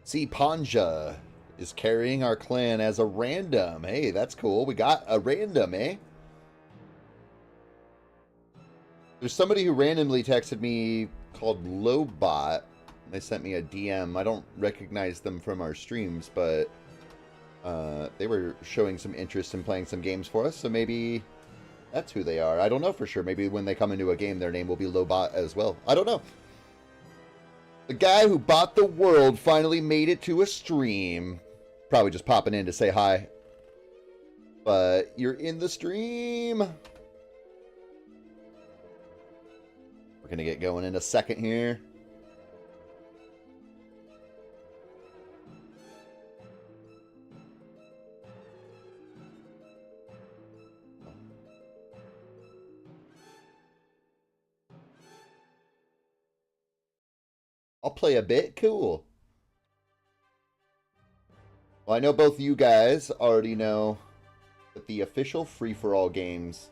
See, Panja is carrying our clan as a random. Hey, that's cool. We got a random, eh? There's somebody who randomly texted me called Lobot. They sent me a DM. I don't recognize them from our streams, but they were showing some interest in playing some games for us, so maybe that's who they are. I don't know for sure. Maybe when they come into a game, their name will be Lobot as well. I don't know. The guy who bought the world finally made it to a stream. Probably just popping in to say hi. But you're in the stream. We're going to get going in a second here. I'll play a bit. Cool. Well, I know both you guys already know that the official free-for-all games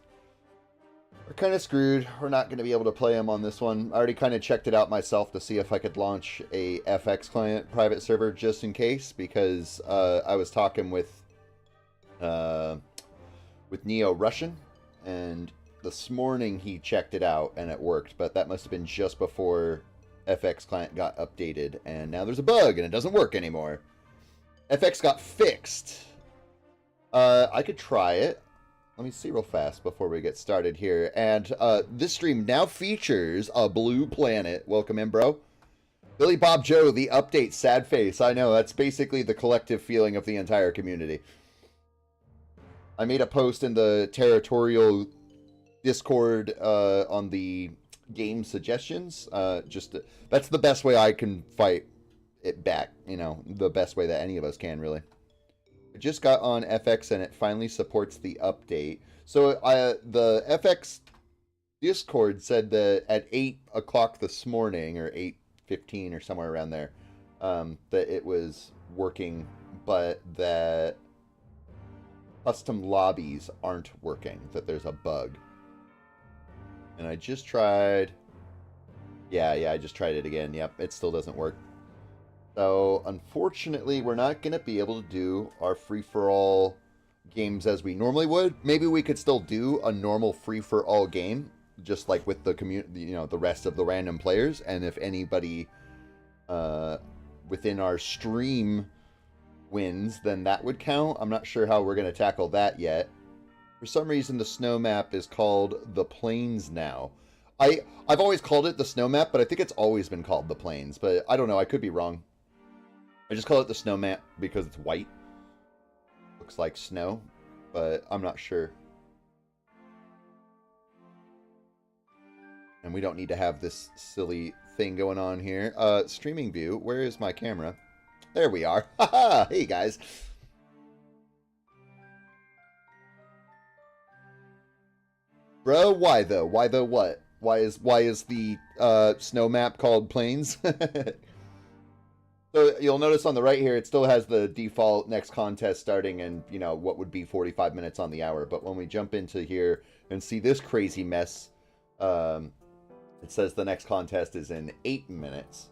are kind of screwed. We're not going to be able to play them on this one. I already kind of checked it out myself to see if I could launch a FX client private server just in case, because I was talking with Neo Russian, and this morning he checked it out and it worked, but that must have been just before FX client got updated, and now there's a bug and it doesn't work anymore. FX got fixed. I could try it. Let me see real fast before we get started here. And this stream now features a blue planet. Welcome in, bro. Billy Bob Joe, the update, sad face. I know, that's basically the collective feeling of the entire community. I made a post in the Territorial Discord on the game suggestions. That's the best way I can fight it back. You know, the best way that any of us can, really. I just got on FX and it finally supports the update. So the FX Discord said that at 8 o'clock this morning, or 8:15 or somewhere around there, that it was working, but that custom lobbies aren't working, that there's a bug. And I just tried... Yeah, I just tried it again. Yep, it still doesn't work. So, unfortunately, we're not going to be able to do our free-for-all games as we normally would. Maybe we could still do a normal free-for-all game, just like with the community, you know, the rest of the random players. And if anybody within our stream wins, then that would count. I'm not sure how we're going to tackle that yet. For some reason, the snow map is called the Plains now. I've always called it the snow map, but I think it's always been called the Plains. But I don't know. I could be wrong. I just call it the snow map because it's white. Looks like snow, but I'm not sure. And we don't need to have this silly thing going on here. Streaming view. Where is my camera? There we are. Haha! Hey, guys. Bro, why though? Why though what? Why is the snow map called Plains? So you'll notice on the right here, it still has the default next contest starting in, you know, what would be 45 minutes on the hour. But when we jump into here and see this crazy mess, it says the next contest is in 8 minutes.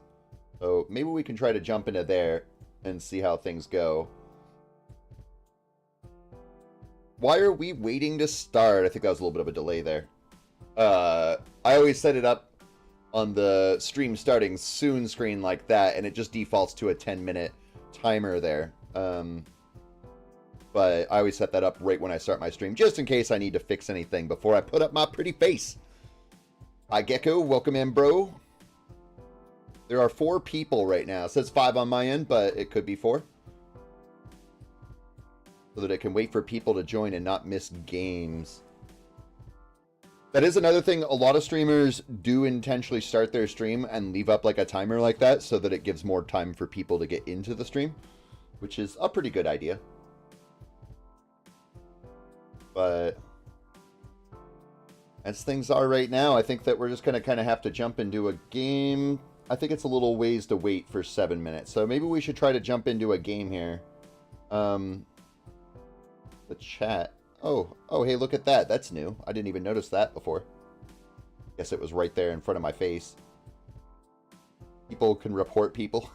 So maybe we can try to jump into there and see how things go. Why are we waiting to start? I think that was a little bit of a delay there. I always set it up on the stream starting soon screen like that, and it just defaults to a 10-minute timer there. But I always set that up right when I start my stream, just in case I need to fix anything before I put up my pretty face. Hi, Gecko. Welcome in, bro. There are 4 people right now. It says 5 on my end, but it could be 4. So that it can wait for people to join and not miss games. That is another thing. A lot of streamers do intentionally start their stream and leave up like a timer like that so that it gives more time for people to get into the stream, which is a pretty good idea. But as things are right now, I think that we're just going to kind of have to jump into a game. I think it's a little ways to wait for 7 minutes. So maybe we should try to jump into a game here. The chat. Oh, hey, look at that. That's new. I didn't even notice that before. Guess it was right there in front of my face. People can report people.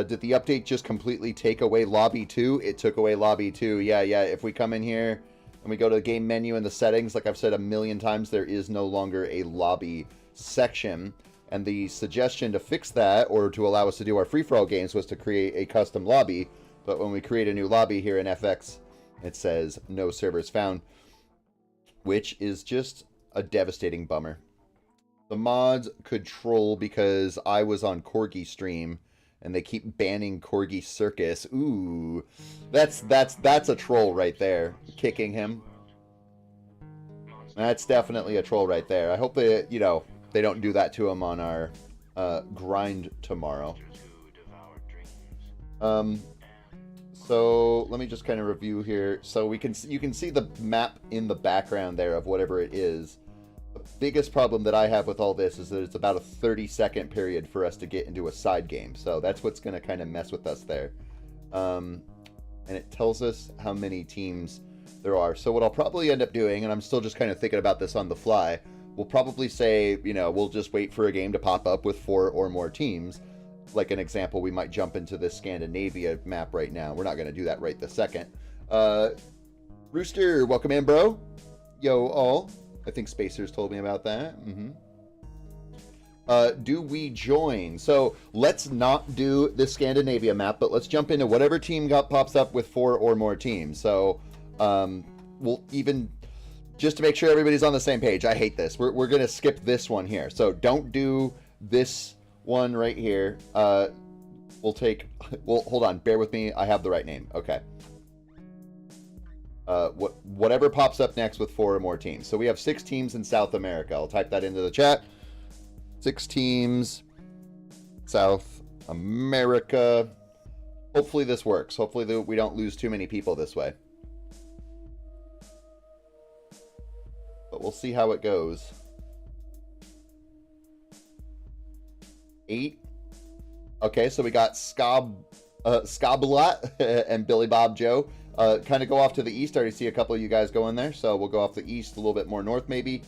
Did the update just completely take away Lobby 2? It took away Lobby 2. Yeah. If we come in here and we go to the game menu and the settings, like I've said a million times, there is no longer a lobby section. And the suggestion to fix that, or to allow us to do our free-for-all games, was to create a custom lobby. But when we create a new lobby here in FX, it says no servers found, which is just a devastating bummer. The mods could troll because I was on Corgi stream and they keep banning Corgi Circus. Ooh, that's a troll right there, kicking him. That's definitely a troll right there. I hope they, you know, they don't do that to him on our grind tomorrow. So let me just kind of review here. So you can see the map in the background there of whatever it is. The biggest problem that I have with all this is that it's about a 30-second period for us to get into a side game. So that's what's going to kind of mess with us there. And it tells us how many teams there are. So what I'll probably end up doing, and I'm still just kind of thinking about this on the fly, we'll probably say, you know, we'll just wait for a game to pop up with 4 or more teams. Like an example, we might jump into the Scandinavia map right now. We're not going to do that right this second. Rooster, welcome in, bro. Yo, all. I think Spacers told me about that. Do we join? So let's not do the Scandinavia map, but let's jump into whatever team pops up with 4 or more teams. So we'll even, just to make sure everybody's on the same page, I hate this. We're going to skip this one here. So don't do this one right here. We'll hold on, bear with me. I have the right name. Okay. Whatever pops up next with 4 or more teams. So we have 6 teams in South America. I'll type that into the chat. 6 teams, South America. Hopefully this works. Hopefully we don't lose too many people this way. But we'll see how it goes. 8. Okay, so we got Skabalat and Billy Bob Joe. Kind of go off to the east. I already see a couple of you guys going there, so we'll go off the east, a little bit more north maybe.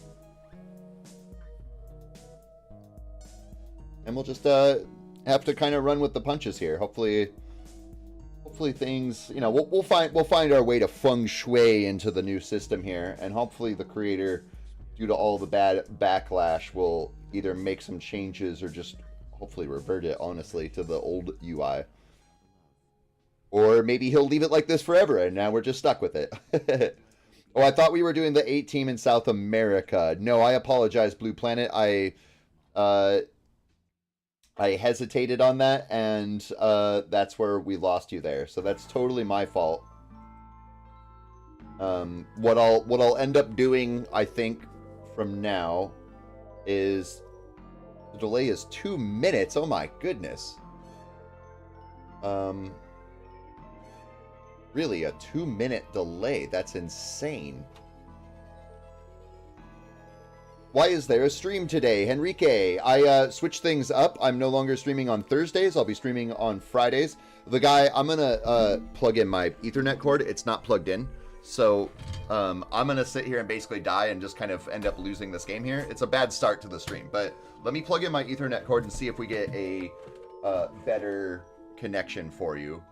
And we'll just have to kind of run with the punches here. Hopefully things, you know, we'll find our way to feng shui into the new system here, and hopefully the creator, due to all the bad backlash, will either make some changes or just hopefully revert it, honestly, to the old UI. Or maybe he'll leave it like this forever, and now we're just stuck with it. Oh, I thought we were doing the 8 team in South America. No, I apologize, Blue Planet. I hesitated on that, and that's where we lost you there. So that's totally my fault. What I'll end up doing, I think, from now is... The delay is 2 minutes. Oh my goodness. Really, a 2-minute delay? That's insane. Why is there a stream today, Henrique? I switched things up. I'm no longer streaming on Thursdays. I'll be streaming on Fridays. The guy, I'm gonna plug in my Ethernet cord. It's not plugged in. So I'm gonna sit here and basically die and just kind of end up losing this game here. It's a bad start to the stream, but let me plug in my Ethernet cord and see if we get a better connection for you.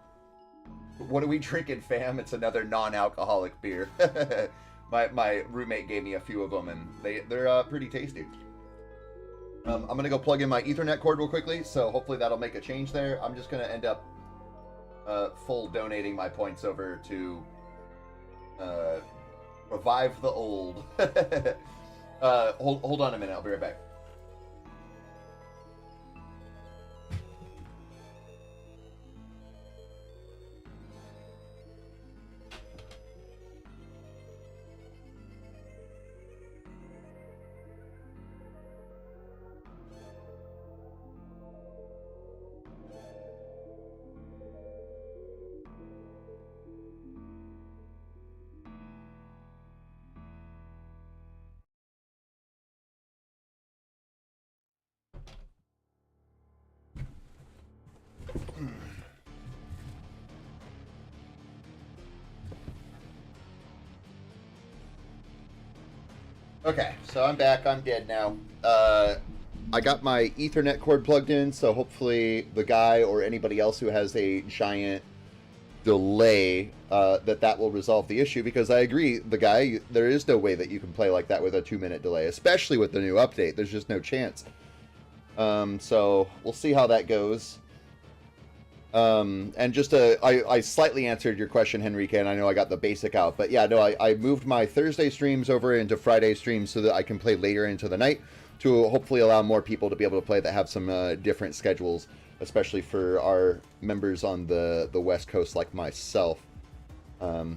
What are we drinking, fam? It's another non-alcoholic beer. My roommate gave me a few of them, and they're pretty tasty. I'm gonna go plug in my Ethernet cord real quickly, so hopefully that'll make a change there. I'm just gonna end up full donating my points over to revive the old. Hold on a minute. I'll be right back. Okay, so I'm back. I'm dead now. I I got my Ethernet cord plugged in, so hopefully the guy or anybody else who has a giant delay, that will resolve the issue, because I agree, the guy, there is no way that you can play like that with a 2-minute delay, especially with the new update. There's just no chance. So we'll see how that goes. And just I slightly answered your question, Henrique, and I know I got the basic out, but yeah, no, I moved my Thursday streams over into Friday streams so that I can play later into the night to hopefully allow more people to be able to play that have some different schedules, especially for our members on the West Coast like myself. Or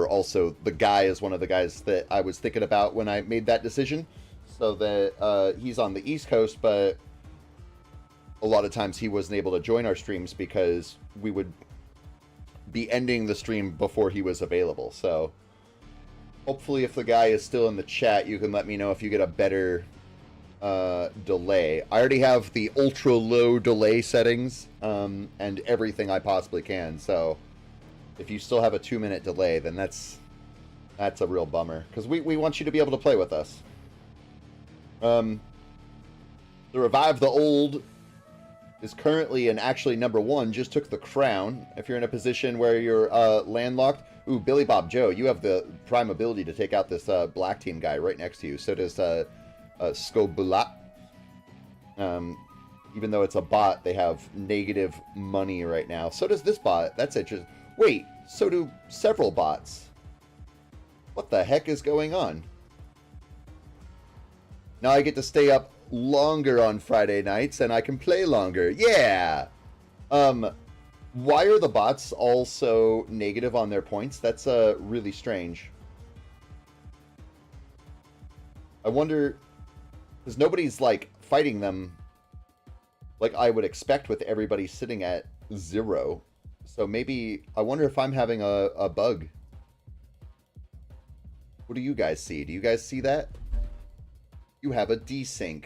also, the guy is one of the guys that I was thinking about when I made that decision, so that he's on the East Coast, but a lot of times he wasn't able to join our streams because we would be ending the stream before he was available. So hopefully if the guy is still in the chat, you can let me know if you get a better delay. I already have the ultra low delay settings and everything I possibly can. So if you still have a 2-minute delay, then that's a real bummer, because we want you to be able to play with us. The Revive the Old is currently and actually #1, just took the crown. If you're in a position where you're landlocked, ooh, Billy Bob Joe, you have the prime ability to take out this black team guy right next to you. So does Skobulat. Even though it's a bot, they have negative money right now. So does this bot. That's interesting. Wait, so do several bots. What the heck is going on? Now I get to stay up longer on Friday nights and I can play longer. Yeah! Why are the bots also negative on their points? That's really strange. I wonder, because nobody's like fighting them like I would expect with everybody sitting at 0. So maybe, I wonder if I'm having a bug. What do you guys see? Do you guys see that? You have a desync.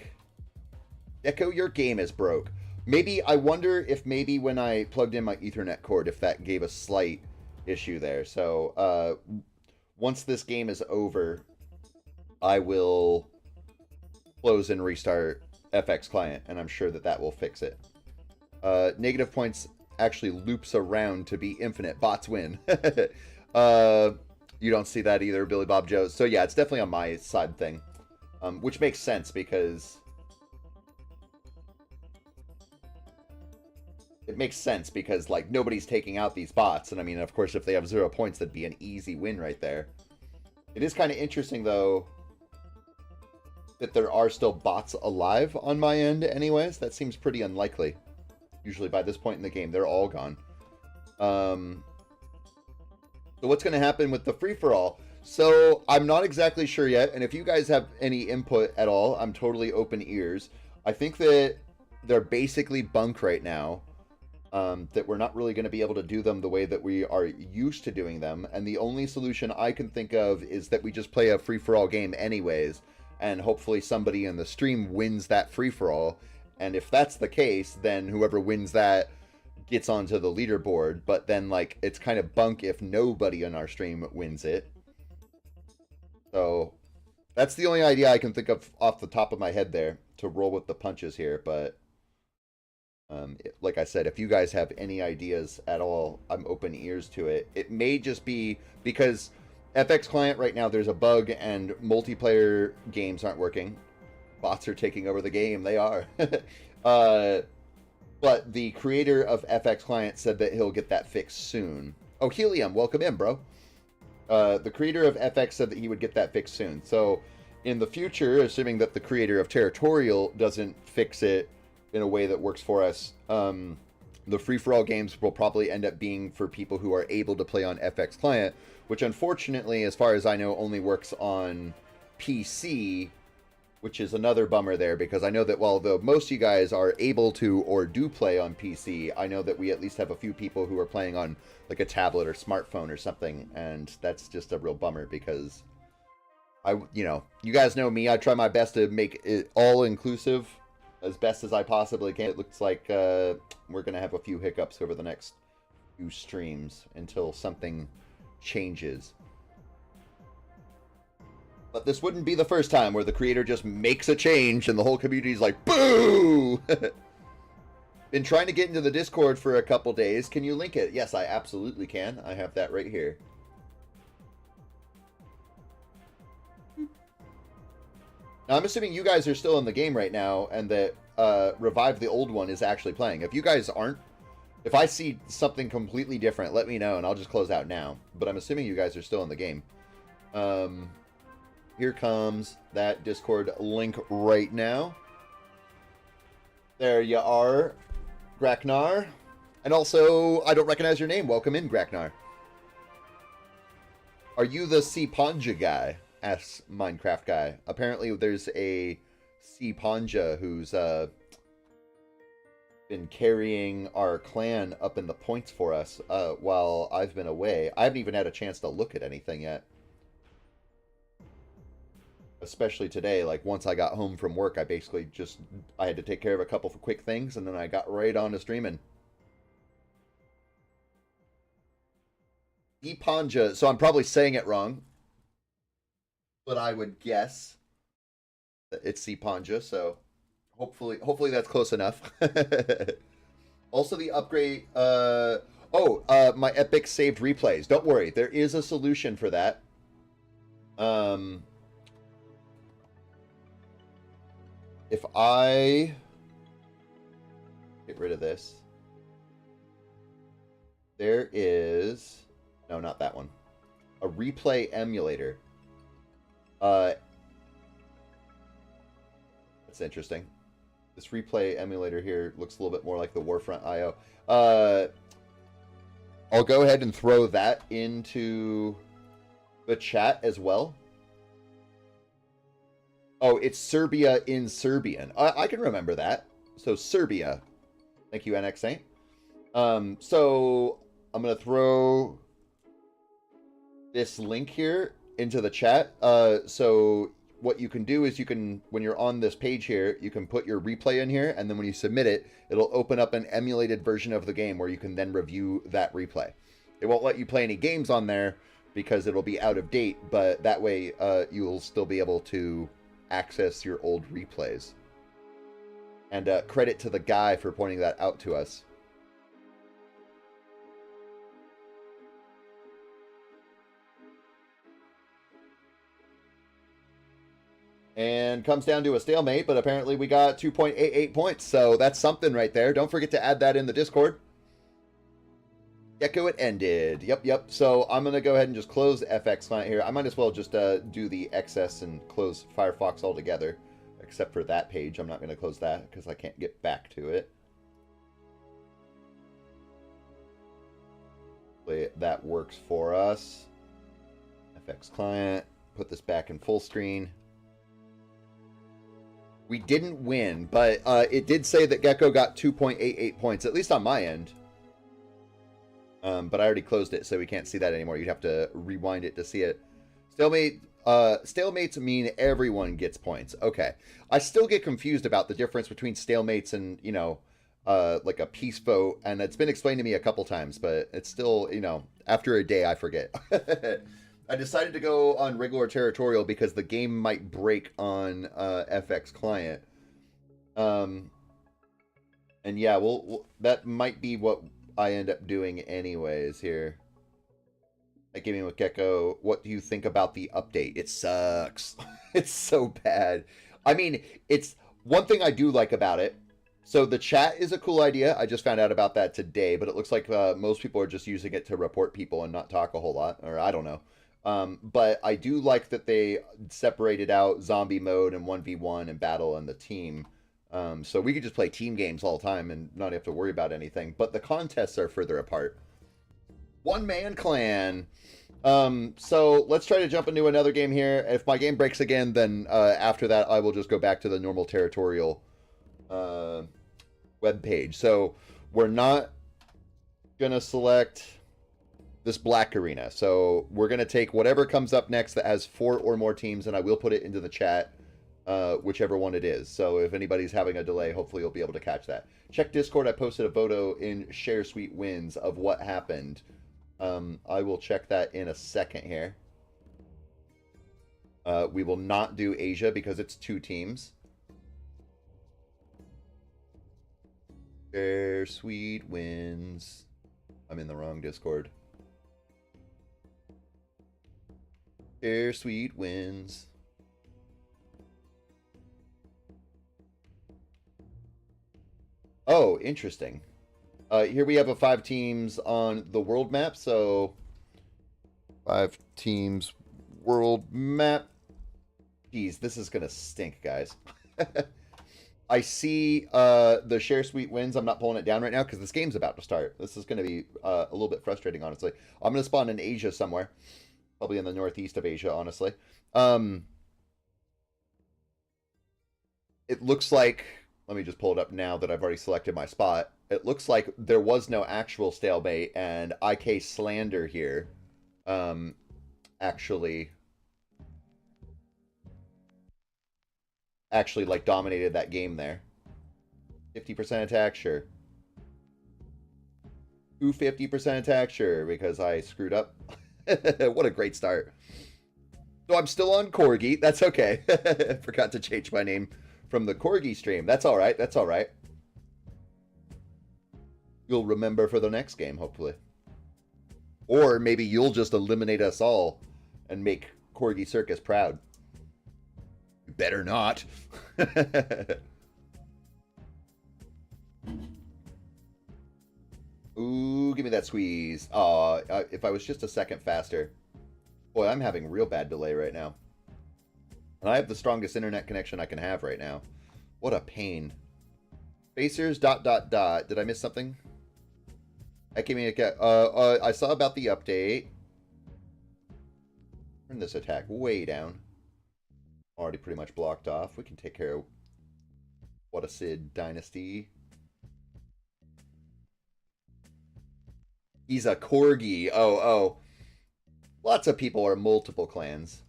Echo, your game is broke. Maybe, I wonder if maybe when I plugged in my Ethernet cord, if that gave a slight issue there. So, once this game is over, I will close and restart FX Client, and I'm sure that that will fix it. Negative points actually loops around to be infinite. Bots win. You don't see that either, Billy Bob Joe. So yeah, it's definitely on my side thing. Which makes sense because... It makes sense because, like, nobody's taking out these bots. And I mean, of course, if they have 0 points, that'd be an easy win right there. It is kind of interesting, though, that there are still bots alive on my end anyways. That seems pretty unlikely. Usually by this point in the game, they're all gone. So what's going to happen with the free-for-all? So I'm not exactly sure yet, and if you guys have any input at all, I'm totally open ears. I think that they're basically bunk right now, that we're not really going to be able to do them the way that we are used to doing them, and the only solution I can think of is that we just play a free-for-all game anyways, and hopefully somebody in the stream wins that free-for-all, and if that's the case, then whoever wins that gets onto the leaderboard, but then, like, it's kind of bunk if nobody on our stream wins it. So, that's the only idea I can think of off the top of my head there, to roll with the punches here, but, like I said, if you guys have any ideas at all, I'm open ears to it. It may just be because FX Client right now, there's a bug and multiplayer games aren't working. Bots are taking over the game, they are. But the creator of FX Client said that he'll get that fixed soon. Oh, Helium, welcome in, bro. The creator of FX said that he would get that fixed soon. So, in the future, assuming that the creator of Territorial doesn't fix it in a way that works for us, the free-for-all games will probably end up being for people who are able to play on FX Client, which unfortunately, as far as I know, only works on PC, which is another bummer there, because I know that while most of you guys are able to or do play on PC, I know that we at least have a few people who are playing on like a tablet or smartphone or something, and that's just a real bummer because you guys know me, I try my best to make it all inclusive as best as I possibly can. It looks like we're going to have a few hiccups over the next few streams until something changes. But this wouldn't be the first time where the creator just makes a change and the whole community's like, boo! Been trying to get into the Discord for a couple days. Can you link it? Yes, I absolutely can. I have that right here. Now, I'm assuming you guys are still in the game right now and that Revive the Old One is actually playing. If you guys aren't, if I see something completely different, let me know and I'll just close out now. But I'm assuming you guys are still in the game. Here comes that Discord link right now. There you are, Graknar. And also, I don't recognize your name. Welcome in, Graknar. Are you the C Panja guy? Asks Minecraft guy. Apparently, there's a C Panja who's been carrying our clan up in the points for us while I've been away. I haven't even had a chance to look at anything yet. Especially today, like once I got home from work, I basically just, I had to take care of a couple of quick things and then I got right on to streaming. Ipanja, so I'm probably saying it wrong, but I would guess that it's Ipanja, so hopefully that's close enough. Also the upgrade, my epic saved replays. Don't worry, there is a solution for that. If I get rid of this, there is, no, not that one, a replay emulator. That's interesting. This replay emulator here looks a little bit more like the Warfront IO. I'll go ahead and throw that into the chat as well. Oh, it's Serbia in Serbian. I can remember that. So Serbia. Thank you, NX Saint. So I'm going to throw this link here into the chat. So what you can do is you can, when you're on this page here, you can put your replay in here, and then when you submit it, it'll open up an emulated version of the game where you can then review that replay. It won't let you play any games on there because it'll be out of date, but that way you'll still be able to access your old replays. And credit to the guy for pointing that out to us. And comes down to a stalemate, but apparently we got 2.88 points, so that's something right there. Don't forget to add that in the Discord. Gecko, it ended. Yep. So I'm going to go ahead and just close the FX client here. I might as well just do the excess and close Firefox altogether, except for that page. I'm not going to close that because I can't get back to it. Hopefully that works for us. FX client. Put this back in full screen. We didn't win, but it did say that Gecko got 2.88 points, at least on my end. But I already closed it, so we can't see that anymore. You'd have to rewind it to see it. Stalemates mean everyone gets points. Okay. I still get confused about the difference between stalemates and, you know, like a peace vote. And it's been explained to me a couple times, but it's still, you know, after a day, I forget. I decided to go on regular territorial because the game might break on FX client. And yeah, that might be what I end up doing anyways here. Like Gaming with Gecko, what do you think about the update? It sucks. It's so bad. I mean, it's one thing I do like about it. So the chat is a cool idea. I just found out about that today, but it looks like most people are just using it to report people and not talk a whole lot, or I don't know. But I do like that they separated out zombie mode and 1v1 and battle and the team. So we could just play team games all the time and not have to worry about anything. But the contests are further apart. One-man clan. So let's try to jump into another game here. If my game breaks again, then after that I will just go back to the normal territorial web page. So we're not going to select this black arena. So we're going to take whatever comes up next that has 4 or more teams, and I will put it into the chat. Whichever one it is. So if anybody's having a delay, hopefully you'll be able to catch that. Check Discord. I posted a photo in Share Sweet Wins of what happened. I will check that in a second here. We will not do Asia because it's 2 teams. Fair Sweet wins. I'm in the wrong Discord. Fair Sweet wins. Oh, interesting. Here we have a 5 teams on the world map. So 5 teams world map. Geez, this is gonna stink, guys. I see the share suite wins. I'm not pulling it down right now because this game's about to start. This is going to be a little bit frustrating, honestly. I'm going to spawn in Asia somewhere. Probably in the northeast of Asia, honestly. It looks like... Let me just pull it up now that I've already selected my spot. It looks like there was no actual stalemate, and IK Slander here actually like dominated that game there. 50% attack, sure. 250% attack, sure, because I screwed up. What a great start. So I'm still on Corgi. That's okay. Forgot to change my name from the Corgi stream. That's all right. That's all right. You'll remember for the next game, hopefully. Or maybe you'll just eliminate us all and make Corgi Circus proud. You better not. Ooh, give me that squeeze. If I was just a second faster. Boy, I'm having real bad delay right now. And I have the strongest internet connection I can have right now. What a pain. Spacers, ... Did I miss something? I saw about the update. Turn this attack way down. Already pretty much blocked off. We can take care of What a Sid Dynasty. He's a Corgi. Oh. Lots of people are multiple clans.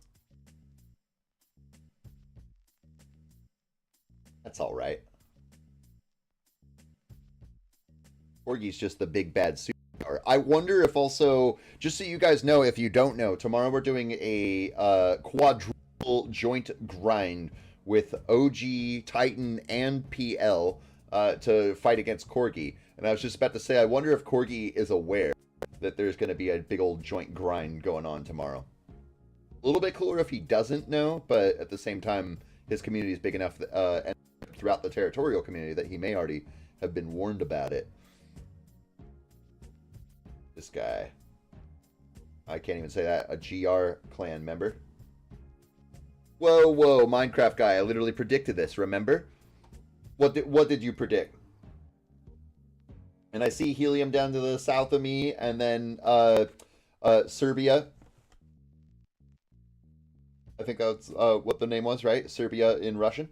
That's alright. Corgi's just the big bad superpower. I wonder if also, just so you guys know, if you don't know, tomorrow we're doing a quadruple joint grind with OG, Titan, and PL to fight against Corgi. And I was just about to say, I wonder if Corgi is aware that there's going to be a big old joint grind going on tomorrow. A little bit cooler if he doesn't know, but at the same time, his community is big enough and throughout the Territorial community that he may already have been warned about it. This guy. I can't even say that. A GR clan member. Whoa, Minecraft guy. I literally predicted this, remember? What did you predict? And I see Helium down to the south of me, and then Serbia. I think that's what the name was, right? Serbia in Russian.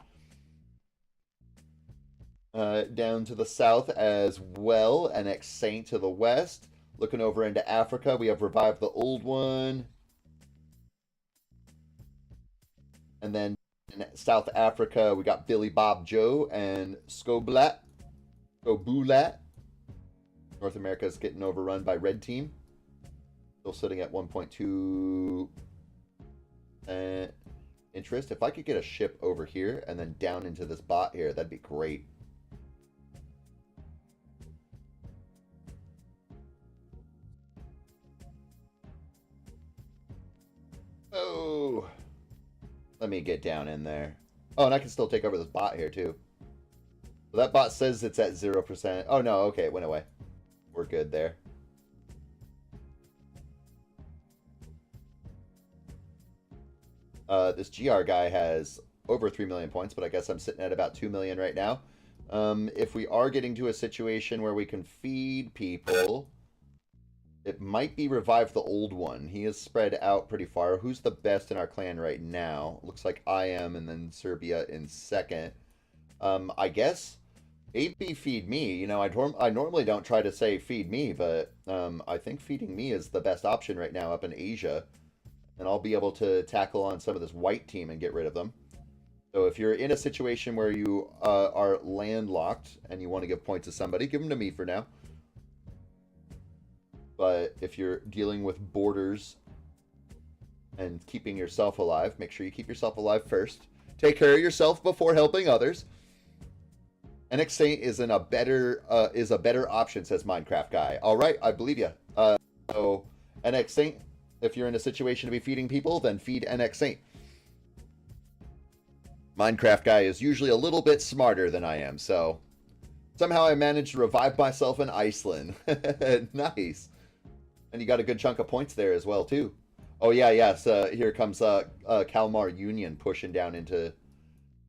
Down to the south as well. NX Saint to the west. Looking over into Africa, we have Revived the Old One. And then in South Africa, we got Billy Bob Joe and Skobulat. North America is getting overrun by Red Team. Still sitting at 1.2 interest. If I could get a ship over here and then down into this bot here, that'd be great. Oh, let me get down in there. Oh, and I can still take over this bot here too. So that bot says it's at 0%. Oh no, okay, it went away. We're good there. This GR guy has over 3 million points, but I guess I'm sitting at about 2 million right now. If we are getting to a situation where we can feed people, it might be Revive the Old One. He is spread out pretty far. Who's the best in our clan right now? Looks like I am, and then Serbia in second. I guess maybe feed me. You know, I normally don't try to say feed me, but I think feeding me is the best option right now up in Asia. And I'll be able to tackle on some of this white team and get rid of them. So if you're in a situation where you are landlocked and you want to give points to somebody, give them to me for now. But if you're dealing with borders and keeping yourself alive. Make sure you keep yourself alive first. Take care of yourself before helping others. NX Saint is a better option, says Minecraft Guy. All right, I believe you. So NX Saint, if you're in a situation to be feeding people, then feed NX Saint. Minecraft Guy is usually a little bit smarter than I am, so somehow I managed to revive myself in Iceland. Nice. And you got a good chunk of points there as well, too. Oh, yeah, yes. Here comes Kalmar Union pushing down into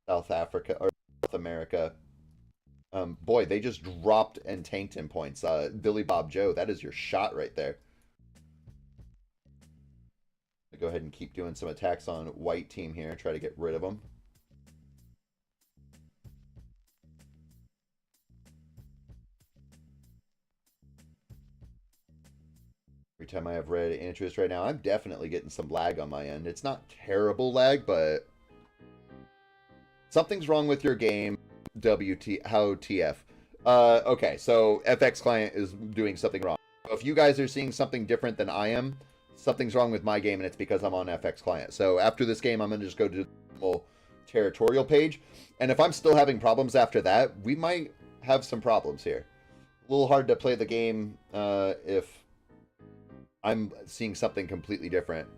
South Africa, or South America. Boy, they just dropped and tanked in points. Billy Bob Joe, that is your shot right there. I'll go ahead and keep doing some attacks on white team here. Try to get rid of them. Every time I have red interest right now, I'm definitely getting some lag on my end. It's not terrible lag, but something's wrong with your game. How TF? Okay, so FX client is doing something wrong. If you guys are seeing something different than I am, something's wrong with my game, and it's because I'm on FX client. So after this game, I'm going to just go to the Territorial page, and if I'm still having problems after that, we might have some problems here. A little hard to play the game if I'm seeing something completely different.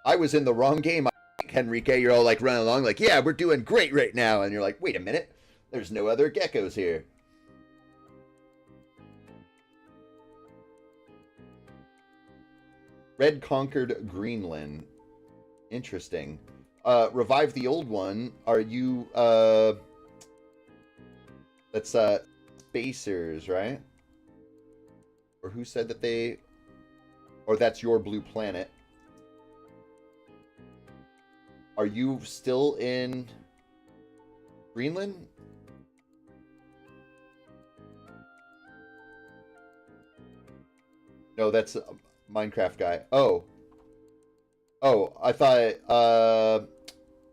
I was in the wrong game. Henrique, you're all like running along like, yeah, we're doing great right now. And you're like, wait a minute. There's no other geckos here. Red conquered Greenland. Interesting. Revive the old one. Are you, that's, Spacers, right? Or who said that they... Or that's your blue planet. Are you still in Greenland? No, that's Minecraft Guy. Oh. Oh, I thought,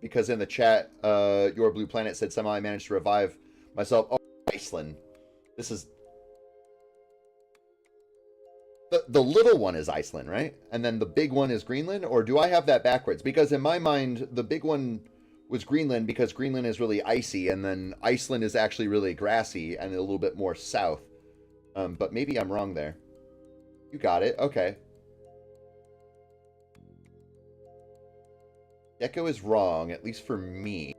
because in the chat, your blue planet said somehow I managed to revive myself. Oh, Iceland. This is... The little one is Iceland, right? And then the big one is Greenland? Or do I have that backwards? Because in my mind, the big one was Greenland because Greenland is really icy, and then Iceland is actually really grassy and a little bit more south. But maybe I'm wrong there. You got it. Okay. Gecko is wrong, at least for me.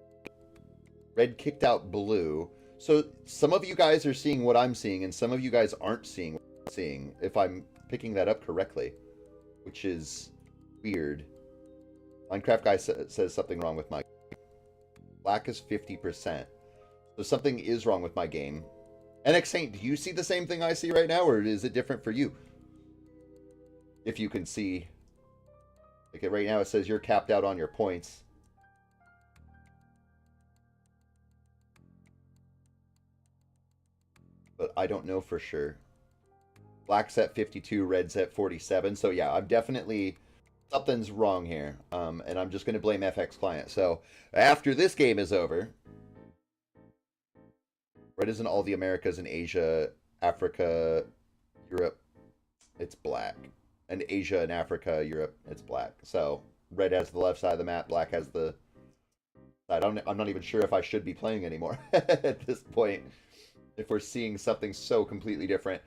Red kicked out blue. So some of you guys are seeing what I'm seeing, and some of you guys aren't seeing what I'm seeing, if I'm picking that up correctly, which is weird. Minecraft Guy says something wrong with my... Black is 50%. So something is wrong with my game. NX Saint, do you see the same thing I see right now, or is it different for you? If you can see... Like right now it says you're capped out on your points. But I don't know for sure. Black's at 52, red's at 47. So yeah, I'm definitely... Something's wrong here. And I'm just going to blame FX Client. So after this game is over... Red is in all the Americas and Asia, Africa, Europe. It's black. And Asia and Africa, Europe, it's black. So red has the left side of the map, black has the side. I'm not even sure if I should be playing anymore at this point, if we're seeing something so completely different.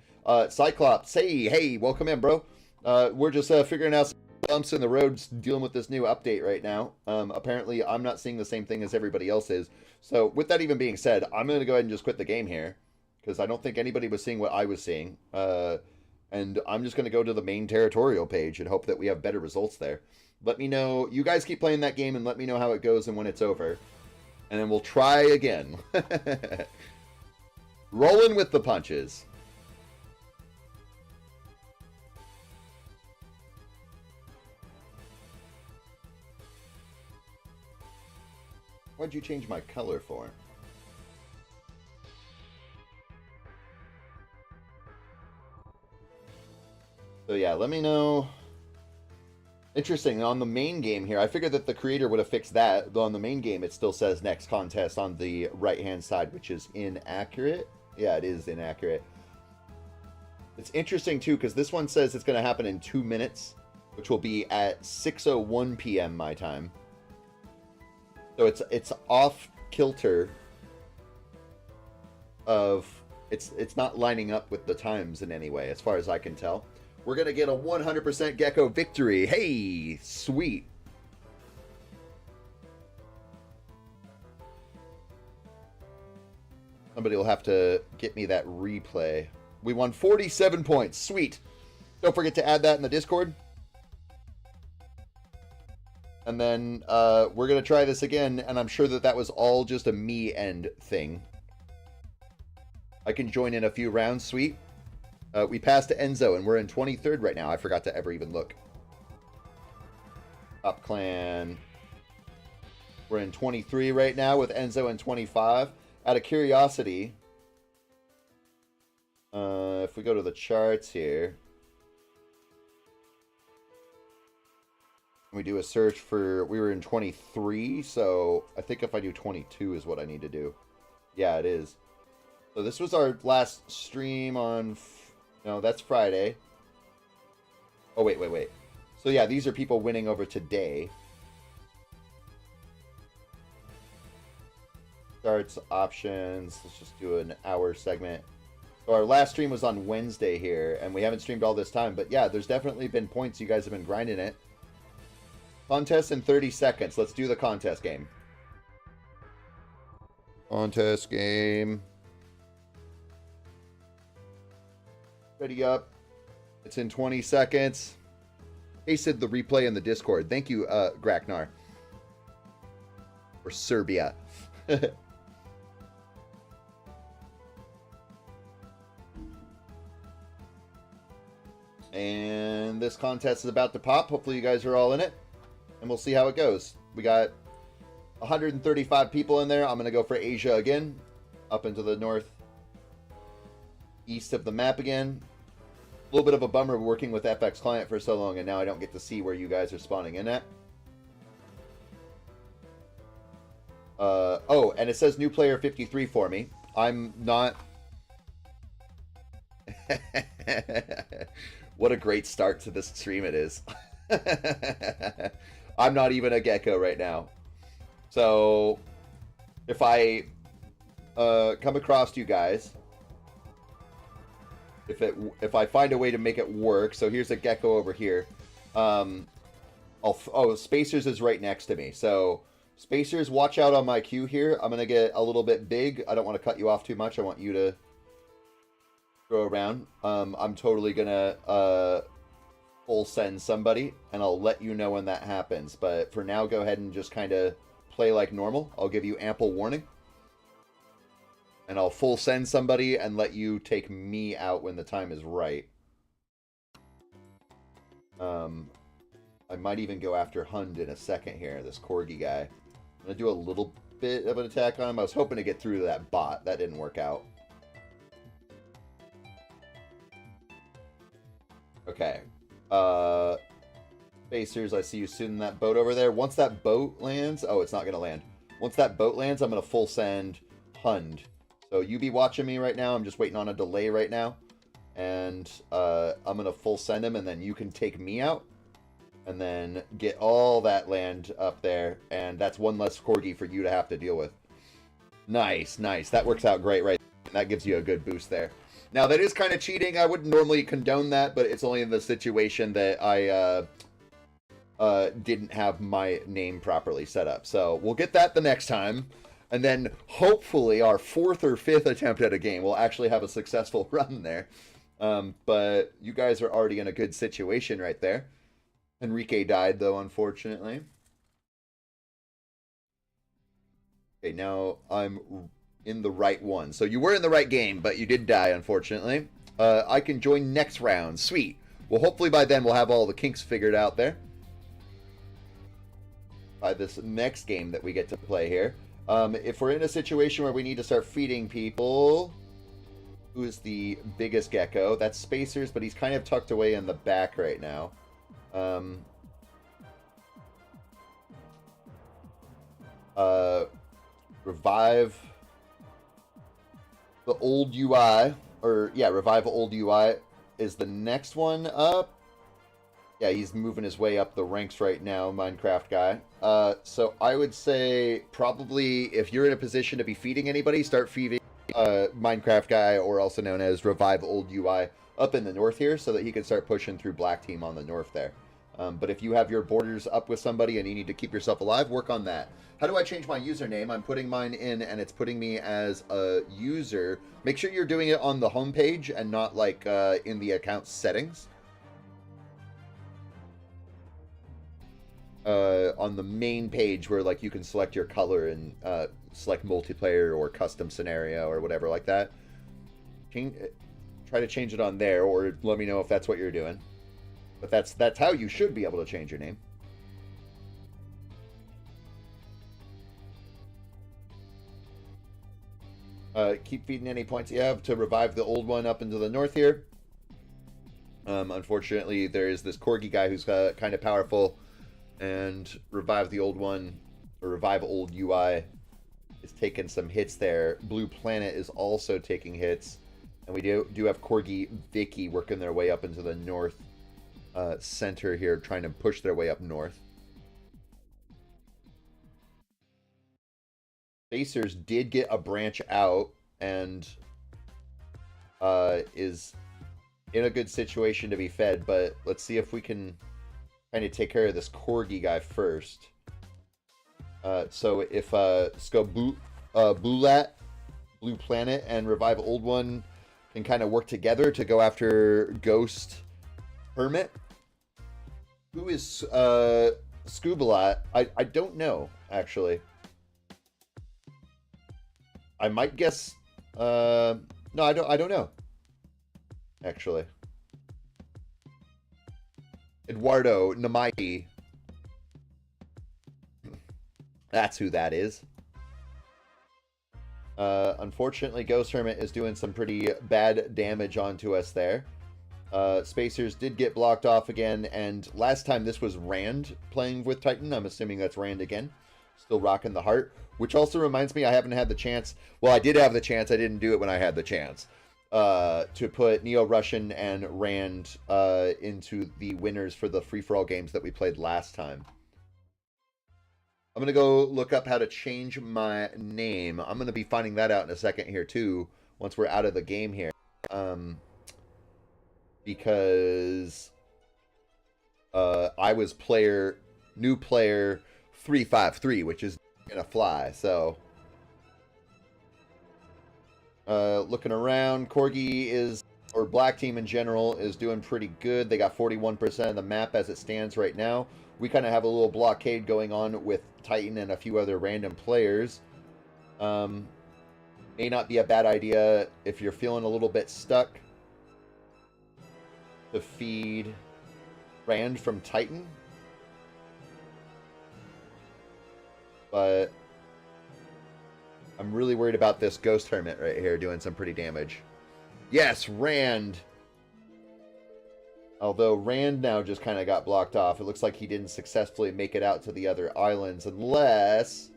Cyclops, hey, welcome in, bro. We're just figuring out some bumps in the roads, dealing with this new update right now. Apparently, I'm not seeing the same thing as everybody else is. So with that even being said, I'm going to go ahead and just quit the game here, because I don't think anybody was seeing what I was seeing. And I'm just going to go to the main Territorial page and hope that we have better results there. Let me know. You guys keep playing that game and let me know how it goes and when it's over. And then we'll try again. Rolling with the punches. What'd you change my color for? So yeah, let me know. Interesting, on the main game here, I figured that the creator would have fixed that, though on the main game it still says next contest on the right-hand side, which is inaccurate. Yeah, it is inaccurate. It's interesting, too, because this one says it's going to happen in 2 minutes, which will be at 6:01 p.m. my time. So it's off kilter of it's not lining up with the times in any way, as far as I can tell. We're gonna get a 100% Gecko victory. Hey, sweet. Somebody will have to get me that replay. We won 47 points. Sweet. Don't forget to add that in the Discord. And then we're going to try this again, and I'm sure that that was all just a me end thing. I can join in a few rounds. Sweet. We passed to Enzo, and we're in 23rd right now. I forgot to ever even look. Top clan. We're in 23 right now with Enzo in 25. Out of curiosity, if we go to the charts here, we do a search for, we were in 23, so I think if I do 22 is what I need to do. Yeah, it is. So this was our last stream on, no, that's Friday. Oh, wait. So yeah, these are people winning over today. Starts, options, let's just do an hour segment. So our last stream was on Wednesday here, and we haven't streamed all this time, but yeah, there's definitely been points. You guys have been grinding it. Contest in 30 seconds. Let's do the contest game. Contest game. Ready up. It's in 20 seconds. Pasted the replay in the Discord. Thank you, Graknar. Or Serbia. And this contest is about to pop. Hopefully you guys are all in it. And we'll see how it goes. We got 135 people in there. I'm going to go for Asia again. Up into the north east of the map again. A little bit of a bummer working with FX Client for so long, and now I don't get to see where you guys are spawning in at. Oh, and it says new player 53 for me. I'm not... What a great start to this stream it is. I'm not even a Gecko right now. So, if I come across you guys, if I find a way to make it work, so here's a Gecko over here. Spacers is right next to me. So, Spacers, watch out on my queue here. I'm going to get a little bit big. I don't want to cut you off too much. I want you to go around. I'm totally gonna full send somebody, and I'll let you know when that happens. But for now, go ahead and just kind of play like normal. I'll give you ample warning, and I'll full send somebody and let you take me out when the time is right. I might even go after Hund in a second here, this Corgi guy. I'm gonna do a little bit of an attack on him. I was hoping to get through to that bot. That didn't work out. Okay. Spacers, I see you soon in that boat over there. Once that boat lands... Oh, it's not going to land. Once that boat lands, I'm going to full send Hund. So you be watching me right now. I'm just waiting on a delay right now. And I'm going to full send him, and then you can take me out. And then get all that land up there. And that's one less Corgi for you to have to deal with. Nice, nice. That works out great, right? That gives you a good boost there. Now, that is kind of cheating. I wouldn't normally condone that, but it's only in the situation that I didn't have my name properly set up. So we'll get that the next time. And then hopefully our 4th or 5th attempt at a game will actually have a successful run there. But you guys are already in a good situation right there. Enrique died, though, unfortunately. Okay, now I'm in the right one. So you were in the right game, but you did die, unfortunately. I can join next round. Sweet. Well, hopefully by then we'll have all the kinks figured out there. By this next game that we get to play here. If we're in a situation where we need to start feeding people... Who is the biggest Gecko? That's Spacers, but he's kind of tucked away in the back right now. Revive... The old UI, or yeah, revive old UI is the next one up. Yeah, he's moving his way up the ranks right now, Minecraft guy. So I would say probably if you're in a position to be feeding anybody, start feeding Minecraft guy, or also known as Revive Old UI, up in the north here, so that he can start pushing through Black Team on the north there. But if you have your borders up with somebody and you need to keep yourself alive, work on that. How do I change my username? I'm putting mine in, and it's putting me as a user. Make sure you're doing it on the home page and not like in the account settings. On the main page where like you can select your color and select multiplayer or custom scenario or whatever like that. Try to change it on there, or let me know if that's what you're doing. But that's how you should be able to change your name. Keep feeding any points you have to revive the old one up into the north here. Unfortunately, there is this corgi guy who's kind of powerful, and revive the old one, or revive old UI, is taking some hits there. Blue Planet is also taking hits, and we do have Corgi Vicky working their way up into the north center here, trying to push their way up north. Spacers did get a branch out and is in a good situation to be fed, but let's see if we can kind of take care of this corgi guy first. So if Bulat, Blue Planet, and Revive Old One can kind of work together to go after Ghost Hermit. Who is Scubalat? I don't know, actually. I might guess no, I don't know. Actually. Eduardo Namahi. That's who that is. Unfortunately, Ghost Hermit is doing some pretty bad damage onto us there. Spacers did get blocked off again, and last time this was Rand playing with Titan. I'm assuming that's Rand again. Still rocking the heart. Which also reminds me, I haven't had the chance. Well, I did have the chance. I didn't do it when I had the chance. To put Neo-Russian and Rand into the winners for the free-for-all games that we played last time. I'm going to go look up how to change my name. I'm going to be finding that out in a second here, too, once we're out of the game here. Because I was new player 353, which is going to fly, so... looking around, Corgi is, or Black Team in general, is doing pretty good. They got 41% of the map as it stands right now. We kind of have a little blockade going on with Titan and a few other random players. May not be a bad idea if you're feeling a little bit stuck to feed Rand from Titan. But I'm really worried about this Ghost Hermit right here doing some pretty damage. Yes, Rand. Although Rand now just kind of got blocked off. It looks like he didn't successfully make it out to the other islands. Unless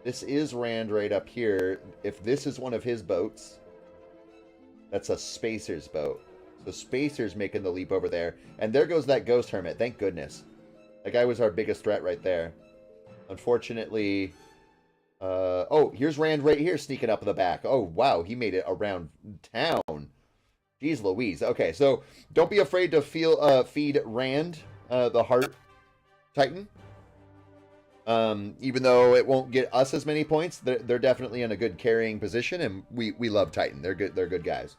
this is Rand right up here. If this is one of his boats, that's a Spacer's boat. So Spacer's making the leap over there. And there goes that Ghost Hermit. Thank goodness. That guy was our biggest threat right there. Unfortunately... oh, here's Rand right here sneaking up in the back. Oh, wow, he made it around town. Jeez Louise. Okay, so don't be afraid to feed Rand, the Heart Titan. Even though it won't get us as many points, they're definitely in a good carrying position, and we love Titan. They're good guys.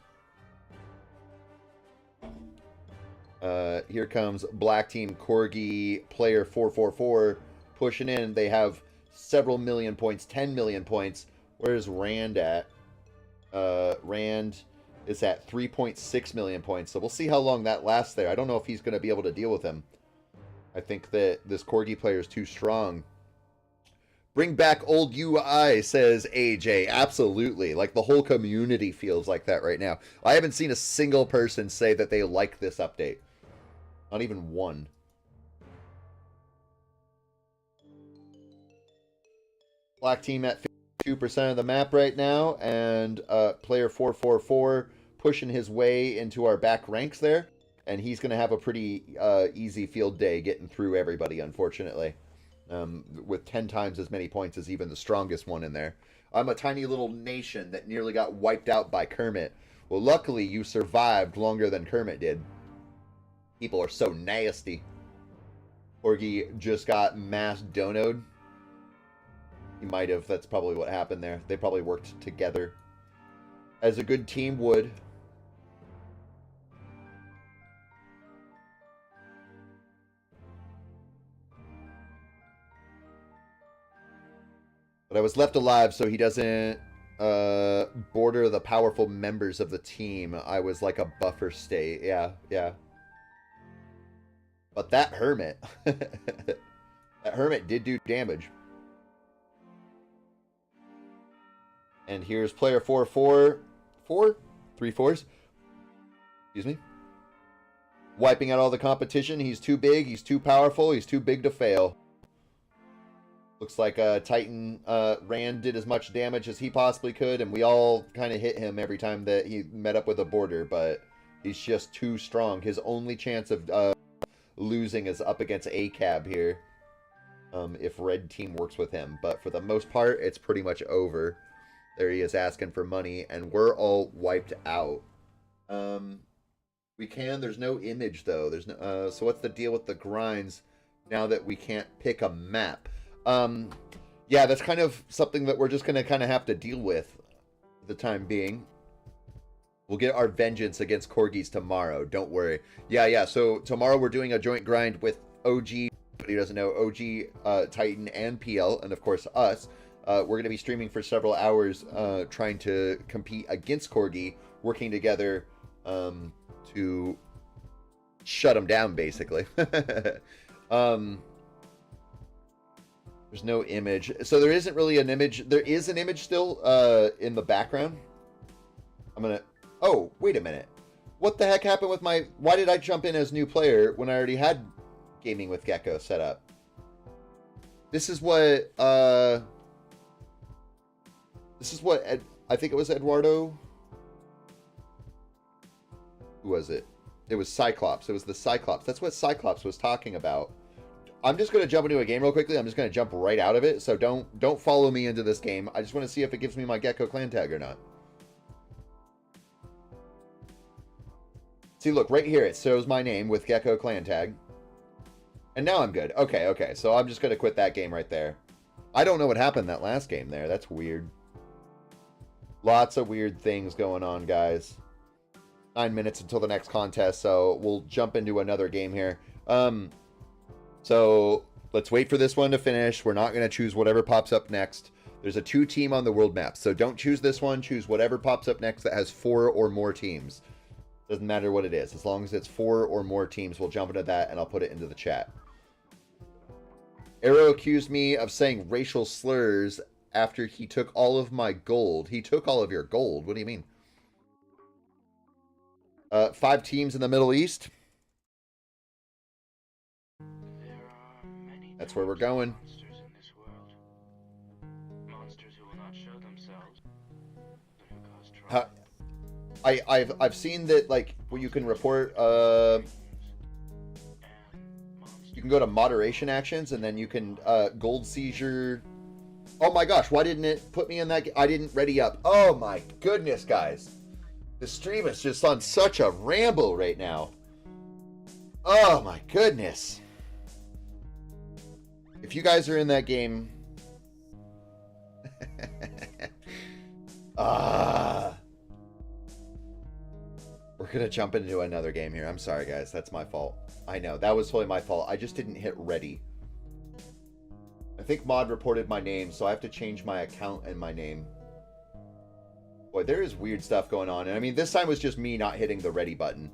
Here comes Black Team Corgi player 444 pushing in. They have several million points, 10 million points. Where's Rand at? Rand is at 3.6 million points. So we'll see how long that lasts there. I don't know if he's going to be able to deal with him. I think that this Corgi player is too strong. Bring back old UI, says AJ. Absolutely. Like, the whole community feels like that right now. I haven't seen a single person say that they like this update. Not even one. Black Team at 52% of the map right now, and player 444 pushing his way into our back ranks there. and he's going to have a pretty easy field day getting through everybody, unfortunately, with 10 times as many points as even the strongest one in there. I'm a tiny little nation that nearly got wiped out by Kermit. Well, luckily, you survived longer than Kermit did. People are so nasty. Corgi just got mass donoed. He might have. That's probably what happened there. They probably worked together, as a good team would. But I was left alive so he doesn't border the powerful members of the team. I was like a buffer state. Yeah, yeah. But that hermit, that hermit did do damage. And here's player 4-4, 3 fours. Excuse me. Wiping out all the competition. He's too big. He's too powerful. He's too big to fail. Looks like Titan Rand did as much damage as he possibly could, and we all kind of hit him every time that he met up with a border, but he's just too strong. His only chance of losing is up against ACAB here, if red team works with him. But for the most part, it's pretty much over. There he is asking for money, and we're all wiped out. There's no image, though. There's no, so what's the deal with the grinds now that we can't pick a map? Yeah, that's kind of something that we're just going to kind of have to deal with for the time being. We'll get our vengeance against Corgis tomorrow. Don't worry. Yeah. So tomorrow we're doing a joint grind with OG, but he doesn't know, OG, Titan, and PL, and of course us. We're going to be streaming for several hours, trying to compete against Corgi, working together to shut him down, basically. There's no image. So there isn't really an image. There is an image still in the background. Oh, wait a minute. What the heck happened with my... Why did I jump in as new player when I already had Gaming with Gecko set up? This is what... I think it was Eduardo. Who was it? It was Cyclops. It was the Cyclops. That's what Cyclops was talking about. I'm just going to jump into a game real quickly. I'm just going to jump right out of it. So don't follow me into this game. I just want to see if it gives me my Gecko clan tag or not. See, look, right here. It shows my name with Gecko clan tag. And now I'm good. Okay. So I'm just going to quit that game right there. I don't know what happened that last game there. That's weird. Lots of weird things going on, guys. 9 minutes until the next contest, so we'll jump into another game here. So let's wait for this one to finish. We're not going to choose whatever pops up next. There's a 2-team on the world map, so don't choose this one. Choose whatever pops up next that has 4 or more teams. Doesn't matter what it is. As long as it's 4 or more teams, we'll jump into that, and I'll put it into the chat. Arrow accused me of saying racial slurs after he took all of my gold. He took all of your gold? What do you mean? 5 teams in the Middle East. That's where we're going. I've seen that, like, where you can report, you can go to moderation actions, and then you can gold seizure. Oh my gosh, why didn't it put me in that? I didn't ready up. Oh my goodness, guys. The stream is just on such a ramble right now. Oh my goodness. If you guys are in that game... We're going to jump into another game here. I'm sorry, guys. That's my fault. I know. That was totally my fault. I just didn't hit ready. I think Mod reported my name, so I have to change my account and my name. Boy, there is weird stuff going on. And I mean, this time was just me not hitting the ready button.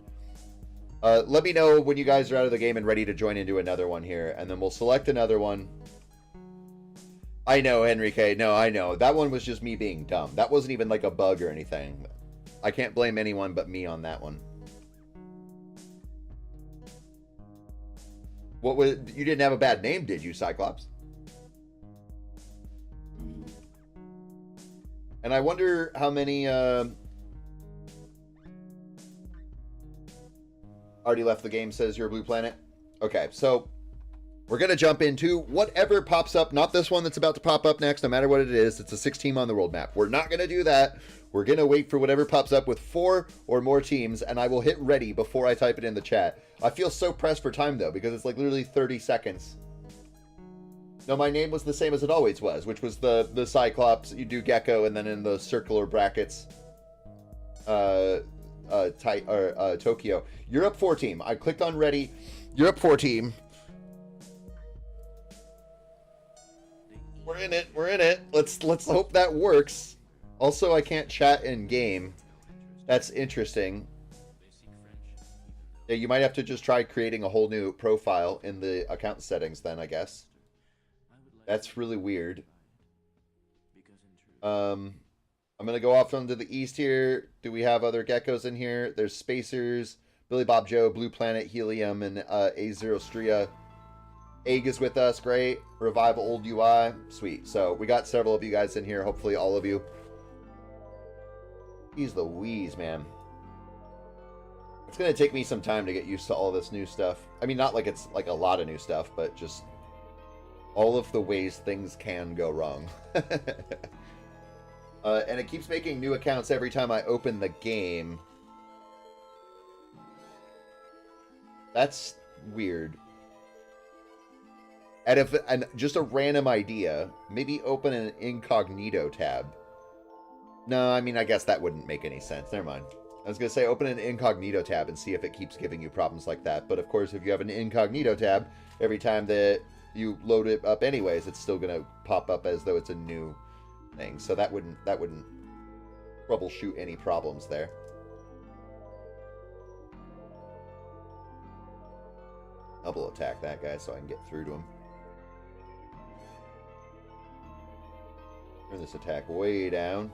Let me know when you guys are out of the game and ready to join into another one here. And then we'll select another one. I know, Enrique. No, I know. That one was just me being dumb. That wasn't even like a bug or anything. I can't blame anyone but me on that one. What was... You didn't have a bad name, did you, Cyclops? And I wonder how many... Already left the game, says your Blue Planet. Okay, so we're going to jump into whatever pops up. Not this one that's about to pop up next, no matter what it is. It's a 6-team on the world map. We're not going to do that. We're going to wait for whatever pops up with 4 or more teams, and I will hit ready before I type it in the chat. I feel so pressed for time, though, because it's like literally 30 seconds. No, my name was the same as it always was, which was the Cyclops. You do Gecko, and then in the circular brackets, Tokyo. Europe 4 team. I clicked on ready. Europe 4 team. We're in it. We're in it. Let's hope that works. Also, I can't chat in game. That's interesting. Yeah, you might have to just try creating a whole new profile in the account settings then, I guess. That's really weird. I'm going to go off onto the east here. Do we have other geckos in here? There's Spacers, Billy Bob Joe, Blue Planet, Helium, and A0 Stria. Egg is with us. Great. Revive Old UI. Sweet. So we got several of you guys in here. Hopefully all of you. Jeez Louise, man. It's going to take me some time to get used to all this new stuff. I mean, not like it's like a lot of new stuff, but just all of the ways things can go wrong. And it keeps making new accounts every time I open the game. That's weird. And just a random idea, maybe open an incognito tab. No, I mean, I guess that wouldn't make any sense. Never mind. I was going to say open an incognito tab and see if it keeps giving you problems like that. But of course, if you have an incognito tab, every time that you load it up anyways, it's still going to pop up as though it's a new thing. So that wouldn't troubleshoot any problems there. Double attack that guy so I can get through to him. Turn this attack way down.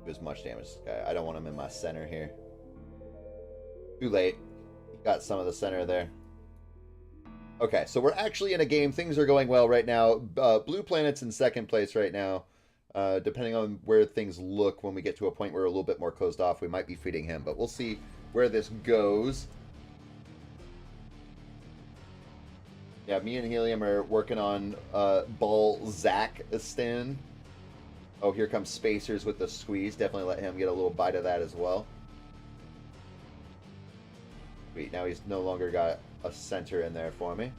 Do as much damage to this guy. I don't want him in my center here. Too late. He got some of the center there. Okay, so we're actually in a game. Things are going well right now. Blue Planet's in second place right now. Depending on where things look when we get to a point where we're a little bit more closed off, we might be feeding him. But we'll see where this goes. Yeah, me and Helium are working on Balzacistan. Oh, here comes Spacers with the squeeze. Definitely let him get a little bite of that as well. Sweet, now he's no longer got a center in there for me.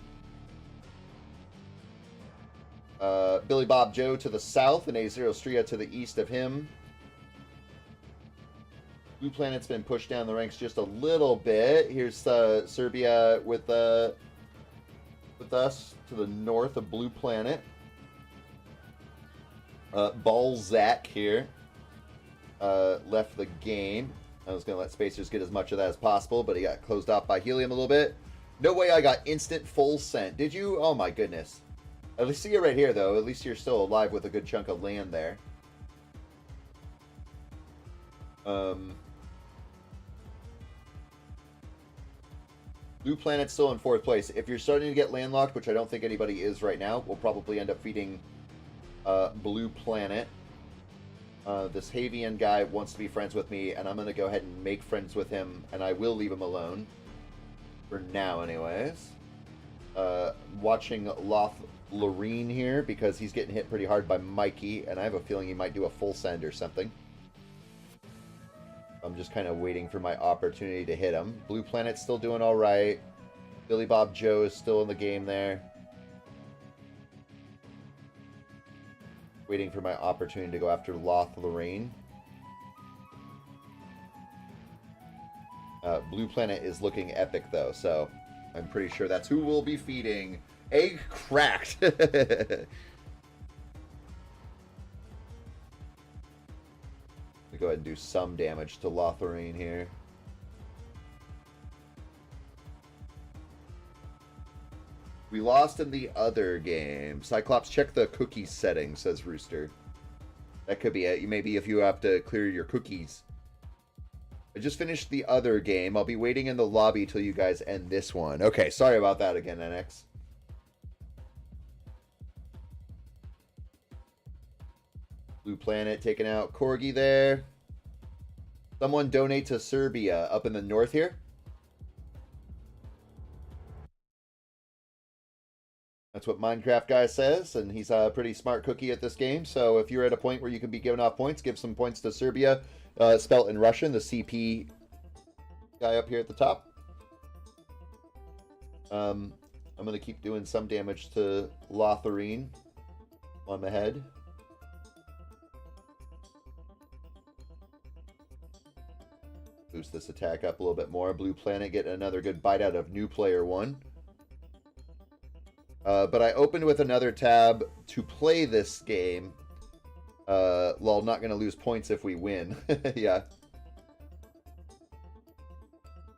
Billy Bob Joe to the south and A0 Stria to the east of him. Blue Planet's been pushed down the ranks just a little bit. Here's Serbia with us to the north of Blue Planet. Balzac here left the game. I was going to let Spacers get as much of that as possible, but he got closed off by Helium a little bit. No way I got instant full scent. Did you? Oh my goodness. At least see you right here, though. At least you're still alive with a good chunk of land there. Blue Planet's still in fourth place. If you're starting to get landlocked, which I don't think anybody is right now, we'll probably end up feeding Blue Planet. This Havian guy wants to be friends with me, and I'm going to go ahead and make friends with him, and I will leave him alone. For now, anyways. Watching Lorene here, because he's getting hit pretty hard by Mikey, and I have a feeling he might do a full send or something. I'm just kind of waiting for my opportunity to hit him. Blue Planet's still doing alright. Billy Bob Joe is still in the game there. Waiting for my opportunity to go after Lorraine. Blue Planet is looking epic, though, so I'm pretty sure that's who we'll be feeding. Egg cracked! We go ahead and do some damage to Lotharine here. We lost in the other game. Cyclops, check the cookie settings, says Rooster. That could be it. Maybe if you have to clear your cookies. I just finished the other game. I'll be waiting in the lobby till you guys end this one. Okay, sorry about that again, NX. Blue Planet taking out Corgi there. Someone donate to Serbia up in the north here. That's what Minecraft guy says, and he's a pretty smart cookie at this game. So if you're at a point where you can be giving off points, give some points to Serbia, spelt in Russian, the CP guy up here at the top. I'm going to keep doing some damage to Lotharine on the head. Boost this attack up a little bit more. Blue Planet getting another good bite out of new player 1. But I opened with another tab to play this game. Lol, not going to lose points if we win. Yeah.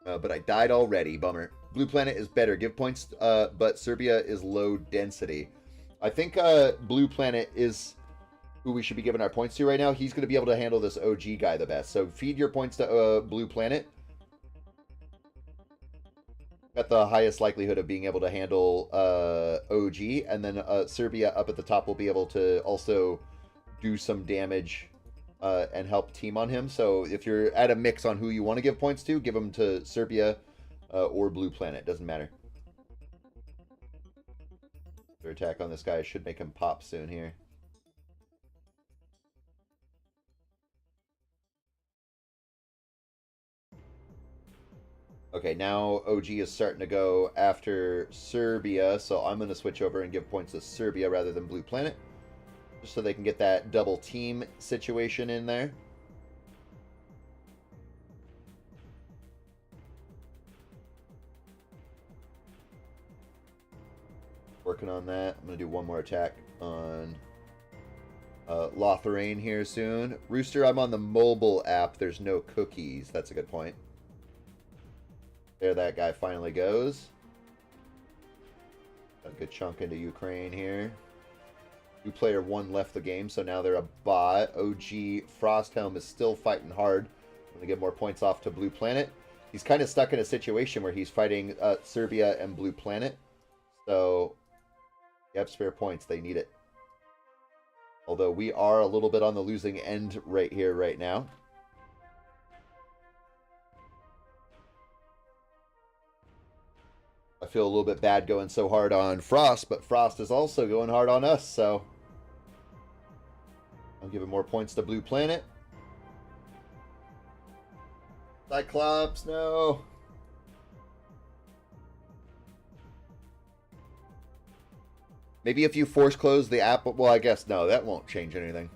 But I died already. Bummer. Blue Planet is better. Give points, but Serbia is low density. I think Blue Planet is who we should be giving our points to right now. He's going to be able to handle this OG guy the best. So feed your points to Blue Planet. Got the highest likelihood of being able to handle OG. And then Serbia up at the top will be able to also do some damage and help team on him. So if you're at a mix on who you want to give points to, give them to Serbia or Blue Planet. Doesn't matter. Their attack on this guy should make him pop soon here. Okay, now OG is starting to go after Serbia, so I'm going to switch over and give points to Serbia rather than Blue Planet, just so they can get that double team situation in there. Working on that. I'm going to do one more attack on Lotharine here soon. Rooster, I'm on the mobile app. There's no cookies. That's a good point. There that guy finally goes. Got a good chunk into Ukraine here. New player 1 left the game, so now they're a bot. OG Frosthelm is still fighting hard. I'm going to get more points off to Blue Planet. He's kind of stuck in a situation where he's fighting Serbia and Blue Planet. So, you have spare points. They need it. Although we are a little bit on the losing end right here, right now. I feel a little bit bad going so hard on Frost, but Frost is also going hard on us, so I'm giving more points to Blue Planet. Cyclops, no. Maybe if you force close the app, well, I guess no, that won't change anything.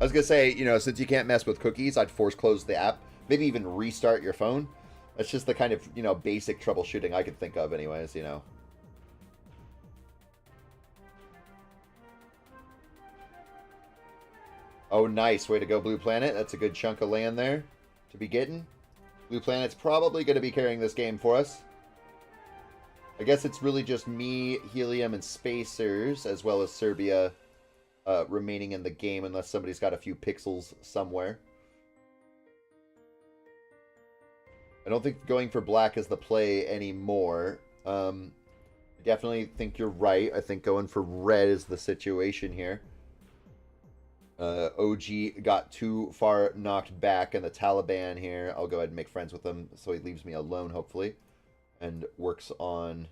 I was going to say, you know, since you can't mess with cookies, I'd force close the app. Maybe even restart your phone. That's just the kind of, you know, basic troubleshooting I could think of anyways, you know. Oh, nice. Way to go, Blue Planet. That's a good chunk of land there to be getting. Blue Planet's probably going to be carrying this game for us. I guess it's really just me, Helium, and Spacers, as well as Serbia remaining in the game, unless somebody's got a few pixels somewhere. I don't think going for black is the play anymore. I definitely think you're right. I think going for red is the situation here. OG got too far knocked back in the Taliban here. I'll go ahead and make friends with him so he leaves me alone, hopefully. And works on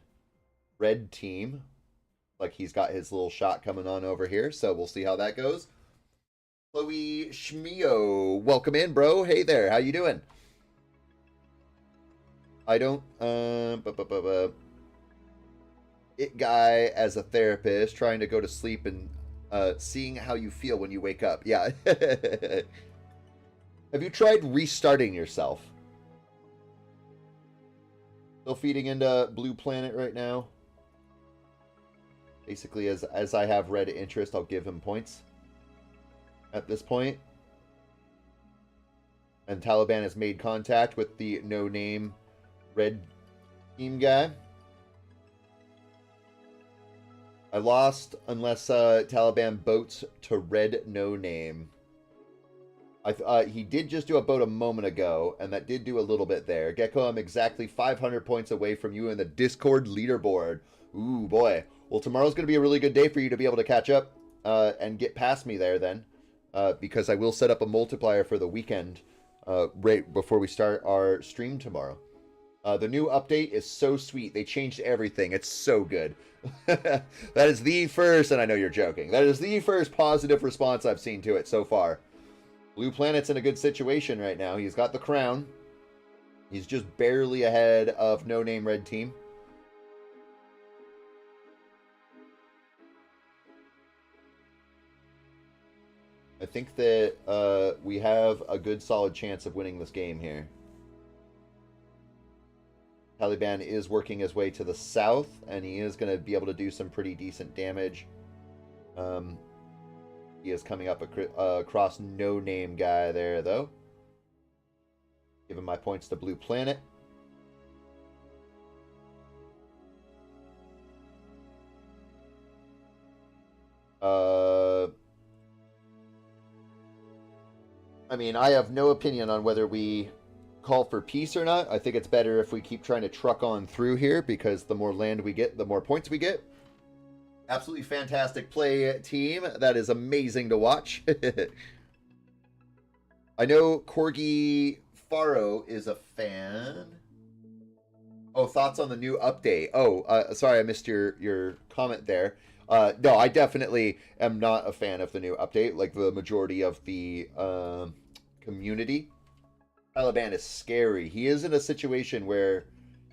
red team. Like he's got his little shot coming on over here. So we'll see how that goes. Chloe Schmio, welcome in, bro. Hey there. How you doing? I don't, it guy as a therapist trying to go to sleep and seeing how you feel when you wake up. Yeah. Have you tried restarting yourself? Still feeding into Blue Planet right now. Basically, as I have red interest, I'll give him points at this point. And Taliban has made contact with the no-name red team guy. I lost unless Taliban boats to red no name. He did just do a boat a moment ago, and that did do a little bit there. Gecko, I'm exactly 500 points away from you in the Discord leaderboard. Ooh, boy. Well, tomorrow's going to be a really good day for you to be able to catch up and get past me there then, because I will set up a multiplier for the weekend right before we start our stream tomorrow. The new update is so sweet. They changed everything. It's so good. That is the first, and I know you're joking, that is the first positive response I've seen to it so far. Blue Planet's in a good situation right now. He's got the crown. He's just barely ahead of No Name Red Team. I think that we have a good solid chance of winning this game here. Taliban is working his way to the south, and he is going to be able to do some pretty decent damage. He is coming up across No Name guy there, though. Giving my points to Blue Planet. I mean, I have no opinion on whether we call for peace or not. I think it's better if we keep trying to truck on through here, because the more land we get, the more points we get. Absolutely fantastic play, team. That is amazing to watch. I know Corgi Faro is a fan. Oh, thoughts on the new update? Oh, sorry, I missed your comment there. No, I definitely am not a fan of the new update, like the majority of the community. Taliban is scary. He is in a situation where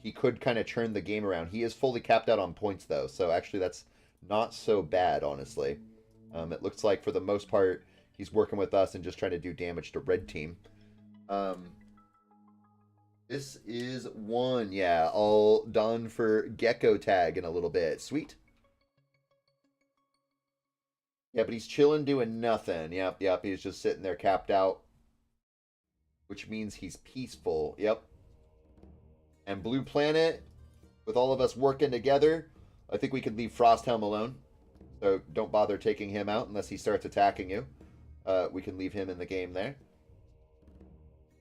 he could kind of turn the game around. He is fully capped out on points, though, so actually that's not so bad, honestly. It looks like, for the most part, he's working with us and just trying to do damage to Red Team. This is one, yeah, all done for Gecko Tag in a little bit. Sweet. Yeah, but he's chilling, doing nothing. Yep, he's just sitting there capped out, which means he's peaceful. Yep. And Blue Planet, with all of us working together, I think we could leave Frosthelm alone. So don't bother taking him out unless he starts attacking you. We can leave him in the game there,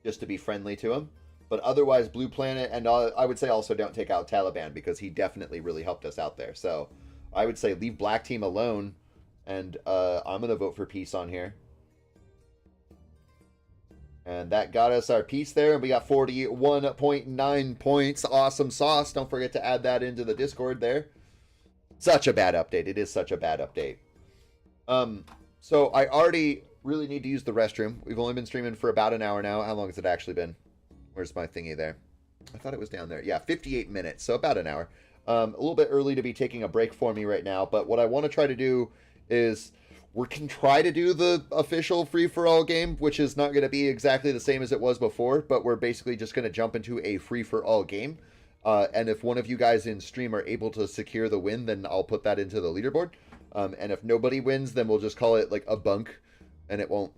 just to be friendly to him. But otherwise, Blue Planet, and I would say also don't take out Taliban, because he definitely really helped us out there. So I would say leave Black Team alone, and I'm going to vote for peace on here. And that got us our peace there, and we got 41.9 points. Awesome sauce. Don't forget to add that into the Discord there. Such a bad update. It is such a bad update. So I already really need to use the restroom. We've only been streaming for about an hour now. How long has it actually been? Where's my thingy there? I thought it was down there. Yeah, 58 minutes, so about an hour. A little bit early to be taking a break for me right now, but what I want to try to do is we can try to do the official free-for-all game, which is not going to be exactly the same as it was before, but we're basically just going to jump into a free-for-all game. And if one of you guys in stream are able to secure the win, then I'll put that into the leaderboard. And if nobody wins, then we'll just call it like a bunk, and it won't,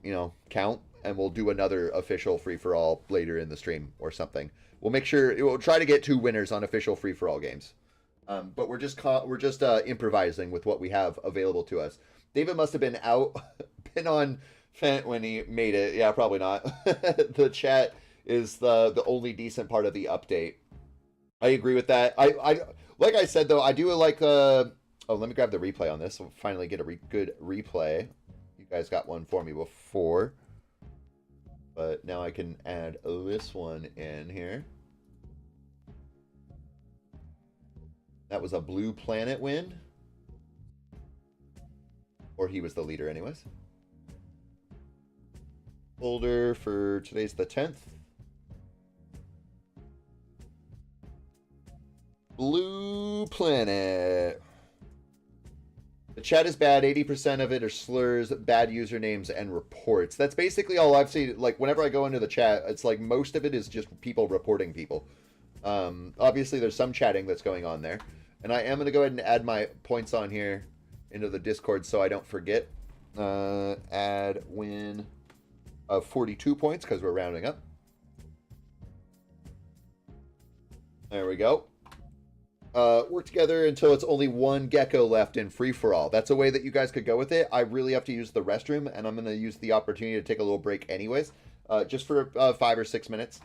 count. And we'll do another official free-for-all later in the stream or something. We'll make sure, we'll try to get 2 winners on official free-for-all games. But we're just improvising with what we have available to us. David must have been on Fent when he made it. Yeah, probably not. The chat is the only decent part of the update. I agree with that. I like I said, though, I do like... oh, let me grab the replay on this. We'll finally get a good replay. You guys got one for me before. But now I can add this one in here. That was a Blue Planet win. Or he was the leader anyways. Folder for today's the 10th. Blue Planet. The chat is bad. 80% of it are slurs, bad usernames, and reports. That's basically all I've seen. Like, whenever I go into the chat, it's like most of it is just people reporting people. Obviously, there's some chatting that's going on there. And I am going to go ahead and add my points on here into the Discord so I don't forget. Add win of 42 points because we're rounding up. There we go. work together until it's only one gecko left in free for all. That's a way that you guys could go with it. I really have to use the restroom, and I'm going to use the opportunity to take a little break anyways, just for 5 or 6 minutes.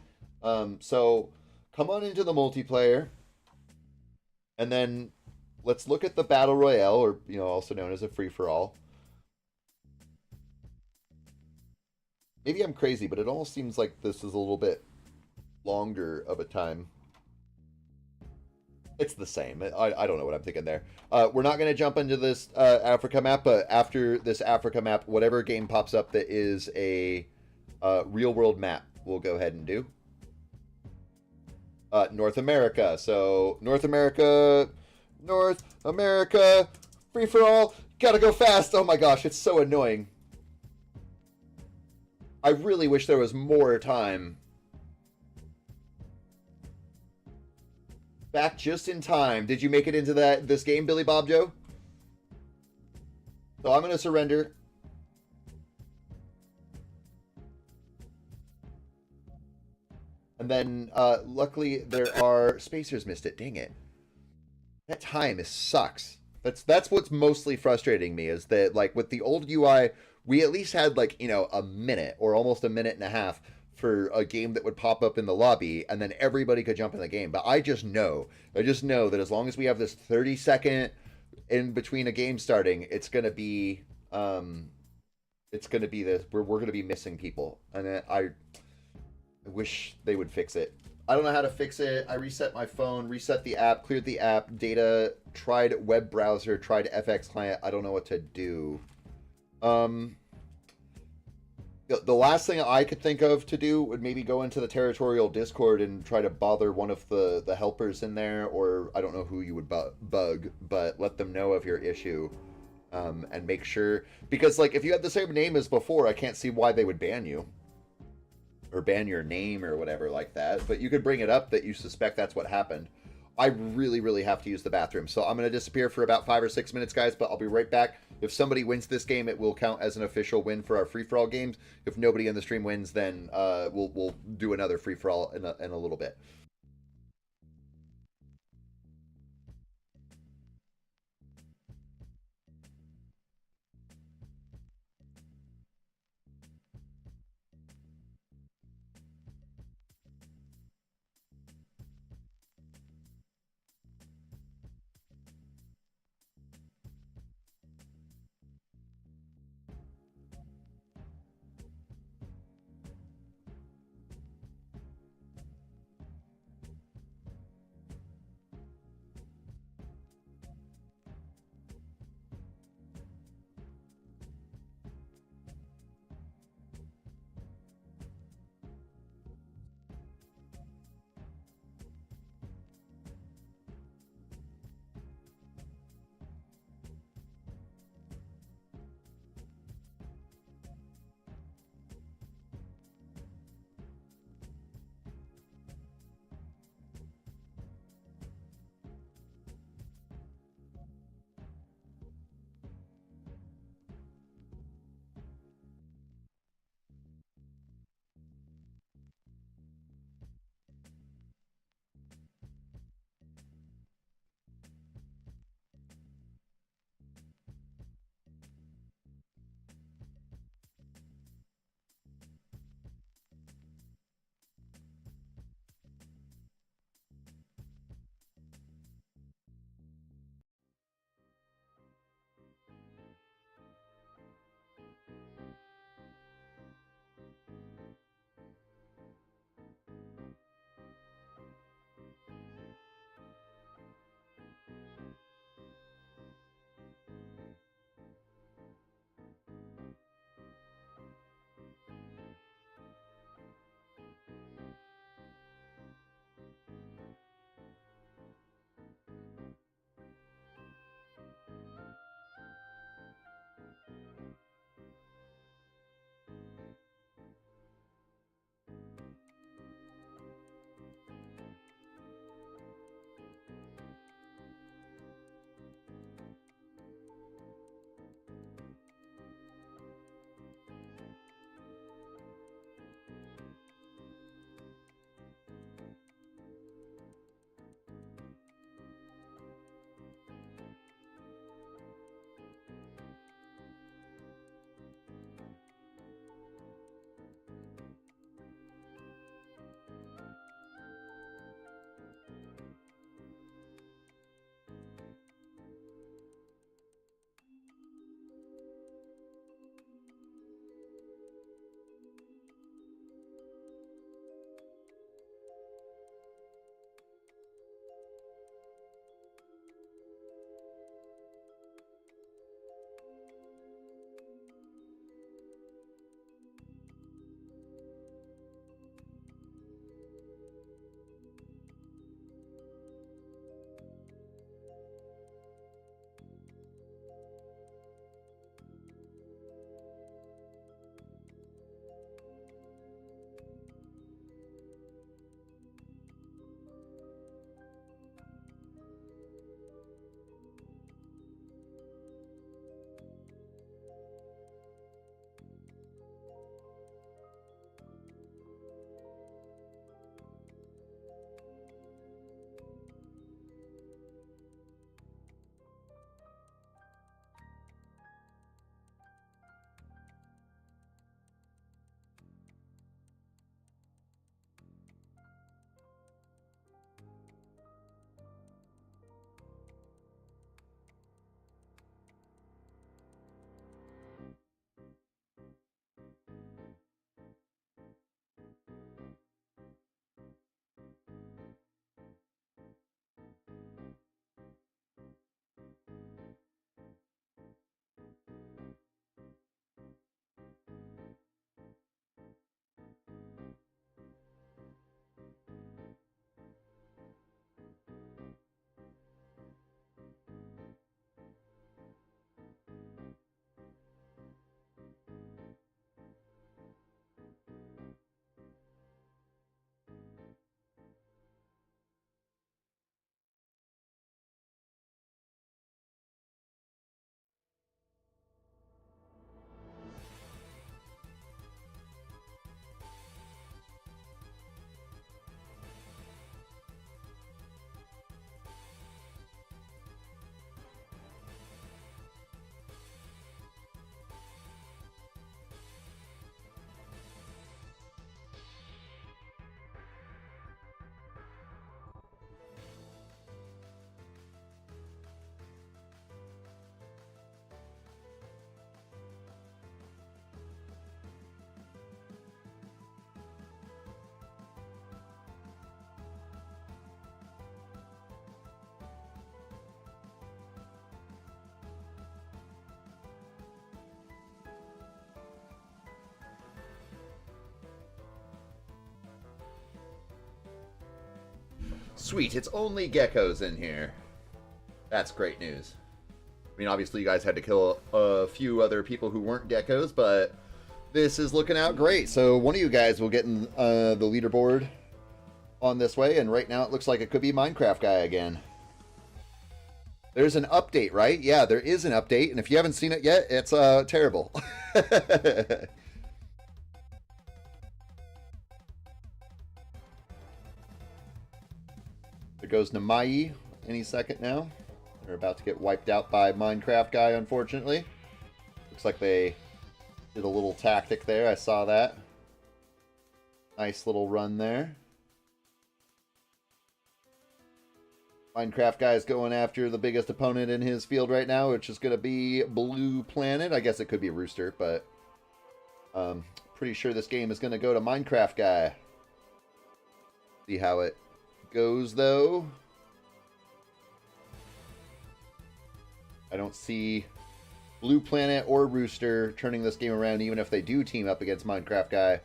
So come on into the multiplayer, and then let's look at the battle royale, or also known as a free for all. Maybe I'm crazy, but it almost seems like this is a little bit longer of a time. It's the same. I don't know what I'm thinking there. We're not going to jump into this Africa map, but after this Africa map, whatever game pops up that is a real world map, we'll go ahead and do. North America. So, North America, free for all. Gotta go fast. Oh my gosh, it's so annoying. I really wish there was more time. Back just in time. Did you make it into this game, Billy Bob Joe? So I'm going to surrender. And then, luckily, there are... Spacers missed it. Dang it. That time sucks. That's what's mostly frustrating me, is that, like, with the old UI, we at least had, like, a minute, or almost a minute and a half, for a game that would pop up in the lobby, and then everybody could jump in the game. But I just know that as long as we have this 30-second in between a game starting, it's gonna be this. We're gonna be missing people, and I wish they would fix it. I don't know how to fix it. I reset my phone, reset the app, cleared the app, data, tried web browser, tried FX client. I don't know what to do. The last thing I could think of to do would maybe go into the Territorial Discord and try to bother one of the helpers in there, or I don't know who you would bug, but let them know of your issue, and make sure, because like if you had the same name as before, I can't see why they would ban you or ban your name or whatever like that. But you could bring it up that you suspect that's what happened. I really, really have to use the bathroom, so I'm going to disappear for about 5 or 6 minutes, guys, but I'll be right back. If somebody wins this game, it will count as an official win for our free-for-all games. If nobody in the stream wins, then we'll do another free-for-all in a little bit. Sweet, it's only geckos in here. That's great news. I mean, obviously you guys had to kill a few other people who weren't geckos, but this is looking out great. So one of you guys will get in the leaderboard on this way, and right now it looks like it could be Minecraft guy again. There's an update, right? Yeah, there is an update, and if you haven't seen it yet, it's terrible. There goes Namai any second now. They're about to get wiped out by Minecraft guy, unfortunately. Looks like they did a little tactic there. I saw that. Nice little run there. Minecraft guy's going after the biggest opponent in his field right now, which is going to be Blue Planet. I guess it could be Rooster, but pretty sure this game is going to go to Minecraft guy. See how it goes, though. I don't see Blue Planet or Rooster turning this game around, even if they do team up against Minecraft guy.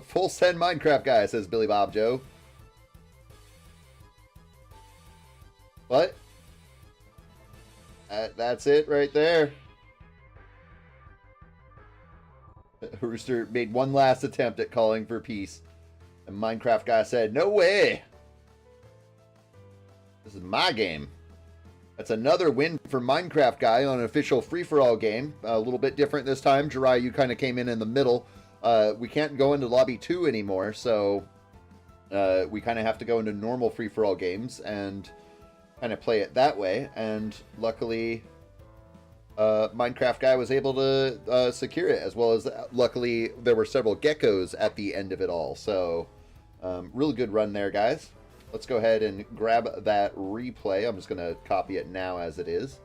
Full send Minecraft guy, says Billy Bob Joe. But that's it right there. Rooster made one last attempt at calling for peace. And Minecraft guy said, "No way! This is my game." That's another win for Minecraft guy on an official free-for-all game. A little bit different this time. Jirai, you kind of came in the middle. We can't go into Lobby 2 anymore, so we kind of have to go into normal free-for-all games and kind of play it that way. And luckily, Minecraft guy was able to secure it, as well as luckily there were several geckos at the end of it all. So really good run there, guys. Let's go ahead and grab that replay. I'm just going to copy it now as it is.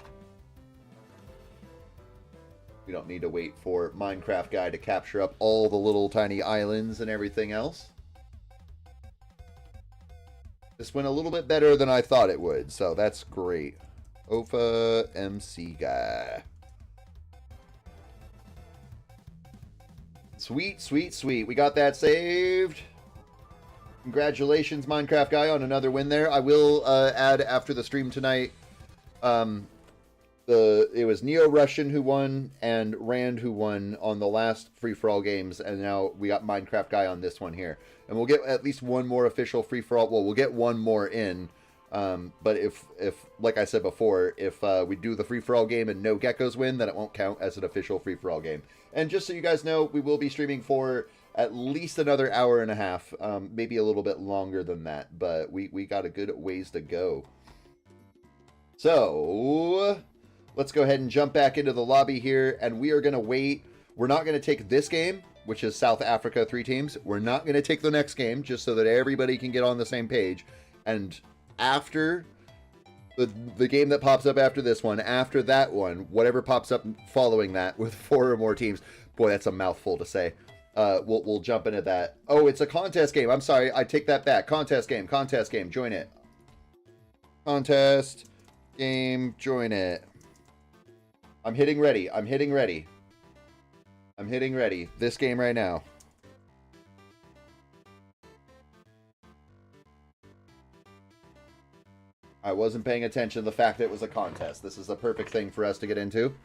We don't need to wait for Minecraft guy to capture up all the little tiny islands and everything else. This went a little bit better than I thought it would, so that's great. Ofa MC guy. Sweet, sweet, sweet. We got that saved. Congratulations, Minecraft guy, on another win there. I will add after the stream tonight, it was Neo Russian who won and Rand who won on the last free-for-all games, and now we got Minecraft guy on this one here. And we'll get at least one more official free-for-all. Well, we'll get one more in. But if like I said before, if we do the free-for-all game and no geckos win, then it won't count as an official free-for-all game. And just so you guys know, we will be streaming for at least another hour and a half, maybe a little bit longer than that, but we got a good ways to go. So let's go ahead and jump back into the lobby here, and we are going to wait. We're not going to take this game, which is South Africa 3 teams. We're not going to take the next game, just so that everybody can get on the same page. And after the game that pops up after this one, after that one, whatever pops up following that with 4 or more teams, boy, that's a mouthful to say. We'll jump into that. Oh, it's a contest game. I'm sorry. I take that back. Contest game. Join it. Contest game. Join it. I'm hitting ready. This game right now. I wasn't paying attention to the fact that it was a contest. This is the perfect thing for us to get into.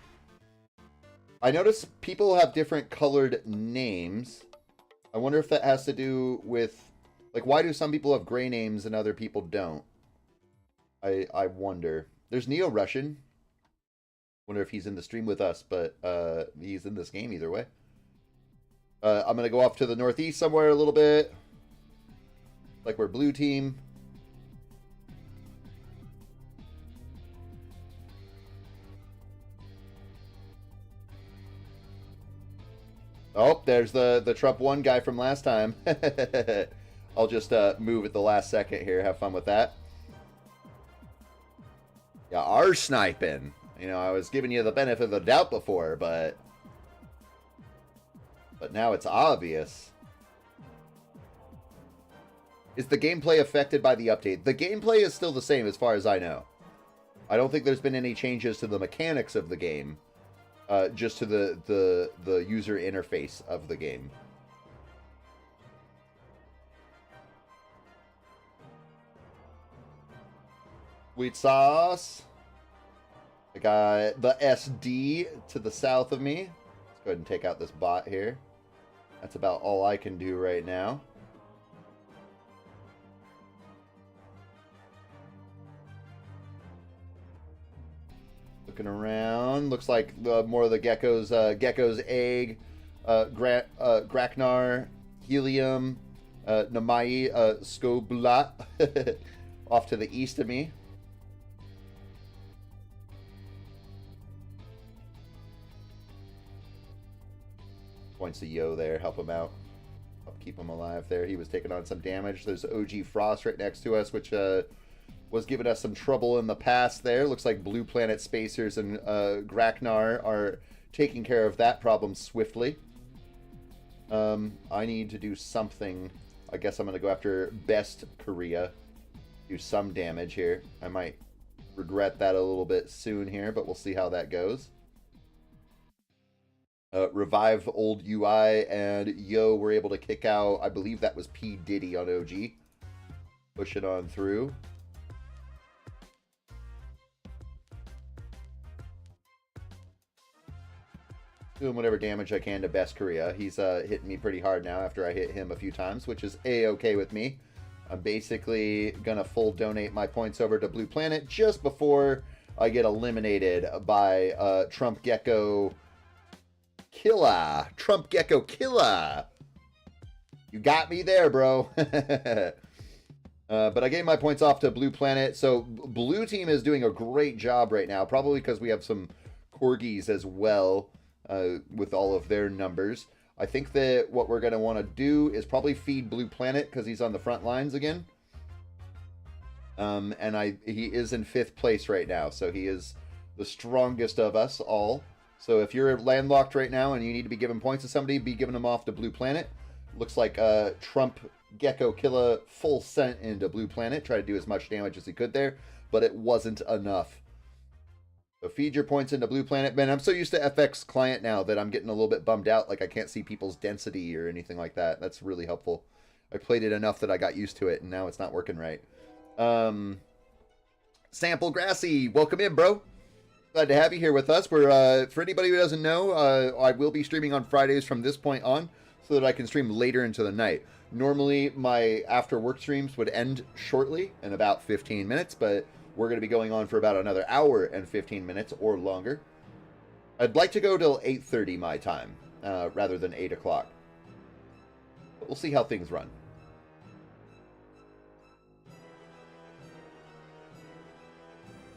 I notice people have different colored names. I wonder if that has to do with, like, why do some people have gray names and other people don't? I wonder. There's Neo Russian. Wonder if he's in the stream with us, but he's in this game either way. I'm going to go off to the northeast somewhere a little bit. Like we're blue team. Oh, there's the Trump 1 guy from last time. I'll just move at the last second here. Have fun with that. Yeah, our sniping. You know, I was giving you the benefit of the doubt before, but now it's obvious. Is the gameplay affected by the update? The gameplay is still the same as far as I know. I don't think there's been any changes to the mechanics of the game. Just to the user interface of the game. Sweet sauce. I got the SD to the south of me. Let's go ahead and take out this bot here. That's about all I can do right now. Looking around, looks like more of the gecko's egg, Graknar, helium, Namai, Skobula, off to the east of me. Points to Yo there, help him out, help keep him alive there. He was taking on some damage. There's OG Frost right next to us, which was giving us some trouble in the past there. Looks like Blue Planet Spacers and Graknar are taking care of that problem swiftly. I need to do something. I guess I'm going to go after Best Korea. Do some damage here. I might regret that a little bit soon here, but we'll see how that goes. Revive Old UI and Yo were able to kick out, I believe that was P. Diddy on OG. Push it on through. Doing whatever damage I can to Best Korea. He's hitting me pretty hard now after I hit him a few times, which is A-okay with me. I'm basically gonna full donate my points over to Blue Planet just before I get eliminated by Trump Gecko Killa. Trump Gecko Killa. You got me there, bro. But I gave my points off to Blue Planet. So Blue Team is doing a great job right now, probably because we have some corgis as well. With all of their numbers. I think that what we're going to want to do is probably feed Blue Planet because he's on the front lines again. And he is in 5th place right now, so he is the strongest of us all. So if you're landlocked right now and you need to be giving points to somebody, be giving them off to Blue Planet. Looks like Trump Gecko Killa full sent into Blue Planet. Tried to do as much damage as he could there, but it wasn't enough. So feed your points into Blue Planet. Man, I'm so used to FX Client now that I'm getting a little bit bummed out. Like I can't see people's density or anything like that. That's really helpful. I played it enough that I got used to it, and now it's not working right. Sample Grassy, welcome in, bro. Glad to have you here with us. We're for anybody who doesn't know, I will be streaming on Fridays from this point on, so that I can stream later into the night. Normally, my after work streams would end shortly in about 15 minutes, but we're going to be going on for about another hour and 15 minutes or longer. I'd like to go till 8:30 my time, rather than 8 o'clock. But we'll see how things run.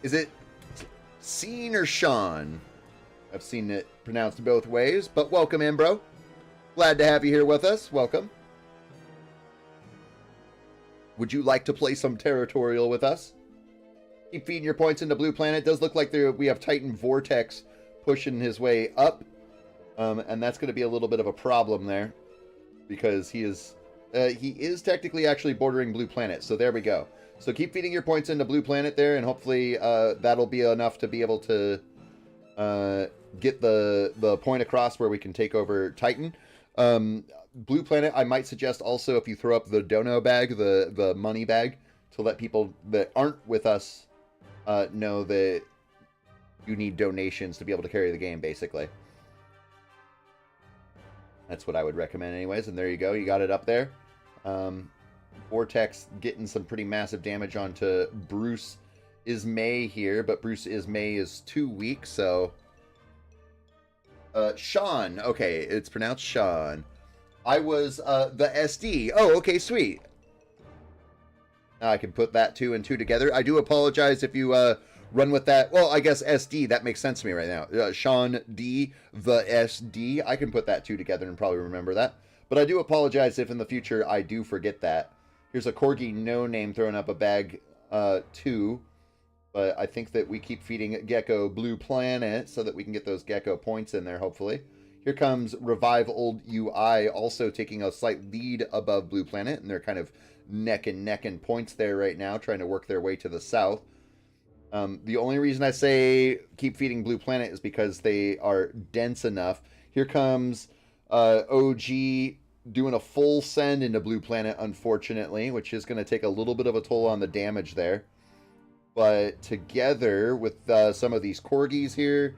Is it Scene or Sean? I've seen it pronounced both ways, but welcome in, bro. Glad to have you here with us. Welcome. Would you like to play some Territorial with us? Keep feeding your points into Blue Planet. It does look like we have Titan Vortex pushing his way up. And that's going to be a little bit of a problem there. Because he is technically actually bordering Blue Planet. So there we go. So keep feeding your points into Blue Planet there. And hopefully that'll be enough to be able to get the point across where we can take over Titan. Blue Planet, I might suggest also if you throw up the dono bag, the money bag, to let people that aren't with us know that you need donations to be able to carry the game, basically. That's what I would recommend anyways, and there you go, you got it up there. Vortex getting some pretty massive damage onto Bruce Ismay here, but Bruce Ismay is 2 weak, so... Sean, okay, it's pronounced Sean. I was the SD. Oh, okay, sweet. I can put that 2 and 2 together. I do apologize if you run with that. Well, I guess SD, that makes sense to me right now. Sean D, the SD. I can put that 2 together and probably remember that. But I do apologize if in the future I do forget that. Here's a Corgi no name throwing up a bag 2. But I think that we keep feeding Gecko Blue Planet so that we can get those Gecko points in there, hopefully. Here comes Revive Old UI, also taking a slight lead above Blue Planet, and they're kind of neck and neck in points there right now, trying to work their way to the south. The only reason I say keep feeding Blue Planet is because they are dense enough. Here comes OG doing a full send into Blue Planet, unfortunately, which is going to take a little bit of a toll on the damage there. But together with some of these corgis here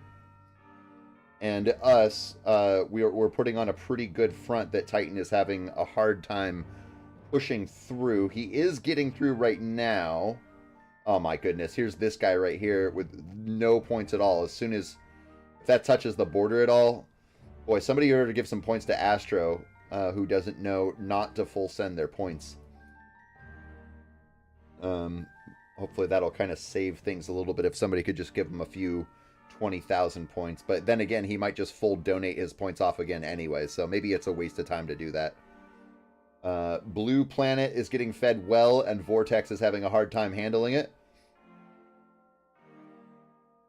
and us, we're putting on a pretty good front that Titan is having a hard time pushing through. He is getting through right now. Oh my goodness, here's this guy right here with no points at all. As soon as if that touches the border at all, boy, somebody ought to give some points to Astro, who doesn't know not to full send their points. Hopefully that'll kind of save things a little bit if somebody could just give him a few 20,000 points. But then again, he might just full donate his points off again anyway, so maybe it's a waste of time to do that. Blue Planet is getting fed well, and Vortex is having a hard time handling it.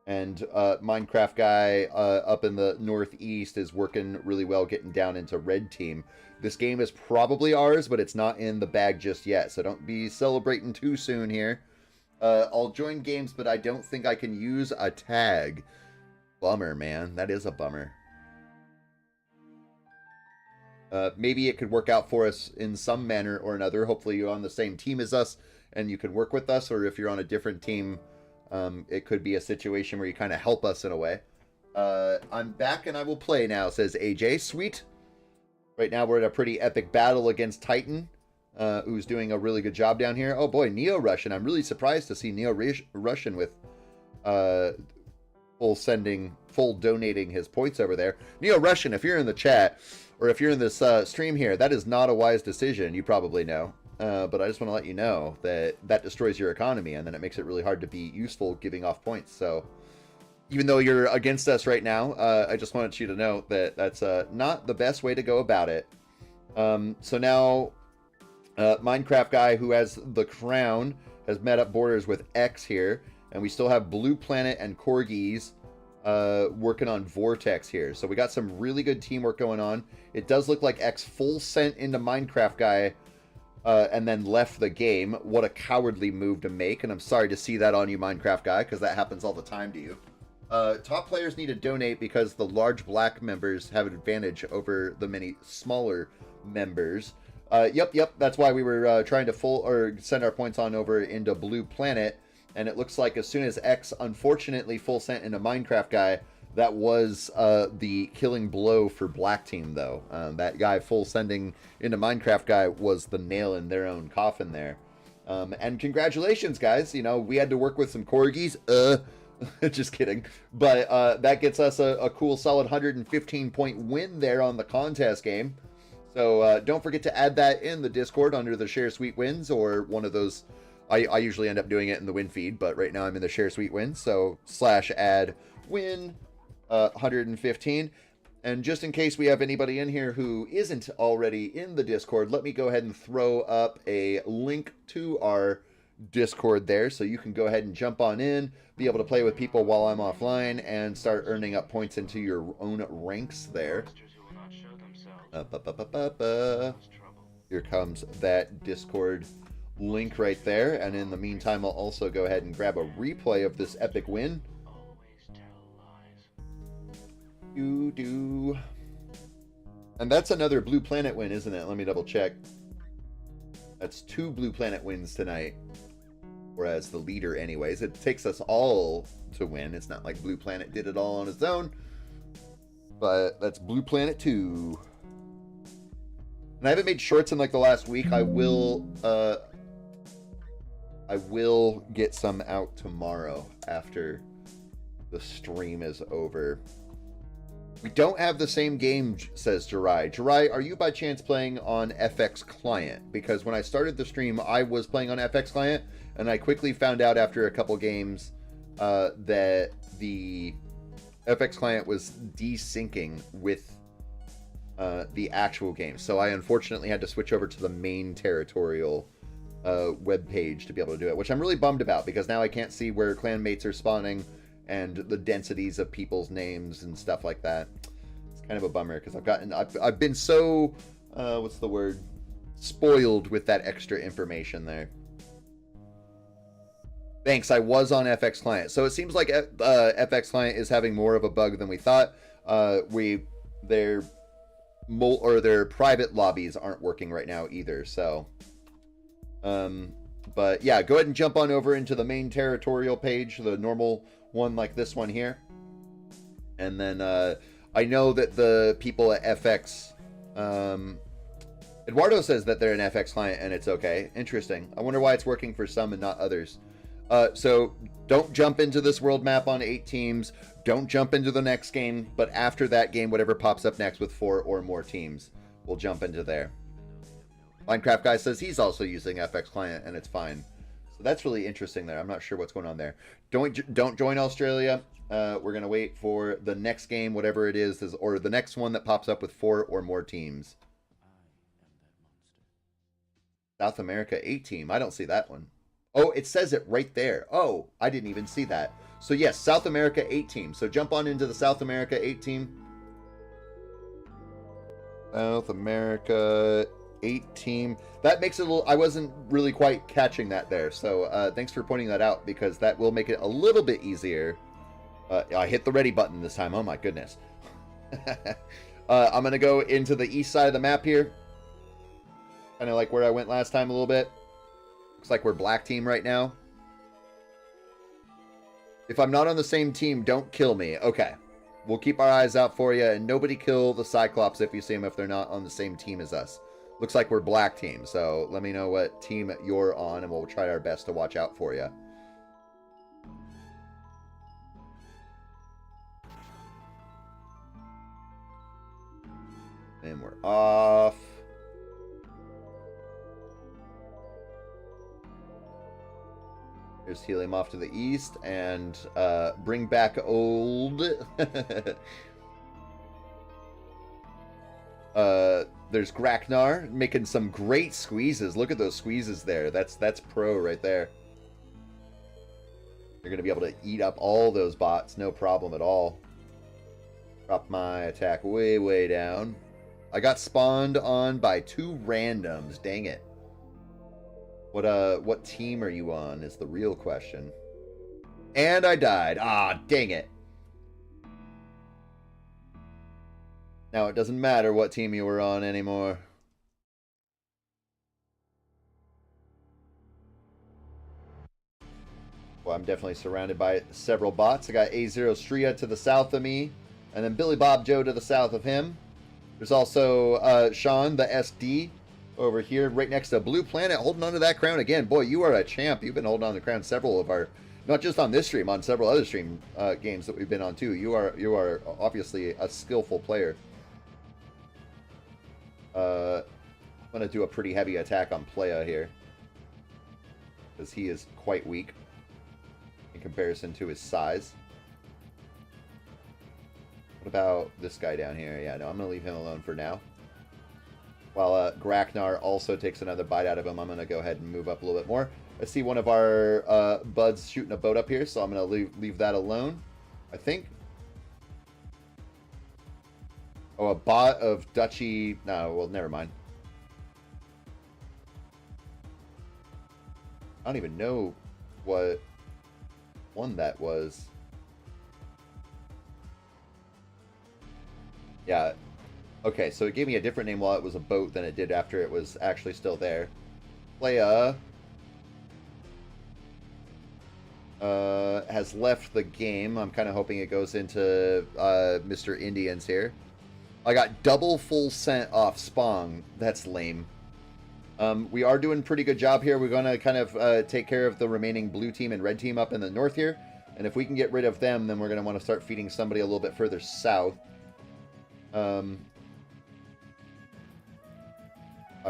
And Minecraft guy up in the northeast is working really well getting down into red team. This game is probably ours, but it's not in the bag just yet, so don't be celebrating too soon here. I'll join games, but I don't think I can use a tag. Bummer, man. That is a bummer. Maybe it could work out for us in some manner or another. Hopefully you're on the same team as us and you can work with us, or if you're on a different team, it could be a situation where you kind of help us in a way. I'm back and I will play now, says AJ. Sweet. Right now we're in a pretty epic battle against Titan, who's doing a really good job down here. Oh boy, Neo Russian. I'm really surprised to see Neo Russian with full donating his points over there. Neo Russian, if you're in the chat, or if you're in this stream here, that is not a wise decision. You probably know. But I just want to let you know that that destroys your economy, and then it makes it really hard to be useful giving off points. So even though you're against us right now, I just wanted you to know that that's not the best way to go about it. So now Minecraft guy who has the crown has met up borders with X here, and we still have Blue Planet and Corgis working on Vortex here. So we got some really good teamwork going on. It does look like X full sent into Minecraft guy and then left the game. What a cowardly move to make, and I'm sorry to see that on you, Minecraft guy, because that happens all the time to you. Top players need to donate because the large black members have an advantage over the many smaller members. Yep, that's why we were trying to send our points on over into Blue Planet, and it looks like as soon as X unfortunately full sent into Minecraft guy, that was the killing blow for Black Team, though. That guy full sending into Minecraft guy was the nail in their own coffin there. And congratulations, guys. You know, we had to work with some corgis. Just kidding. But that gets us a cool solid 115-point win there on the contest game. So don't forget to add that in the Discord under the Share Sweet Wins, or one of those. I usually end up doing it in the win feed, but right now I'm in the Share Sweet Wins. So /add win 115. And just in case we have anybody in here who isn't already in the Discord, let me go ahead and throw up a link to our Discord there, so you can go ahead and jump on in, be able to play with people while I'm offline, and start earning up points into your own ranks there. Here comes that Discord link right there, and in the meantime I'll also go ahead and grab a replay of this epic win. And that's another Blue Planet win, isn't it? Let me double check. That's 2 Blue Planet wins tonight. Whereas the leader, anyways, it takes us all to win. It's not like Blue Planet did it all on his own. But that's Blue Planet 2. And I haven't made shorts in like the last week. I will get some out tomorrow after the stream is over. We don't have the same game, says Jirai. Jirai, are you by chance playing on FX Client? Because when I started the stream, I was playing on FX Client, and I quickly found out after a couple games that the FX Client was desyncing with the actual game. So I unfortunately had to switch over to the main Territorial web page to be able to do it, which I'm really bummed about, because now I can't see where clanmates are spawning and the densities of people's names and stuff like that. It's kind of a bummer, because I've been so what's the word, spoiled with that extra information there. Thanks, I was on FX Client. So it seems like FX Client is having more of a bug than we thought. Their private lobbies aren't working right now either. So But yeah, go ahead and jump on over into the main territorial page, the normal one like this one here. And then I know that the people at FX, Eduardo says that they're an FX client and it's okay. Interesting. I wonder why it's working for some and not others. So don't jump into this world map on 8 teams. Don't jump into the next game. But after that game, whatever pops up next with 4 or more teams, we'll jump into there. Minecraft Guy says he's also using FX client and it's fine. So that's really interesting there. I'm not sure what's going on there. Don't join Australia. We're going to wait for the next game, whatever it is, or the next one that pops up with 4 or more teams. South America 8 team. I don't see that one. Oh, it says it right there. Oh, I didn't even see that. So yes, South America 8 team. So jump on into the South America 8 team. South America 8 team. That makes it a little... I wasn't really quite catching that there. So thanks for pointing that out, because that will make it a little bit easier. I hit the ready button this time. Oh my goodness. I'm going to go into the east side of the map here. Kind of like where I went last time a little bit. Looks like we're black team right now. If I'm not on the same team, don't kill me. Okay. We'll keep our eyes out for you, and nobody kill the Cyclops if you see them if they're not on the same team as us. Looks like we're black team, so let me know what team you're on, and we'll try our best to watch out for you. And we're off. There's Helium off to the east, and bring back old. There's Graknar making some great squeezes. Look at those squeezes there. That's pro right there. You're going to be able to eat up all those bots, no problem at all. Drop my attack way, way down. I got spawned on by 2 randoms. Dang it. What team are you on is the real question. And I died. Ah, dang it. Now it doesn't matter what team you were on anymore. Well, I'm definitely surrounded by several bots. I got A0 Stria to the south of me, and then Billy Bob Joe to the south of him. There's also Sean, the SD, over here right next to Blue Planet, holding on to that crown again. Boy, you are a champ. You've been holding on to the crown several of our, not just on this stream, on several other stream games that we've been on too. You are obviously a skillful player. I'm going to do a pretty heavy attack on Playa here, because he is quite weak in comparison to his size. What about this guy down here? Yeah, no, I'm going to leave him alone for now. While Graknar also takes another bite out of him, I'm going to go ahead and move up a little bit more. I see one of our buds shooting a boat up here, so I'm going to leave that alone, I think. Oh, a bot of Dutchy... No, well, never mind. I don't even know what one that was. Yeah. Okay, so it gave me a different name while it was a boat than it did after it was actually still there. Playa has left the game. I'm kind of hoping it goes into Mr. Indians here. I got double full scent off Spong. That's lame. We are doing a pretty good job here. We're going to kind of take care of the remaining blue team and red team up in the north here. And if we can get rid of them, then we're going to want to start feeding somebody a little bit further south. I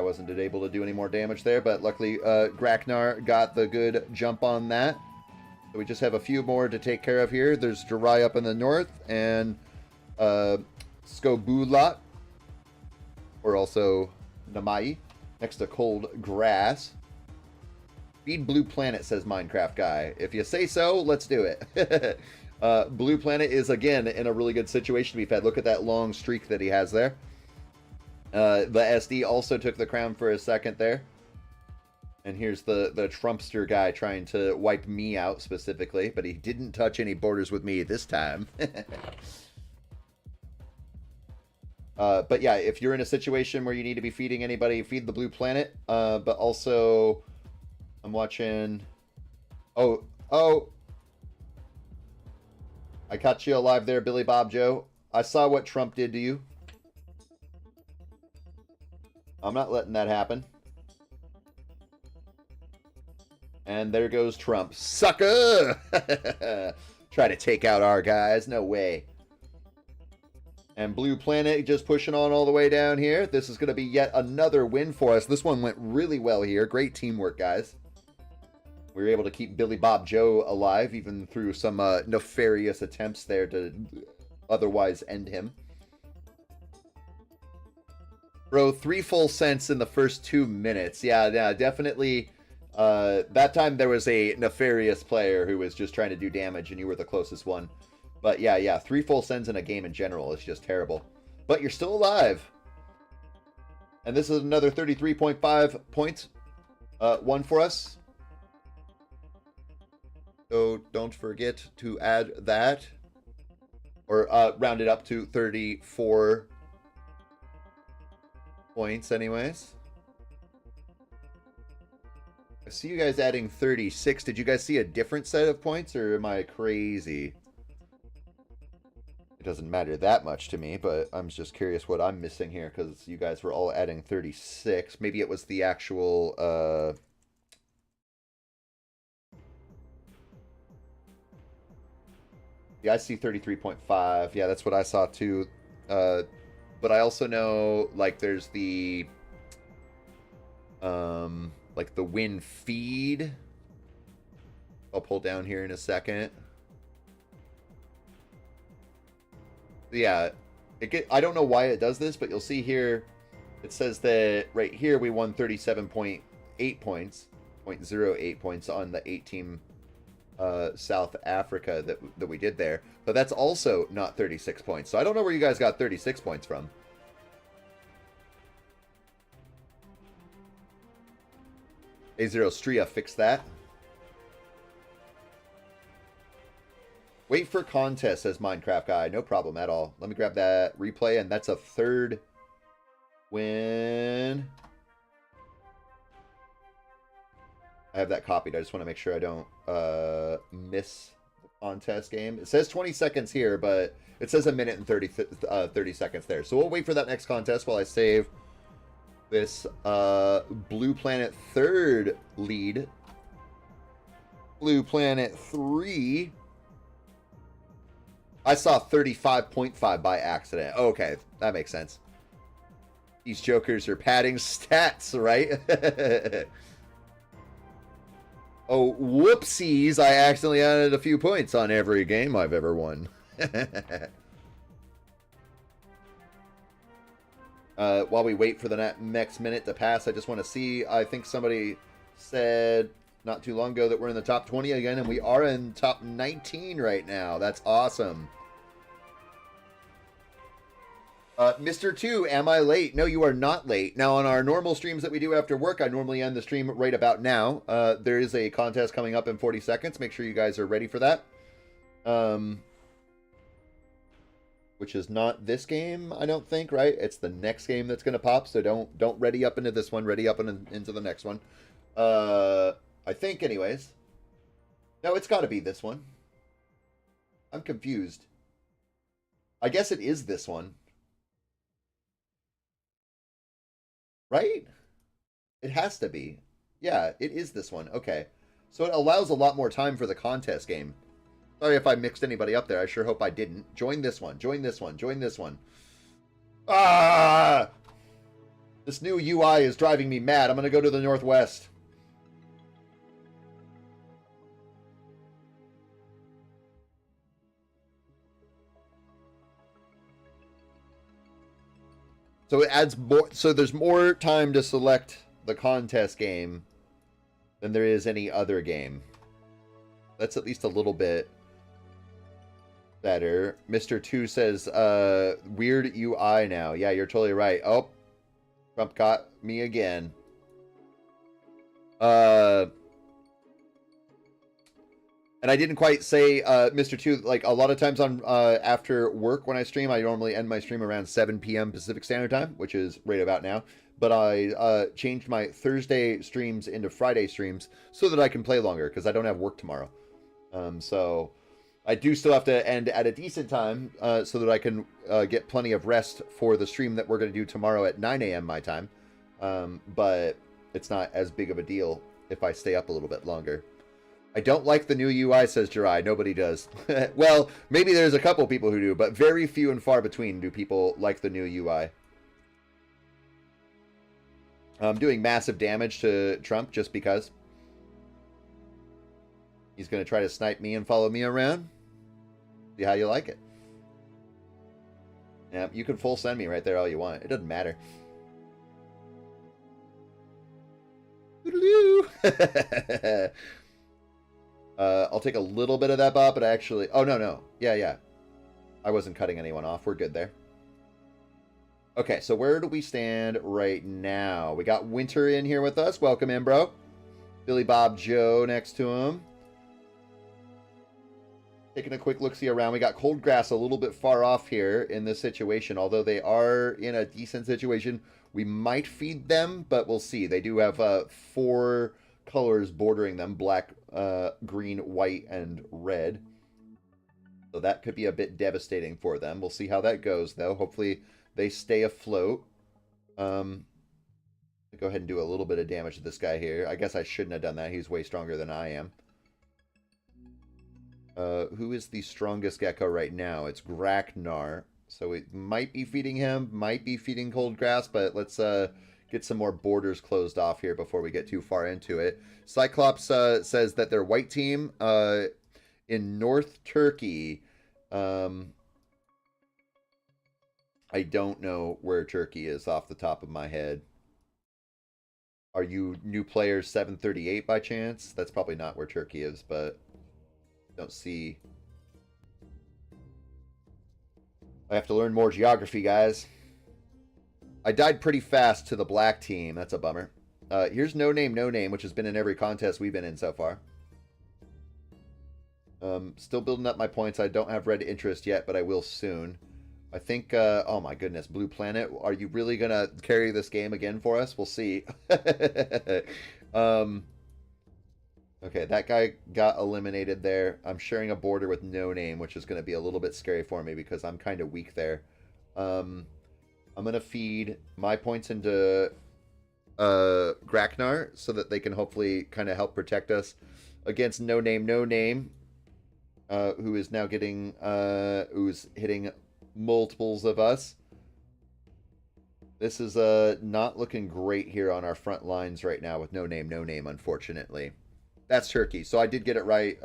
wasn't able to do any more damage there, but luckily Graknar got the good jump on that. So we just have a few more to take care of here. There's Jirai up in the north, and Skobulat, or also Namai, next to Cold Grass. Feed Blue Planet, says Minecraft Guy. If you say so, let's do it. Blue Planet is, again, in a really good situation to be fed. Look at that long streak that he has there. The SD also took the crown for a second there. And here's the Trumpster guy trying to wipe me out specifically, but he didn't touch any borders with me this time. But yeah, if you're in a situation where you need to be feeding anybody, feed the Blue Planet. But also, I'm watching... Oh, oh! I caught you alive there, Billy Bob Joe. I saw what Trump did to you. I'm not letting that happen. And there goes Trump. Sucker! Try to take out our guys. No way. And Blue Planet just pushing on all the way down here. This is going to be yet another win for us. This one went really well here. Great teamwork, guys. We were able to keep Billy Bob Joe alive, even through some nefarious attempts there to otherwise end him. Bro, 3 full cents in the first 2 minutes. Yeah, definitely. That time there was a nefarious player who was just trying to do damage, and you were the closest one. But yeah, 3 full sends in a game in general is just terrible. But you're still alive. And this is another 33.5 points. One for us. So don't forget to add that. Or round it up to 34 points anyways. I see you guys adding 36. Did you guys see a different set of points, or am I crazy? It doesn't matter that much to me, but I'm just curious what I'm missing here, because you guys were all adding 36. Maybe it was the actual... Yeah, I see 33.5. Yeah, that's what I saw too. But I also know, like, there's the... like the win feed. I'll pull down here in a second. Yeah, I don't know why it does this, but you'll see here, it says that right here we won 37.8 points, 0.08 points on the 8-team South Africa that we did there. But that's also not 36 points. So I don't know where you guys got 36 points from. A0 Stria, fix that. Wait for contest, says Minecraft Guy. No problem at all. Let me grab that replay, and that's a 3rd win. I have that copied. I just want to make sure I don't miss the contest game. It says 20 seconds here, but it says 1 minute and 30 seconds there. So we'll wait for that next contest while I save this Blue Planet 3rd lead. Blue Planet 3. I saw 35.5 by accident. Okay, that makes sense. These jokers are padding stats, right? Oh, whoopsies. I accidentally added a few points on every game I've ever won. While we wait for the next minute to pass, I just want to see, I think somebody said not too long ago that we're in the top 20 again, and we are in top 19 right now. That's awesome. Mr. 2, am I late? No, you are not late. Now, on our normal streams that we do after work, I normally end the stream right about now. There is a contest coming up in 40 seconds. Make sure you guys are ready for that. Which is not this game, I don't think, right? It's the next game that's going to pop, so don't ready up into this one. Ready up into the next one. I think, anyways. No, it's got to be this one. I'm confused. I guess it is this one. Right? It has to be. Yeah, it is this one. Okay. So it allows a lot more time for the contest game. Sorry if I mixed anybody up there. I sure hope I didn't. Join this one. Join this one. Join this one. Ah! This new UI is driving me mad. I'm going to go to the Northwest. So it adds more. So there's more time to select the contest game than there is any other game. That's at least a little bit better. Mr. 2 says, weird UI now. Yeah, you're totally right. Oh, Trump got me again. And I didn't quite say, Mr. Two, like a lot of times on after work when I stream, I normally end my stream around 7 p.m. Pacific Standard Time, which is right about now. But I changed my Thursday streams into Friday streams so that I can play longer because I don't have work tomorrow. So I do still have to end at a decent time so that I can get plenty of rest for the stream that we're going to do tomorrow at 9 a.m. my time. But it's not as big of a deal if I stay up a little bit longer. I don't like the new UI, says Jirai. Nobody does. Well, maybe there's a couple people who do, but very few and far between do people like the new UI. I'm doing massive damage to Trump just because. He's going to try to snipe me and follow me around. See how you like it. Yeah, you can full send me right there all you want. It doesn't matter. I'll take a little bit of that bot, but I actually... Oh, no. Yeah. I wasn't cutting anyone off. We're good there. Okay, so where do we stand right now? We got Winter in here with us. Welcome in, bro. Billy Bob Joe next to him. Taking a quick look-see around. We got Cold Grass a little bit far off here in this situation. Although they are in a decent situation, we might feed them, but we'll see. They do have 4 colors bordering them. Black, green, white, and red. So that could be a bit devastating for them. We'll see how that goes, though. Hopefully they stay afloat. Go ahead and do a little bit of damage to this guy here. I guess I shouldn't have done that. He's way stronger than I am. Who is the strongest gecko right now? It's Graknar. So it might be feeding him, might be feeding Cold Grass, but let's get some more borders closed off here before we get too far into it. Cyclops says that their white team in North Turkey... I don't know where Turkey is off the top of my head. Are you new player 738 by chance? That's probably not where Turkey is, but don't see. I have to learn more geography, guys. I died pretty fast to the black team. That's a bummer. Here's No Name, which has been in every contest we've been in so far. Still building up my points. I don't have red interest yet, but I will soon. I think, oh my goodness, Blue Planet, are you really going to carry this game again for us? We'll see. Okay, that guy got eliminated there. I'm sharing a border with No Name, which is going to be a little bit scary for me because I'm kind of weak there. I'm going to feed my points into Graknar so that they can hopefully kind of help protect us against No Name, who is now getting, who's hitting multiples of us. This is not looking great here on our front lines right now with No Name, unfortunately. That's Turkey, so I did get it right.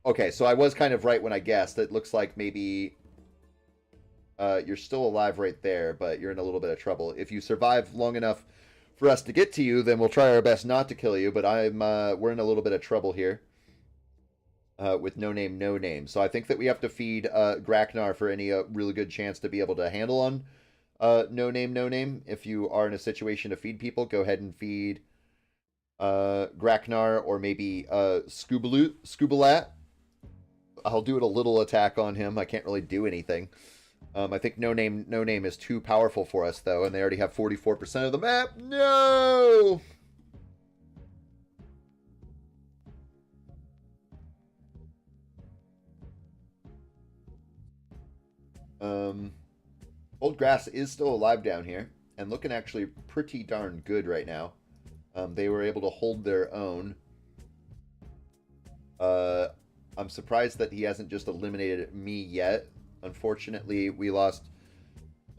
Okay, so I was kind of right when I guessed. It looks like maybe you're still alive right there, but you're in a little bit of trouble. If you survive long enough for us to get to you, then we'll try our best not to kill you, but we're in a little bit of trouble here. With No Name. So I think that we have to feed Graknar for any really good chance to be able to handle on No Name. If you are in a situation to feed people, go ahead and feed Graknar or maybe Scubalat. I'll do it a little attack on him. I can't really do anything. I think No Name is too powerful for us, though, and they already have 44% of the map. No! Old Grass is still alive down here and looking actually pretty darn good right now. They were able to hold their own. I'm surprised that he hasn't just eliminated me yet. Unfortunately, we lost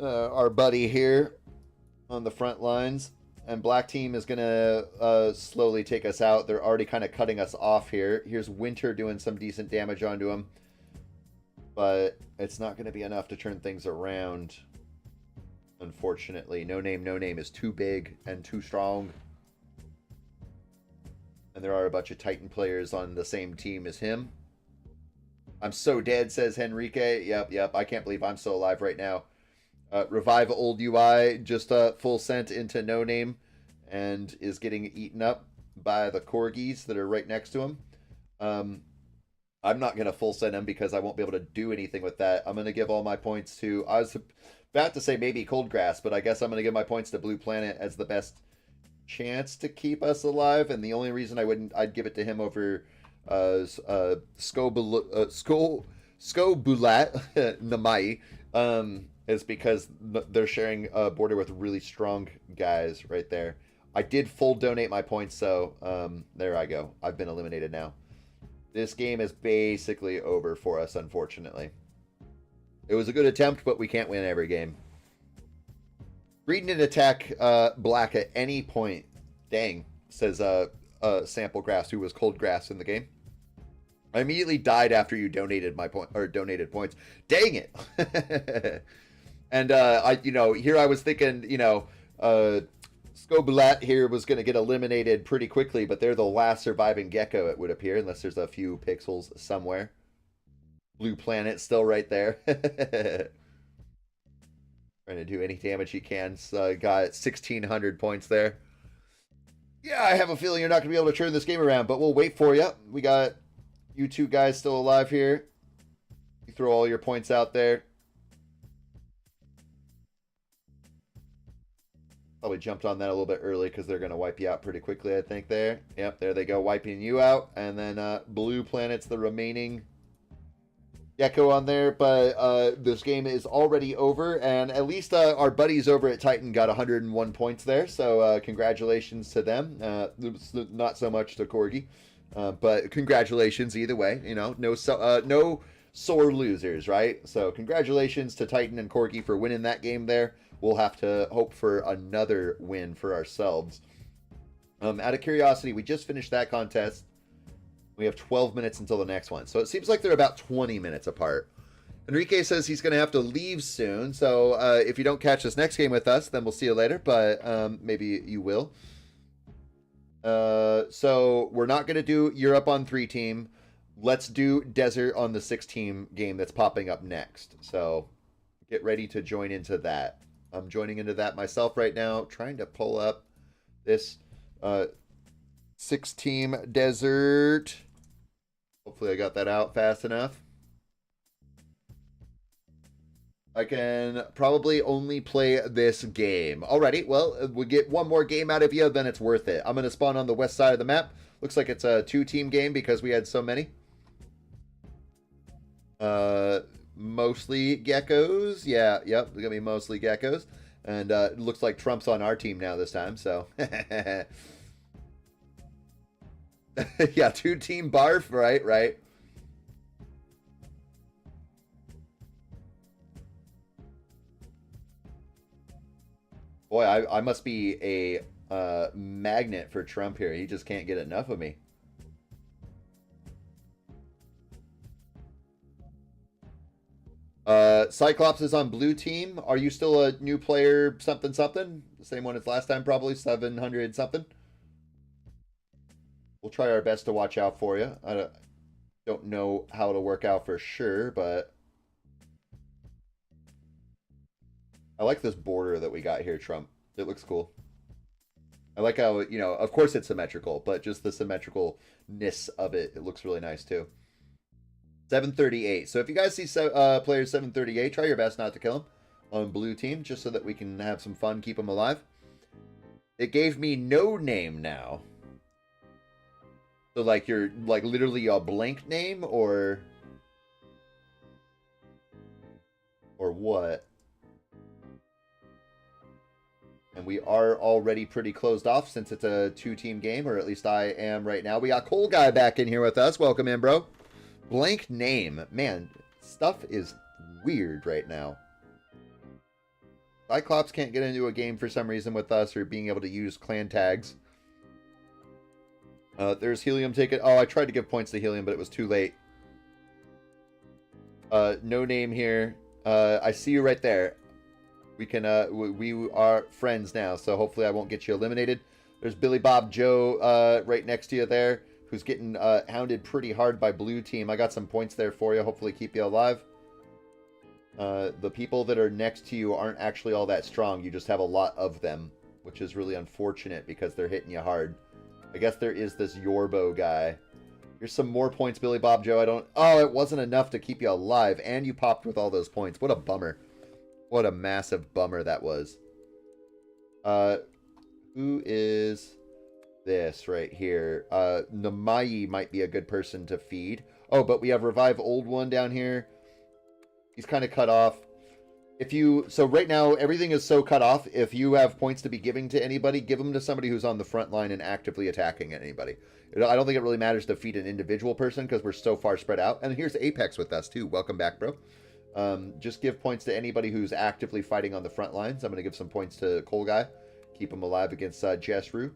our buddy here on the front lines, and Black Team is going to slowly take us out. They're already kind of cutting us off here. Here's Winter doing some decent damage onto him, but it's not going to be enough to turn things around, unfortunately. No Name is too big and too strong. And there are a bunch of Titan players on the same team as him. I'm so dead, says Henrique. Yep. I can't believe I'm still alive right now. Revive Old UI, just full sent into No Name, and is getting eaten up by the corgis that are right next to him. I'm not going to full send him because I won't be able to do anything with that. I'm going to give all my points to... I was about to say maybe Cold Grass, but I guess I'm going to give my points to Blue Planet as the best chance to keep us alive. And the only reason I'd give it to him over Skobulat Namai is because they're sharing a border with really strong guys right there. I did full donate my points, so there I go. I've been eliminated now. This game is basically over for us, unfortunately. It was a good attempt, but we can't win every game. Green didn't attack black at any point. Dang, says Sample Grass, who was Cold Grass in the game. I immediately died after you donated my point or donated points. Dang it! And here I was thinking, Skobulat here was going to get eliminated pretty quickly, but they're the last surviving gecko, it would appear, unless there's a few pixels somewhere. Blue Planet still right there. Trying to do any damage he can. So got 1,600 points there. Yeah, I have a feeling you're not going to be able to turn this game around, but we'll wait for you. We got you two guys still alive here. You throw all your points out there. Probably jumped on that a little bit early because they're going to wipe you out pretty quickly, I think, there. Yep, there they go, wiping you out. And then Blue Planet's the remaining gecko on there. But this game is already over. And at least our buddies over at Titan got 101 points there. So congratulations to them. Not so much to Corgi. But congratulations either way. No sore losers, right? So congratulations to Titan and Corgi for winning that game there. We'll have to hope for another win for ourselves. Out of curiosity, we just finished that contest. We have 12 minutes until the next one. So it seems like they're about 20 minutes apart. Enrique says he's going to have to leave soon. So if you don't catch this next game with us, then we'll see you later. But maybe you will. So we're not going to do Europe on 3-team. Let's do Desert on the 6-team game that's popping up next. So get ready to join into that. I'm joining into that myself right now, trying to pull up this 6-team Desert. Hopefully I got that out fast enough. I can probably only play this game. Alrighty, well, we get one more game out of you, then it's worth it. I'm going to spawn on the west side of the map. Looks like it's a 2-team game because we had so many. Mostly geckos. Yeah, yep, they're going to be mostly geckos. And it looks like Trump's on our team now this time, so. Yeah, 2-team barf, right. Boy, I must be a magnet for Trump here. He just can't get enough of me. Cyclops is on blue team. Are you still a new player something? The same one as last time, probably 700 something. We'll try our best to watch out for you. I don't know how it'll work out for sure, but I like this border that we got here, Trump. It looks cool. I like how, of course it's symmetrical, but just the symmetricalness of it, it looks really nice too. 738. So if you guys see player 738, try your best not to kill him on blue team, just so that we can have some fun, keep him alive. It gave me no name now. So like you're like literally a blank name or what? And we are already pretty closed off since it's a 2-team game, or at least I am right now. We got Cole Guy back in here with us. Welcome in, bro. Blank name. Man, stuff is weird right now. Cyclops can't get into a game for some reason with us, or being able to use clan tags. There's Helium Ticket. Oh, I tried to give points to Helium, but it was too late. No name here. I see you right there. We can, we are friends now, so hopefully I won't get you eliminated. There's Billy Bob Joe right next to you there, who's getting hounded pretty hard by blue team. I got some points there for you. Hopefully keep you alive. The people that are next to you aren't actually all that strong. You just have a lot of them, which is really unfortunate because they're hitting you hard. I guess there is this Yorbo guy. Here's some more points, Billy Bob Joe. I don't... Oh, it wasn't enough to keep you alive. And you popped with all those points. What a bummer. What a massive bummer that was. Who is this right here? Namayi might be a good person to feed. Oh, but we have Revive Old One down here. He's kind of cut off. So right now, everything is so cut off. If you have points to be giving to anybody, give them to somebody who's on the front line and actively attacking anybody. I don't think it really matters to feed an individual person because we're so far spread out. And here's Apex with us too. Welcome back, bro. Just give points to anybody who's actively fighting on the front lines. I'm going to give some points to Cole Guy. Keep him alive against Jesru.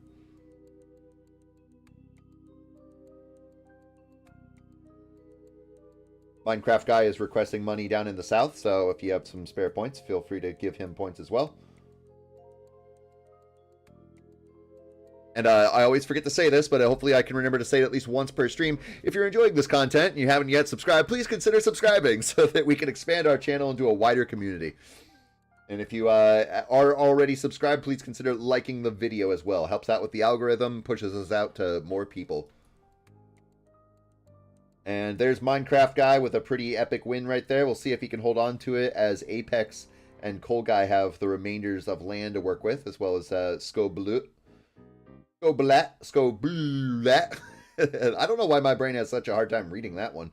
Minecraft Guy is requesting money down in the south, so if you have some spare points, feel free to give him points as well. And I always forget to say this, but hopefully I can remember to say it at least once per stream. If you're enjoying this content and you haven't yet subscribed, please consider subscribing so that we can expand our channel into a wider community. And if you are already subscribed, please consider liking the video as well. Helps out with the algorithm, pushes us out to more people. And there's Minecraft Guy with a pretty epic win right there. We'll see if he can hold on to it as Apex and Cole Guy have the remainders of land to work with, as well as Skoblut. Skoblut. I don't know why my brain has such a hard time reading that one.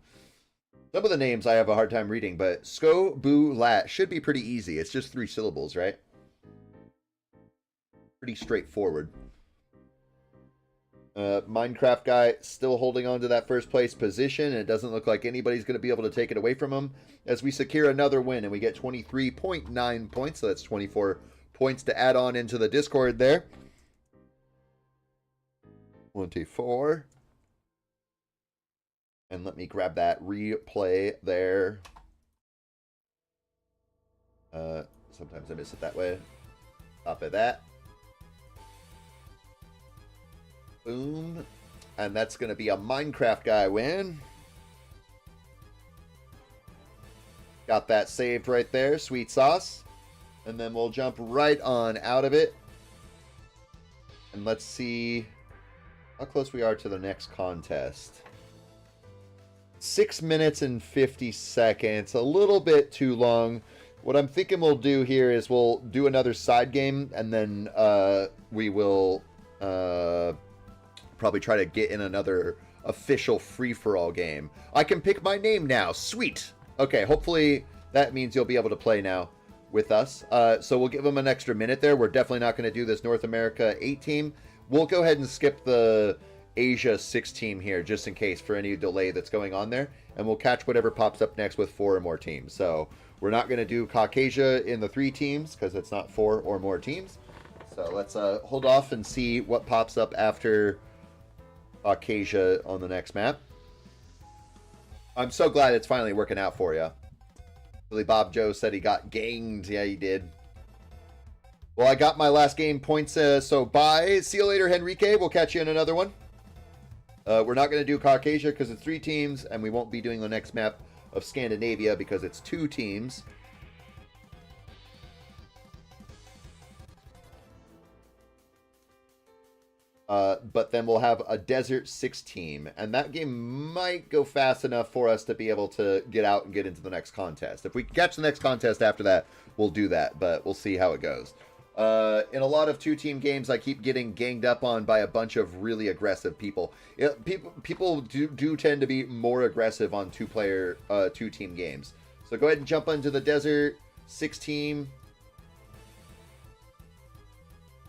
Some of the names I have a hard time reading, but Skoblut should be pretty easy. It's just 3 syllables, right? Pretty straightforward. Minecraft Guy still holding on to that first place position, and it doesn't look like anybody's going to be able to take it away from him as we secure another win, and we get 23.9 points, so that's 24 points to add on into the Discord there. 24. And let me grab that replay there. Sometimes I miss it that way. Top of that. Boom. And that's going to be a Minecraft Guy win. Got that saved right there. Sweet sauce. And then we'll jump right on out of it. And let's see how close we are to the next contest. 6 minutes and 50 seconds. A little bit too long. What I'm thinking we'll do here is we'll do another side game. And then we will... probably try to get in another official free-for-all game. I can pick my name now. Sweet. Okay, hopefully that means you'll be able to play now with us. So we'll give them an extra minute there. We're definitely not going to do this North America 8 team. We'll go ahead and skip the Asia 6 team here just in case for any delay that's going on there. And we'll catch whatever pops up next with 4 or more teams. So we're not going to do Caucasia in the 3 teams because it's not 4 or more teams. So let's hold off and see what pops up after Caucasia on the next map. I'm so glad it's finally working out for you. Billy Bob Joe said he got ganged. Yeah, he did. Well, I got my last game points, so bye. See you later, Henrique. We'll catch you in another one. We're not going to do Caucasia because it's 3 teams, and we won't be doing the next map of Scandinavia because it's 2 teams. But then we'll have a Desert 6 team, and that game might go fast enough for us to be able to get out and get into the next contest. If we catch the next contest after that, we'll do that, but we'll see how it goes. In a lot of 2-team games, I keep getting ganged up on by a bunch of really aggressive people. People do tend to be more aggressive on 2-team games. So go ahead and jump into the Desert 6 team.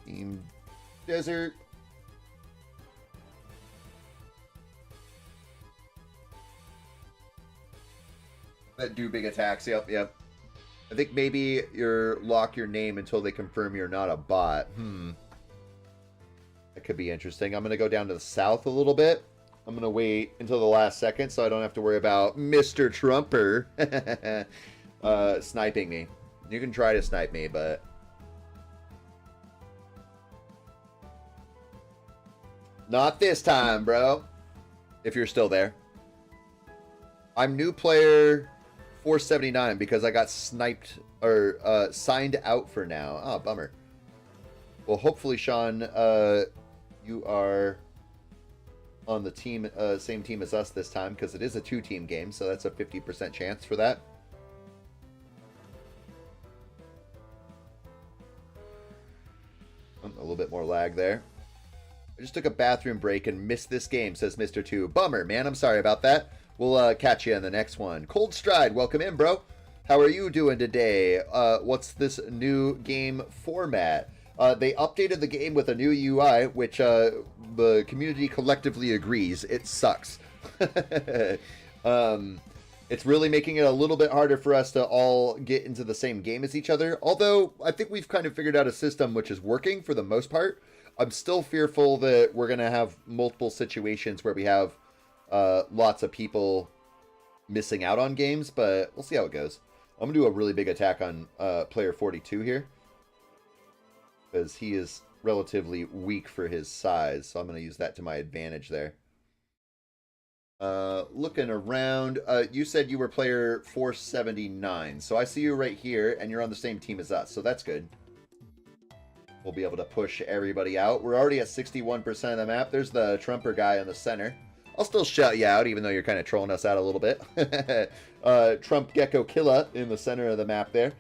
Team Desert. That do big attacks. Yep. I think maybe lock your name until they confirm you're not a bot. That could be interesting. I'm going to go down to the south a little bit. I'm going to wait until the last second so I don't have to worry about Mr. Trumper sniping me. You can try to snipe me, but... not this time, bro. If you're still there. I'm new player 479 because I got sniped or signed out for now. Oh, bummer. Well, hopefully, Sean, you are on the team, same team as us this time, because it is a 2-team game, so that's a 50% chance for that. A little bit more lag there. I just took a bathroom break and missed this game, says Mr. 2. Bummer, man. I'm sorry about that. We'll catch you in the next one. Cold Stride, welcome in, bro. How are you doing today? What's this new game format? They updated the game with a new UI, which the community collectively agrees it sucks. It's really making it a little bit harder for us to all get into the same game as each other. Although, I think we've kind of figured out a system which is working for the most part. I'm still fearful that we're going to have multiple situations where we have lots of people missing out on games, but we'll see how it goes. I'm going to do a really big attack on player 42 here, because he is relatively weak for his size, so I'm going to use that to my advantage there. Looking around, you said you were player 479, so I see you right here, and you're on the same team as us, so that's good. We'll be able to push everybody out. We're already at 61% of the map. There's the Trumper guy in the center. I'll still shout you out, even though you're kind of trolling us out a little bit. Trump Gecko Killa in the center of the map there.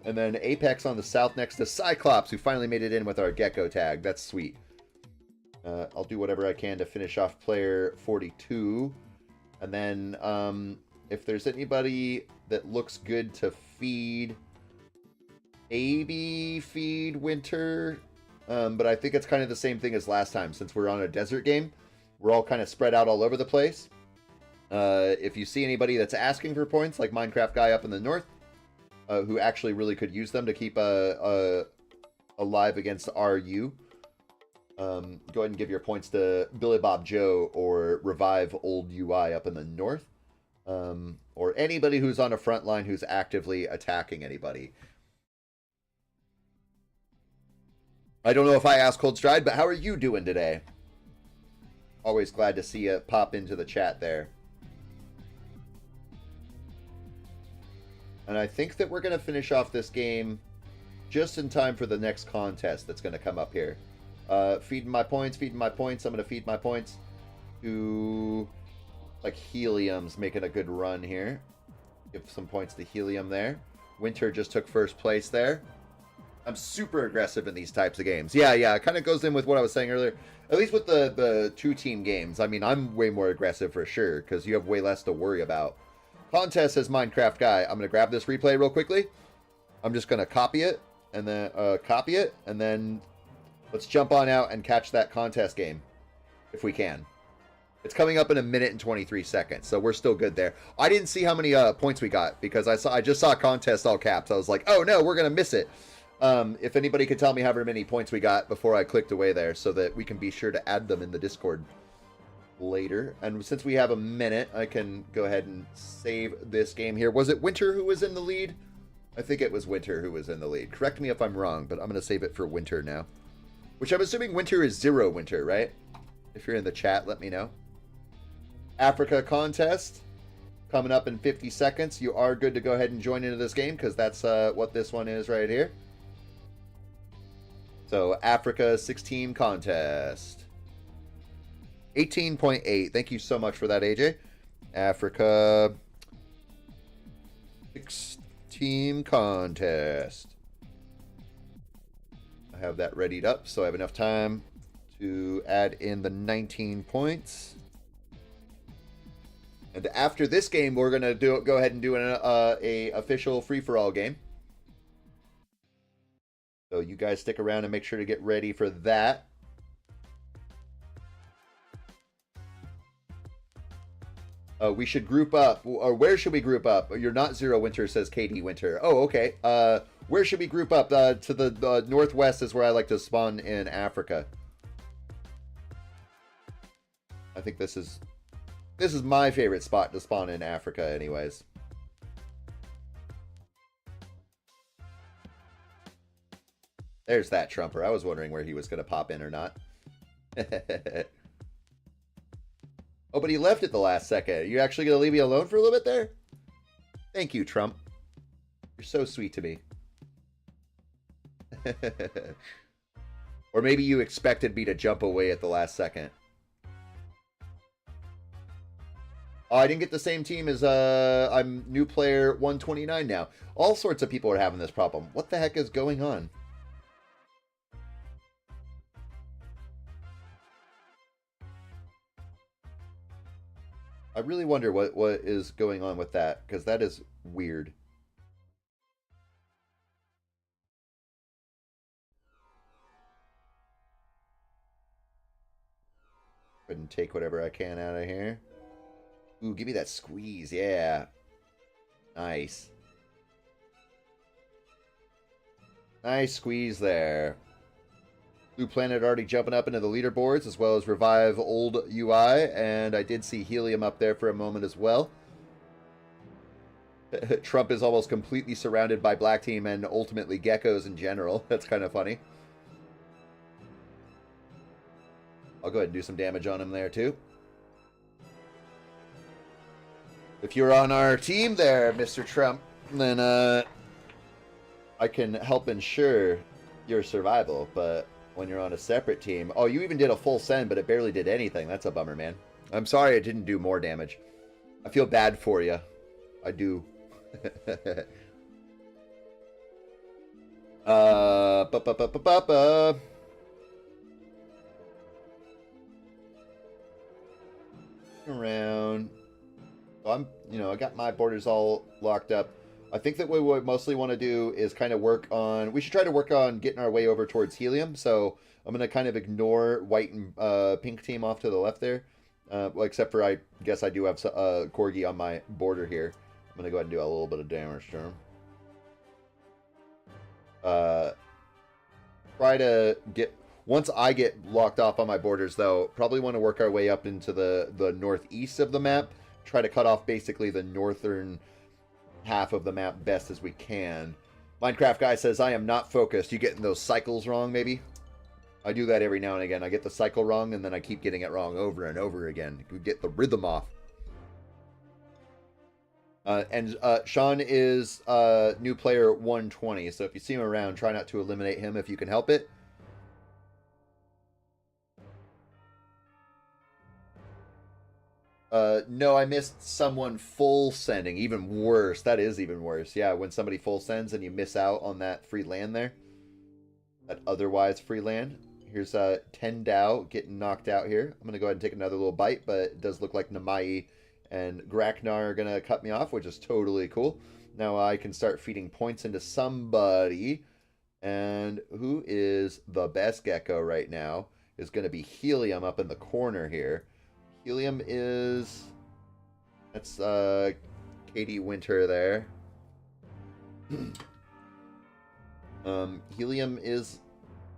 And then Apex on the south next to Cyclops, who finally made it in with our Gecko tag. That's sweet. I'll do whatever I can to finish off player 42. And then if there's anybody that looks good to feed, maybe feed Winter. But I think it's kind of the same thing as last time, since we're on a desert game. We're all kind of spread out all over the place. If you see anybody that's asking for points, like Minecraft guy up in the north, who actually really could use them to keep alive against RU, go ahead and give your points to Billy Bob Joe or Revive Old UI up in the north. Or anybody who's on a front line who's actively attacking anybody. I don't know if I asked Cold Stride, but how are you doing today? Always glad to see you pop into the chat there. And I think that we're going to finish off this game just in time for the next contest that's going to come up here. Feeding my points, feeding my points. I'm going to feed my points to, like, Helium's making a good run here. Give some points to Helium there. Winter just took first place there. I'm super aggressive in these types of games. Yeah, it kind of goes in with what I was saying earlier. At least with the 2-team games. I mean, I'm way more aggressive for sure, because you have way less to worry about. Contest says Minecraft guy. I'm going to grab this replay real quickly. I'm just going to copy it, and then let's jump on out and catch that contest game, if we can. It's coming up in 1 minute and 23 seconds, so we're still good there. I didn't see how many points we got, because I just saw contest all caps. I was like, oh no, we're going to miss it. If anybody could tell me however many points we got before I clicked away there, so that we can be sure to add them in the Discord later. And since we have a minute, I can go ahead and save this game here. Was it Winter who was in the lead? I think it was Winter who was in the lead. Correct me if I'm wrong, but I'm going to save it for Winter now. Which I'm assuming Winter is 0 Winter, right? If you're in the chat, let me know. Africa contest coming up in 50 seconds. You are good to go ahead and join into this game, because that's what this one is right here. So, Africa 6-team contest. 18.8. Thank you so much for that, AJ. Africa 6-team contest. I have that readied up, so I have enough time to add in the 19 points. And after this game, we're going to go ahead and do a official free-for-all game. So you guys stick around and make sure to get ready for that. We should group up. Or where should we group up? You're not 0 Winter, says KD Winter. Oh, okay. Where should we group up? To the northwest is where I like to spawn in Africa. I think this is my favorite spot to spawn in Africa anyways. There's that Trumper. I was wondering where he was going to pop in or not. Oh, but he left at the last second. You actually going to leave me alone for a little bit there? Thank you, Trump. You're so sweet to me. Or maybe you expected me to jump away at the last second. Oh, I didn't get the same team as, I'm new player 129 now. All sorts of people are having this problem. What the heck is going on? I really wonder what is going on with that, because that is weird. Go ahead and take whatever I can out of here. Ooh, give me that squeeze, yeah. Nice. Nice squeeze there. Blue Planet already jumping up into the leaderboards, as well as Revive Old UI, and I did see Helium up there for a moment as well. Trump is almost completely surrounded by Black Team and ultimately geckos in general. That's kind of funny. I'll go ahead and do some damage on him there, too. If you're on our team there, Mr. Trump, then I can help ensure your survival, but when you're on a separate team... Oh, you even did a full send, but it barely did anything. That's a bummer, man. I'm sorry it didn't do more damage. I feel bad for you. I do. Around. So I got my borders all locked up. I think that what we mostly want to do is kind of work on... We should try to work on getting our way over towards Helium. So I'm going to kind of ignore white and pink team off to the left there. Well, except for I guess I do have Corgi on my border here. I'm going to go ahead and do a little bit of damage to him. Try to get... Once I get locked off on my borders, though, probably want to work our way up into the northeast of the map. Try to cut off basically the northern half of the map best as we can. Minecraft guy says, I am not focused. You getting those cycles wrong, maybe? I do that every now and again. I get the cycle wrong, and then I keep getting it wrong over and over again. We get the rhythm off. And Sean is new player 120, so if you see him around, try not to eliminate him if you can help it. No, I missed someone full sending. Even worse. That is even worse. Yeah, when somebody full sends and you miss out on that free land there. That otherwise free land. Here's 10 Dow getting knocked out here. I'm going to go ahead and take another little bite, but it does look like Namai and Graknar are going to cut me off, which is totally cool. Now I can start feeding points into somebody. And who is the best gecko right now is going to be Helium up in the corner here. Helium is... That's Katie Winter there. Helium is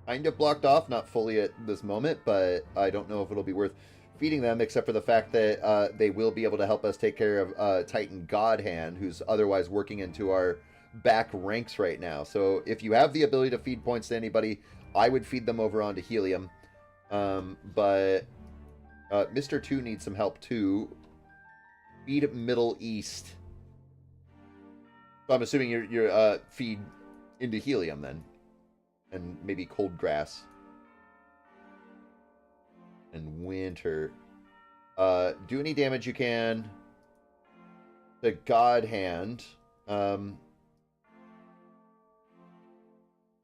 kind of blocked off, not fully at this moment, but I don't know if it'll be worth feeding them, except for the fact that they will be able to help us take care of Titan Godhand, who's otherwise working into our back ranks right now. So if you have the ability to feed points to anybody, I would feed them over onto Helium. But Mr. 2 needs some help too. Feed Middle East. So I'm assuming you're feed into Helium then. And maybe Cold Grass. And Winter. Do any damage you can to God Hand. I'm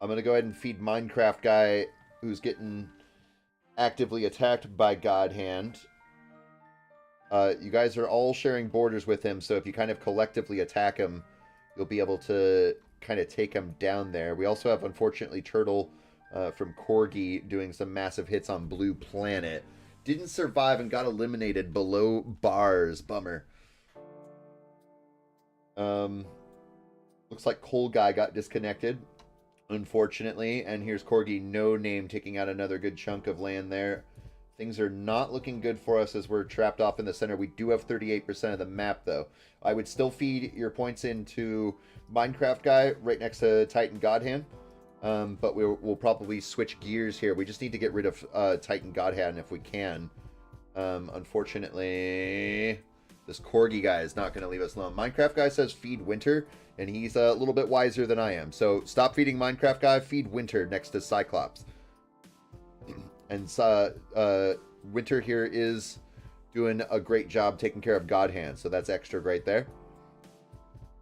going to go ahead and feed Minecraft guy who's getting actively attacked by God Hand. You guys are all sharing borders with him, so if you kind of collectively attack him, you'll be able to kind of take him down there. We also have, unfortunately, Turtle from Corgi doing some massive hits on Blue Planet. Didn't survive and got eliminated below bars. Bummer. Looks like Coal Guy got disconnected, unfortunately. And here's Corgi No Name taking out another good chunk of land there. Things are not looking good for us as we're trapped off in the center. We do have 38% of the map, though. I would still feed your points into Minecraft Guy right next to Titan Godhand. But we'll probably switch gears here. We just need to get rid of Titan Godhand if we can. Unfortunately, this Corgi guy is not going to leave us alone. Minecraft Guy says feed Winter, and he's a little bit wiser than I am. So stop feeding Minecraft Guy, feed Winter next to Cyclops. And Winter here is doing a great job taking care of God Hand, so that's extra great there.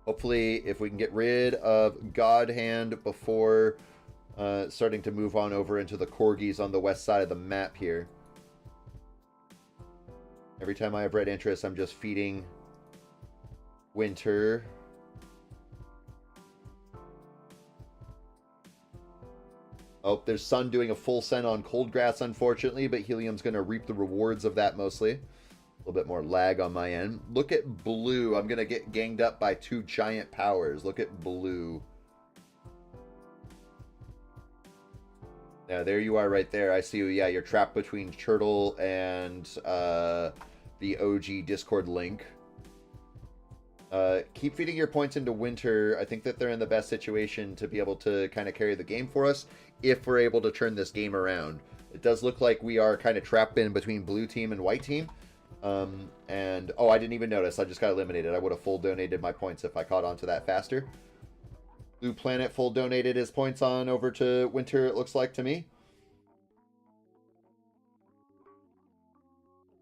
Hopefully, if we can get rid of God Hand before starting to move on over into the Corgis on the west side of the map here. Every time I have red interest, I'm just feeding Winter. Oh, there's Sun doing a full send on Cold Grass, unfortunately, but Helium's going to reap the rewards of that mostly. A little bit more lag on my end. Look at Blue. I'm going to get ganged up by 2 giant powers. Look at Blue. Yeah, there you are right there. I see you. Yeah, you're trapped between Turtle and the OG Discord link. Keep feeding your points into Winter. I think that they're in the best situation to be able to kind of carry the game for us if we're able to turn this game around. It does look like we are kind of trapped in between Blue Team and White Team. And, oh, I didn't even notice. I just got eliminated. I would have full donated my points if I caught on to that faster. Blue Planet full donated his points on over to Winter, it looks like to me.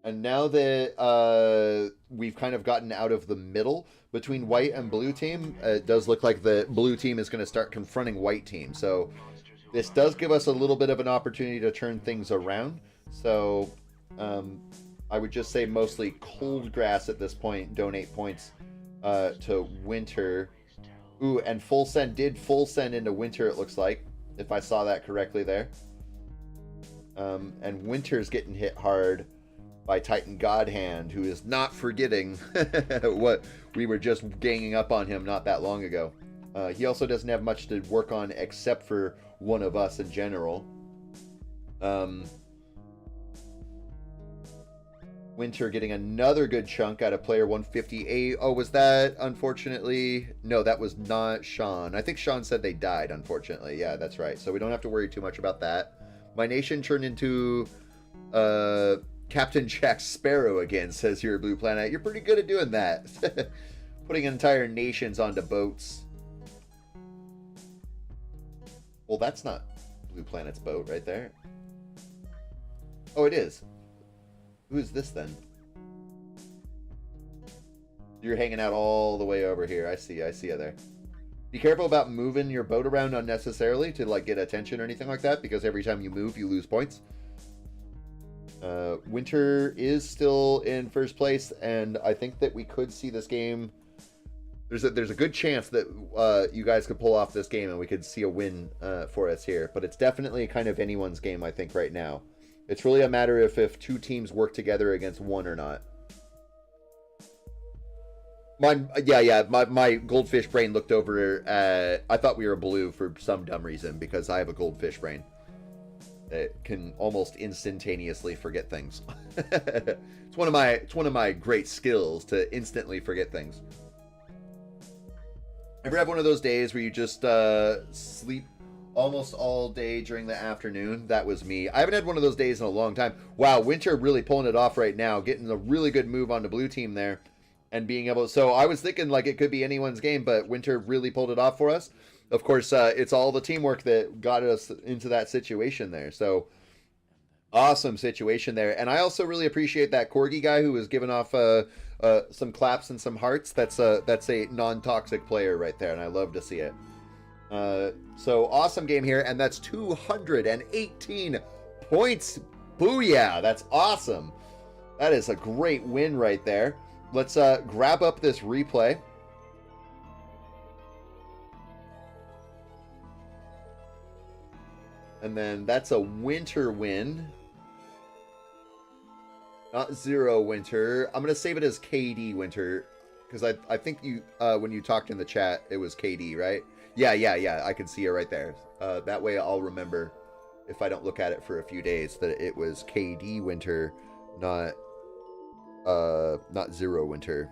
And now that we've kind of gotten out of the middle between White and Blue Team, it does look like the Blue Team is going to start confronting White Team. So this does give us a little bit of an opportunity to turn things around. So I would just say mostly Cold Grass at this point, donate points to Winter. Ooh, and Full Send did full send into Winter, it looks like, if I saw that correctly there. And Winter's getting hit hard by Titan Godhand, who is not forgetting what we were just ganging up on him not that long ago. He also doesn't have much to work on except for one of us in general. Winter getting another good chunk out of player 158. Oh, was that, unfortunately? No, that was not Sean. I think Sean said they died, unfortunately. Yeah, that's right. So we don't have to worry too much about that. My nation turned into Captain Jack Sparrow again, says your Blue Planet. You're pretty good at doing that. Putting entire nations onto boats. Well, that's not Blue Planet's boat right there. Oh, it is. Who is this then? You're hanging out all the way over here. I see you there. Be careful about moving your boat around unnecessarily to like get attention or anything like that, because every time you move, you lose points. Winter is still in first place, and I think that we could see this game. There's a good chance that you guys could pull off this game and we could see a win for us here. But it's definitely kind of anyone's game, I think, right now. It's really a matter of if 2 teams work together against 1 or not. My goldfish brain looked over at... I thought we were blue for some dumb reason, because I have a goldfish brain. It can almost instantaneously forget things. It's one of my great skills, to instantly forget things. Ever have one of those days where you just sleep almost all day during the afternoon? That was me. I haven't had one of those days in a long time. Wow, Winter really pulling it off right now, getting a really good move on the Blue Team there, and being able. So I was thinking like it could be anyone's game, but Winter really pulled it off for us. Of course, it's all the teamwork that got us into that situation there. So awesome situation there. And I also really appreciate that Corgi guy who was giving off some claps and some hearts. That's a non-toxic player right there, and I love to see it. So awesome game here, and that's 218 points. Booyah! That's awesome. That is a great win right there. Let's grab up this replay. And then that's a Winter win. Not 0 Winter. I'm going to save it as KD Winter, because I think you when you talked in the chat, it was KD, right? Yeah. I can see it right there. That way I'll remember, if I don't look at it for a few days, that it was KD Winter, not 0 Winter.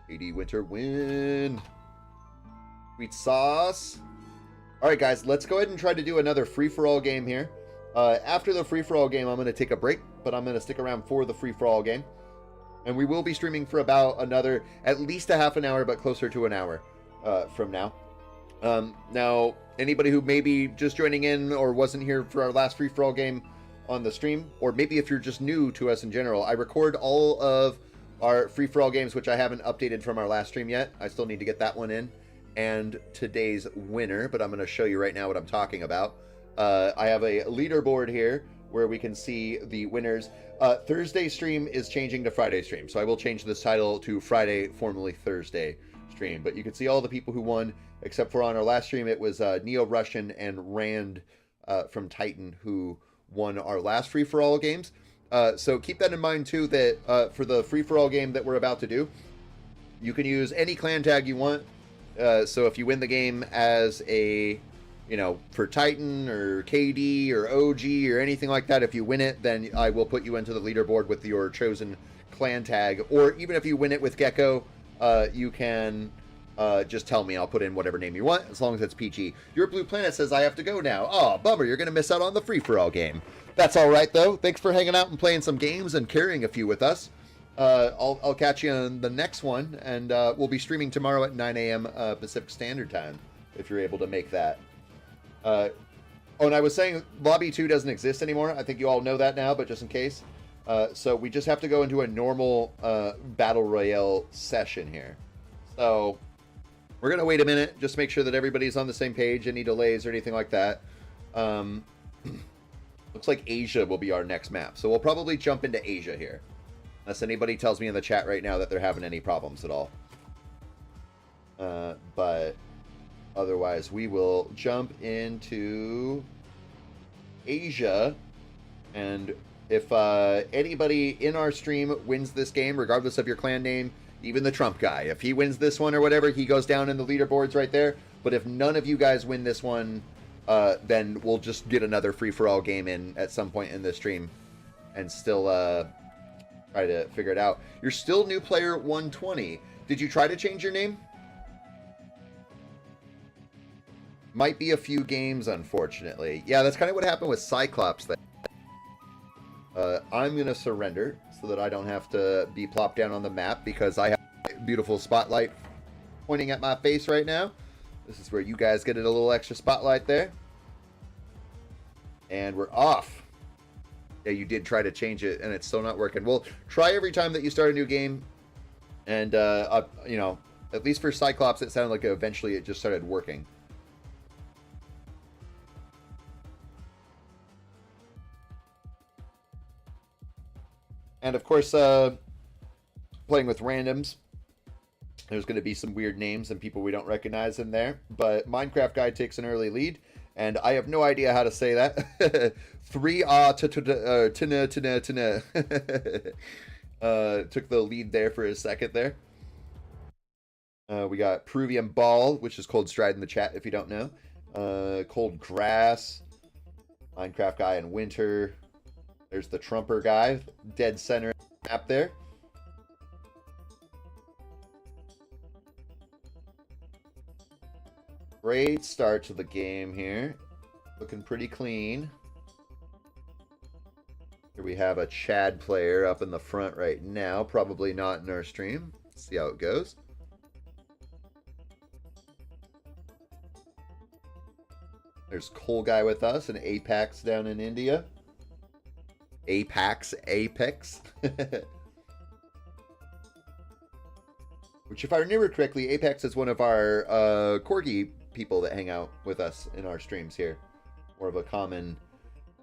KD Winter win. Sweet sauce. All right, guys, let's go ahead and try to do another free-for-all game here. After the free-for-all game, I'm going to take a break, but I'm going to stick around for the free-for-all game. And we will be streaming for about another, at least a half an hour, but closer to an hour from now. Now, anybody who may be just joining in or wasn't here for our last free-for-all game, on the stream, or maybe if you're just new to us in general, I record all of our free-for-all games, which I haven't updated from our last stream yet. I still need to get that one in, and today's winner, but I'm going to show you right now what I'm talking about. I have a leaderboard here where we can see the winners. Thursday stream is changing to Friday stream, so I will change this title to Friday, formerly Thursday stream. But you can see all the people who won, except for on our last stream, it was Neo-Russian and Rand from Titan who won our last free-for-all games. So keep that in mind too, that for the free-for-all game that we're about to do, you can use any clan tag you want. So if you win the game as a, you know, for Titan or KD or OG or anything like that, if you win it, then I will put you into the leaderboard with your chosen clan tag. Or even if you win it with Gecko, you can just tell me. I'll put in whatever name you want, as long as it's PG. Your Blue Planet says I have to go now. Oh, bummer. You're going to miss out on the free-for-all game. That's all right, though. Thanks for hanging out and playing some games and carrying a few with us. I'll catch you on the next one, and we'll be streaming tomorrow at 9 a.m. Pacific Standard Time, if you're able to make that. Oh, and I was saying Lobby 2 doesn't exist anymore. I think you all know that now, but just in case. So we just have to go into a normal Battle Royale session here. So we're going to wait a minute, just make sure that everybody's on the same page, any delays or anything like that. Looks like Asia will be our next map. So we'll probably jump into Asia here. Unless anybody tells me in the chat right now that they're having any problems at all. But otherwise, we will jump into Asia. And if anybody in our stream wins this game, regardless of your clan name, even the Trump guy, if he wins this one or whatever, he goes down in the leaderboards right there. But if none of you guys win this one, then we'll just get another free-for-all game in at some point in the stream and still try to figure it out. You're still new player 120. Did you try to change your name? Might be a few games, unfortunately. Yeah, that's kind of what happened with Cyclops. I'm going to surrender so that I don't have to be plopped down on the map, because I have a beautiful spotlight pointing at my face right now. This is where you guys get a little extra spotlight there. And we're off. Yeah, you did try to change it, and it's still not working. Well, try every time that you start a new game. And, you know, at least for Cyclops, it sounded like eventually it just started working. And, of course, playing with randoms, there's going to be some weird names and people we don't recognize in there. But Minecraft Guy takes an early lead. And I have no idea how to say that. 3 took the lead there for a second there. We got Peruvian Ball, which is Cold Stride in the chat if you don't know. Cold Grass. Minecraft Guy in Winter. There's the Trumper guy. Dead center map there. Great start to the game here. Looking pretty clean. Here we have a Chad player up in the front right now. Probably not in our stream. Let's see how it goes. There's Cole Guy with us and Apex down in India. Apex. Which, if I remember correctly, Apex is one of our Corgi people that hang out with us in our streams here. More of a common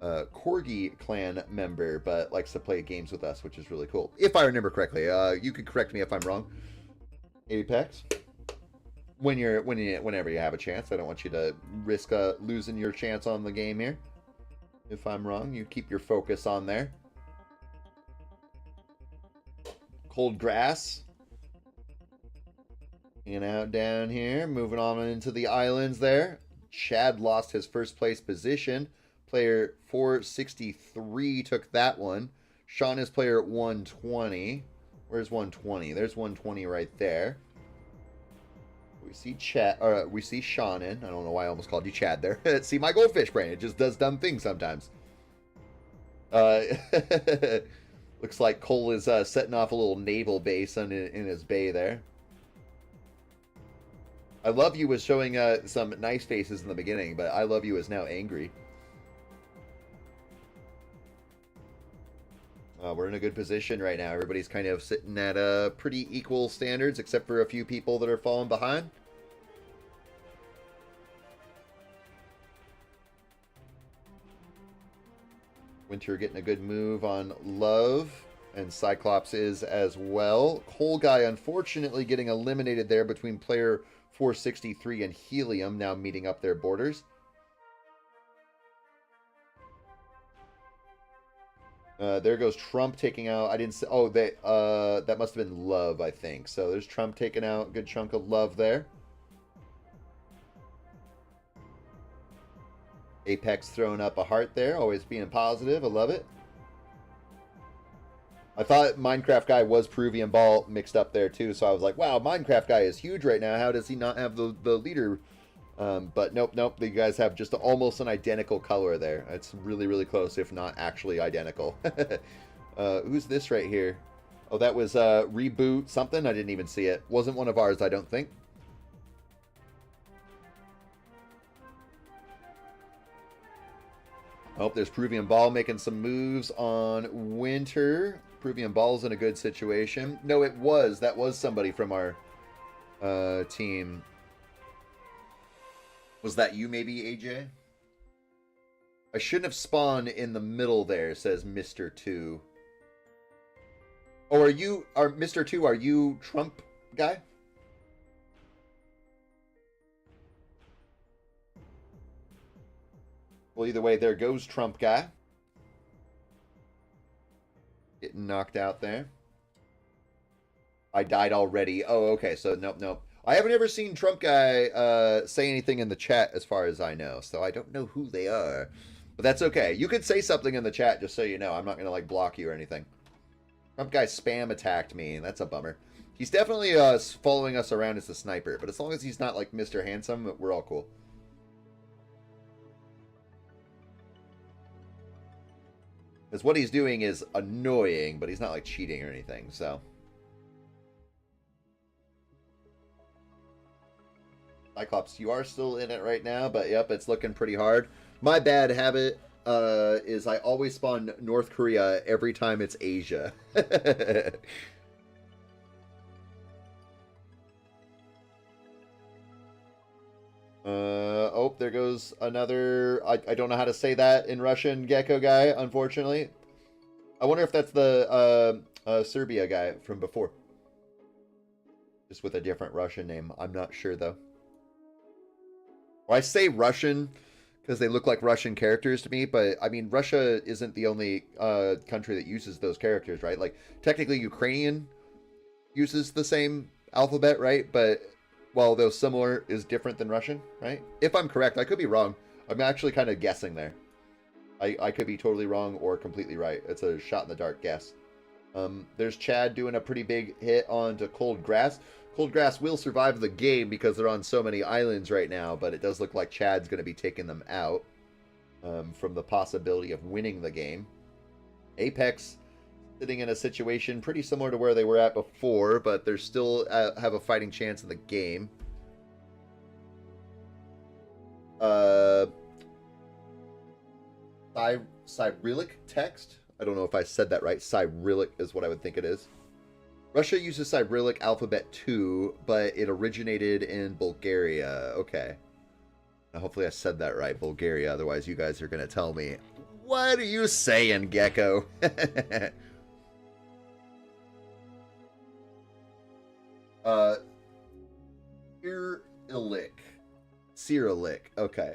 Corgi clan member, but likes to play games with us, which is really cool. If I remember correctly. You can correct me if I'm wrong. Apex. Whenever you have a chance. I don't want you to risk losing your chance on the game here. If I'm wrong, you keep your focus on there. Cold Grass. Hanging out down here. Moving on into the islands there. Chad lost his first place position. Player 463 took that one. Sean is player 120. Where's 120? There's 120 right there. We see Chad, we see Sean in. I don't know why I almost called you Chad there. See, my goldfish brain, it just does dumb things sometimes. Looks like Cole is setting off a little naval base in his bay there. I Love You was showing some nice faces in the beginning, but I Love You is now angry. We're in a good position right now. Everybody's kind of sitting at pretty equal standards, except for a few people that are falling behind. Winter getting a good move on Love, and Cyclops is as well. Coal Guy unfortunately getting eliminated there between player 463 and Helium, now meeting up their borders. There goes Trump taking out. I didn't say. Oh, that must have been Love, I think. So there's Trump taking out a good chunk of Love there. Apex throwing up a heart there, always being positive. I love it. I thought Minecraft Guy was Peruvian Ball mixed up there too, so I was like, wow, Minecraft Guy is huge right now. How does he not have the leader? But nope. You guys have just almost an identical color there. It's really, really close, if not actually identical. Who's this right here? Oh, that was Reboot something. I didn't even see it. Wasn't one of ours, I don't think. Oh, there's Peruvian Ball making some moves on Winter. Peruvian Ball's in a good situation. No, that was somebody from our team. Was that you maybe, AJ? I shouldn't have spawned in the middle there, says Mr. 2. Oh, Mr. 2, are you Trump guy? Well, either way, there goes Trump guy. Getting knocked out there. I died already. Oh, okay, so nope. I haven't ever seen Trump guy say anything in the chat as far as I know, so I don't know who they are. But that's okay. You could say something in the chat just so you know. I'm not going to, like, block you or anything. Trump guy spam attacked me. That's a bummer. He's definitely following us around as a sniper, but as long as he's not, like, Mr. Handsome, we're all cool. Because what he's doing is annoying, but he's not, like, cheating or anything, so... Cyclops, you are still in it right now, but yep, it's looking pretty hard. My bad habit is I always spawn North Korea every time it's Asia. Oh, there goes another... I don't know how to say that in Russian, Gecko guy, unfortunately. I wonder if that's the Serbia guy from before. Just with a different Russian name. I'm not sure, though. Well, I say Russian because they look like Russian characters to me, but I mean, Russia isn't the only country that uses those characters, right? Like, technically, Ukrainian uses the same alphabet, right? But while those similar is different than Russian, right? If I'm correct, I could be wrong. I'm actually kind of guessing there. I could be totally wrong or completely right. It's a shot in the dark guess. There's Chad doing a pretty big hit onto Cold Grass. Cold Grass will survive the game because they're on so many islands right now, but it does look like Chad's going to be taking them out from the possibility of winning the game. Apex sitting in a situation pretty similar to where they were at before, but they're still have a fighting chance in the game. Cyrillic text? I don't know if I said that right. Cyrillic is what I would think it is. Russia uses Cyrillic alphabet too, but it originated in Bulgaria. Okay. Now, hopefully I said that right, Bulgaria. Otherwise, you guys are going to tell me, what are you saying, Gecko? Cyrillic. Okay.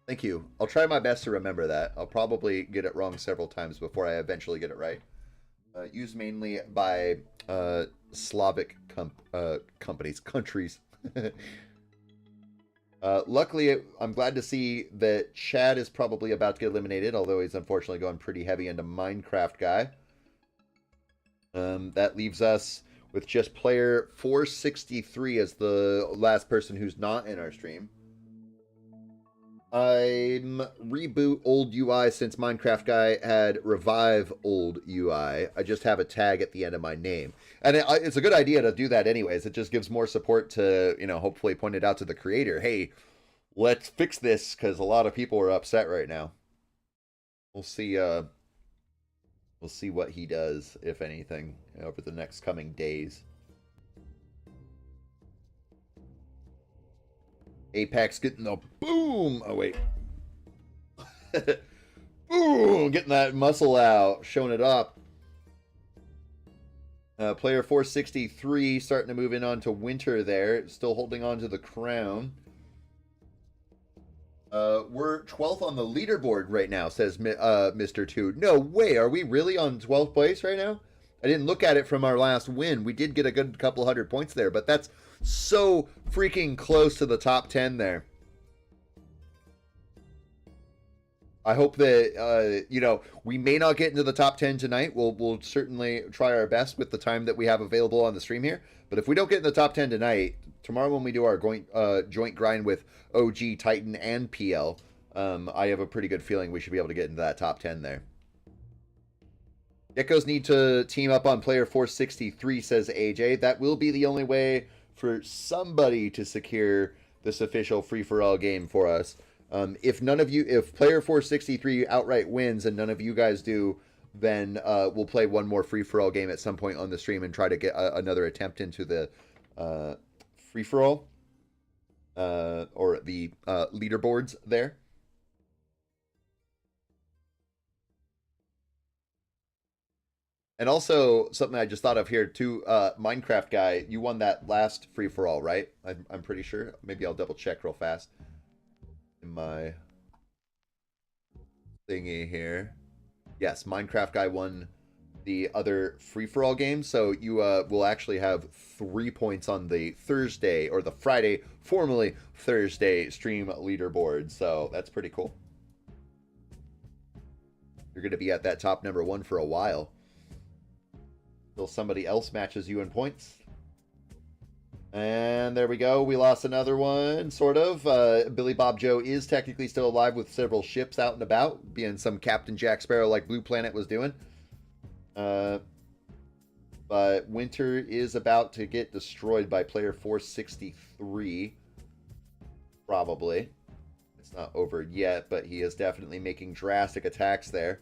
Thank you. I'll try my best to remember that. I'll probably get it wrong several times before I eventually get it right. Used mainly by Slavic countries. Luckily, I'm glad to see that Chad is probably about to get eliminated, although he's unfortunately going pretty heavy into Minecraft guy. That leaves us with just player 463 as the last person who's not in our stream. I'm reboot old UI since Minecraft guy had revive old UI. I just have a tag at the end of my name. And it's a good idea to do that anyways. It just gives more support to, you know, hopefully point it out to the creator. Hey, let's fix this because a lot of people are upset right now. We'll see We'll see what he does, if anything, over the next coming days. Apex getting the boom. Oh, wait. Boom! Getting that muscle out, showing it up. Player 463 starting to move in onto Winter there. Still holding on to the crown. We're 12th on the leaderboard right now, says Mr. 2. No way, are we really on 12th place right now? I didn't look at it from our last win. We did get a good couple hundred points there, but that's so freaking close to the top 10 there. I hope that, we may not get into the top 10 tonight. We'll certainly try our best with the time that we have available on the stream here. But if we don't get in the top 10 tonight, tomorrow when we do our joint grind with OG, Titan, and PL, I have a pretty good feeling we should be able to get into that top 10 there. Geckos need to team up on player 463, says AJ. That will be the only way for somebody to secure this official free-for-all game for us. If player 463 outright wins and none of you guys do, then we'll play one more free-for-all game at some point on the stream and try to get another attempt into the free-for-all or the leaderboards there. And also, something I just thought of here, too, Minecraft guy, you won that last free-for-all, right? I'm pretty sure. Maybe I'll double-check real fast in my thingy here. Yes, Minecraft guy won the other free-for-all game, so you will actually have 3 points on the Thursday, or the Friday, formerly Thursday, stream leaderboard, so that's pretty cool. You're going to be at that top number 1 for a while. Till somebody else matches you in points. And there we go. We lost another one, sort of. Billy Bob Joe is technically still alive with several ships out and about, being some Captain Jack Sparrow like Blue Planet was doing. But Winter is about to get destroyed by player 463. Probably. It's not over yet, but he is definitely making drastic attacks there.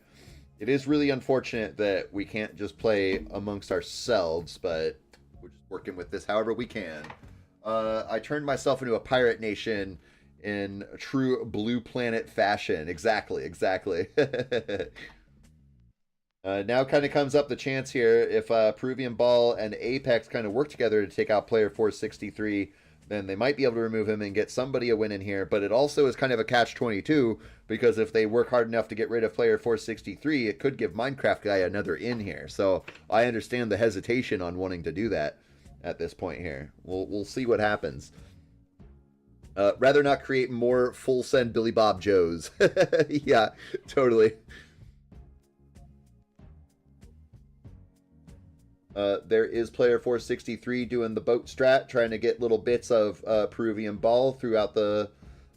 It is really unfortunate that we can't just play amongst ourselves, but we're just working with this however we can. I turned myself into a pirate nation in true Blue Planet fashion. Exactly. Now kind of comes up the chance here, if Peruvian Ball and Apex kind of work together to take out player 463, then they might be able to remove him and get somebody a win in here. But it also is kind of a catch-22, because if they work hard enough to get rid of player 463, it could give Minecraft guy another in here. So I understand the hesitation on wanting to do that at this point here. We'll see what happens. Rather not create more full send Billy Bob Joes. Yeah, totally. There is player 463 doing the boat strat, trying to get little bits of Peruvian Ball throughout the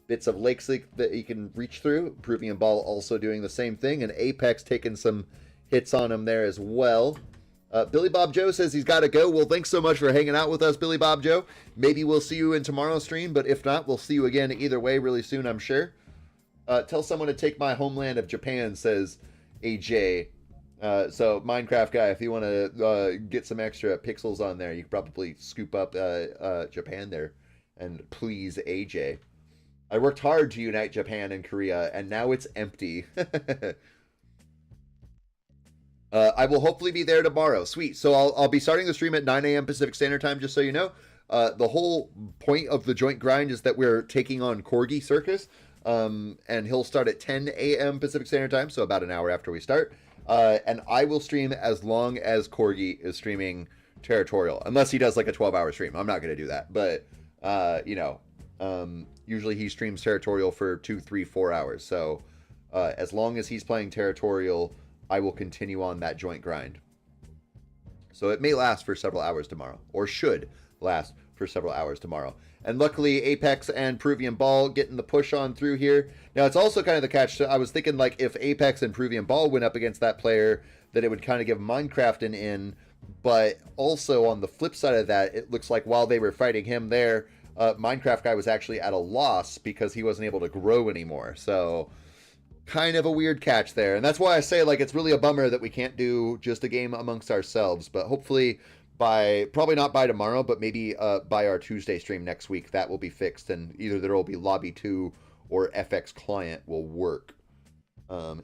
bits of Lake that he can reach through. Peruvian Ball also doing the same thing, and Apex taking some hits on him there as well. Billy Bob Joe says he's got to go. Well, thanks so much for hanging out with us, Billy Bob Joe. Maybe we'll see you in tomorrow's stream, but if not, we'll see you again either way really soon, I'm sure. Tell someone to take my homeland of Japan, says AJ. So Minecraft guy, if you want to get some extra pixels on there, you could probably scoop up Japan there and please AJ. I worked hard to unite Japan and Korea, and now it's empty. I will hopefully be there tomorrow. Sweet. So I'll be starting the stream at 9 a.m. Pacific Standard Time, just so you know. The whole point of the joint grind is that we're taking on Corgi Circus, and he'll start at 10 a.m. Pacific Standard Time, so about an hour after we start. And I will stream as long as Corgi is streaming Territorial, unless he does like a 12-hour stream. I'm not going to do that, but usually he streams Territorial for 2, 3, 4 hours. So as long as he's playing Territorial, I will continue on that joint grind. So it may last for several hours tomorrow, or should last for several hours tomorrow. And luckily, Apex and Peruvian Ball getting the push on through here. Now, it's also kind of the catch. I was thinking, like, if Apex and Peruvian Ball went up against that player, that it would kind of give Minecraft an in. But also, on the flip side of that, it looks like while they were fighting him there, Minecraft guy was actually at a loss because he wasn't able to grow anymore. So kind of a weird catch there. And that's why I say, like, it's really a bummer that we can't do just a game amongst ourselves. But hopefully probably not by tomorrow, but maybe by our Tuesday stream next week, that will be fixed. And either there will be Lobby 2 or FX Client will work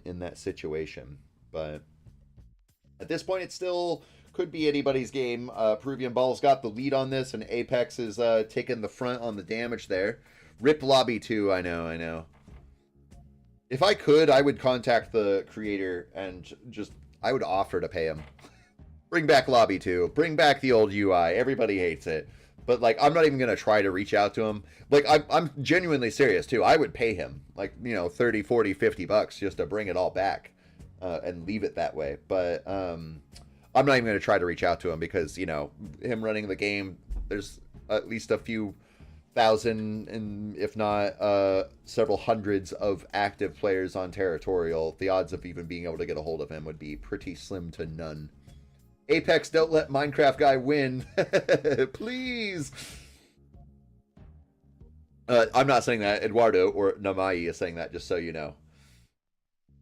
in that situation. But at this point, it still could be anybody's game. Peruvian Ball's got the lead on this, and Apex is taking the front on the damage there. Rip Lobby 2, I know. If I could, I would contact the creator and I would offer to pay him. Bring back Lobby 2. Bring back the old UI. Everybody hates it. But, like, I'm not even going to try to reach out to him. Like, I'm genuinely serious, too. I would pay him, like, 30, 40, 50 bucks just to bring it all back and leave it that way. But I'm not even going to try to reach out to him because, him running the game, there's at least a few thousand, and if not several hundreds of active players on Territorial. The odds of even being able to get a hold of him would be pretty slim to none. Apex, don't let Minecraft guy win. Please. I'm not saying that. Eduardo or Namai is saying that, just so you know.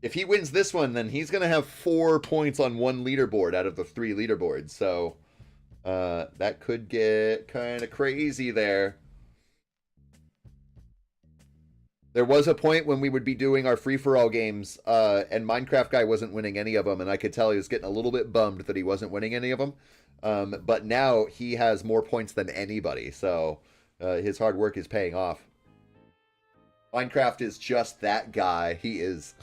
If he wins this one, then he's going to have 4 points on one leaderboard out of the 3 leaderboards. So that could get kind of crazy there. There was a point when we would be doing our free-for-all games, and Minecraft guy wasn't winning any of them, and I could tell he was getting a little bit bummed that he wasn't winning any of them. But now he has more points than anybody, so his hard work is paying off. Minecraft is just that guy. He is.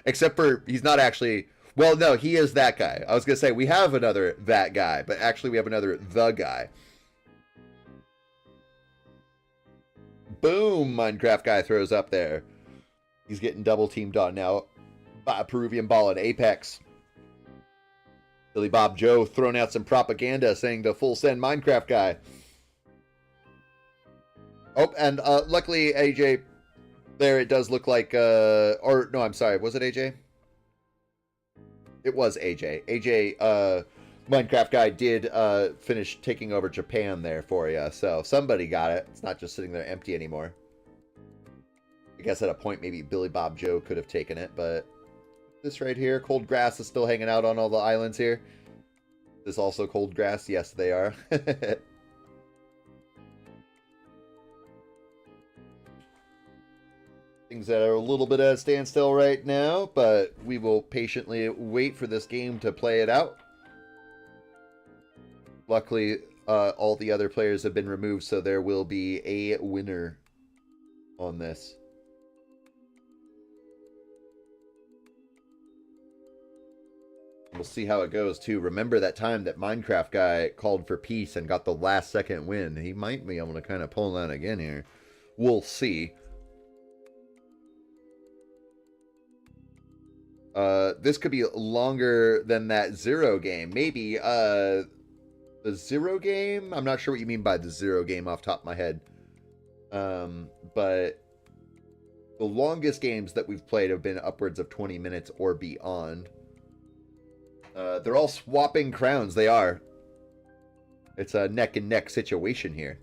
Except for, he's not actually... Well, no, he is that guy. I was going to say, we have another that guy, but actually we have another the guy. Boom! Minecraft guy throws up there. He's getting double teamed on now by a Peruvian Ball at Apex. Billy Bob Joe throwing out some propaganda saying to full send Minecraft guy. Oh, and luckily AJ, there it does look like, or no, I'm sorry, was it AJ? It was AJ. AJ, Minecraft guy did finish taking over Japan there for you, so somebody got it. It's not just sitting there empty anymore. I guess at a point maybe Billy Bob Joe could have taken it, but this right here, cold grass is still hanging out on all the islands here. This also cold grass? Yes, they are. Things that are a little bit at a standstill right now, but we will patiently wait for this game to play it out. Luckily, all the other players have been removed, so there will be a winner on this. We'll see how it goes, too. Remember that time that Minecraft guy called for peace and got the last second win. He might be able to kind of pull that again here. We'll see. This could be longer than that Zero game. Maybe, the Zero game? I'm not sure what you mean by the Zero game off the top of my head. But the longest games that we've played have been upwards of 20 minutes or beyond. They're all swapping crowns. They are. It's a neck and neck situation here.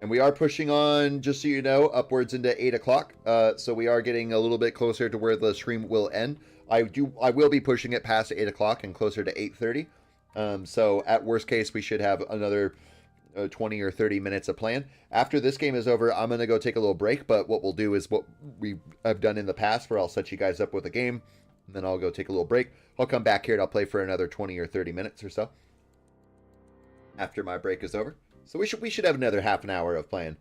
And we are pushing on, just so you know, upwards into 8 o'clock. So we are getting a little bit closer to where the stream will end. I will be pushing it past 8 o'clock and closer to 8:30. So at worst case, we should have another 20 or 30 minutes of plan. After this game is over, I'm going to go take a little break. But what we'll do is what we have done in the past, where I'll set you guys up with a game. And then I'll go take a little break. I'll come back here and I'll play for another 20 or 30 minutes or so. After my break is over. So we should have another half an hour of playing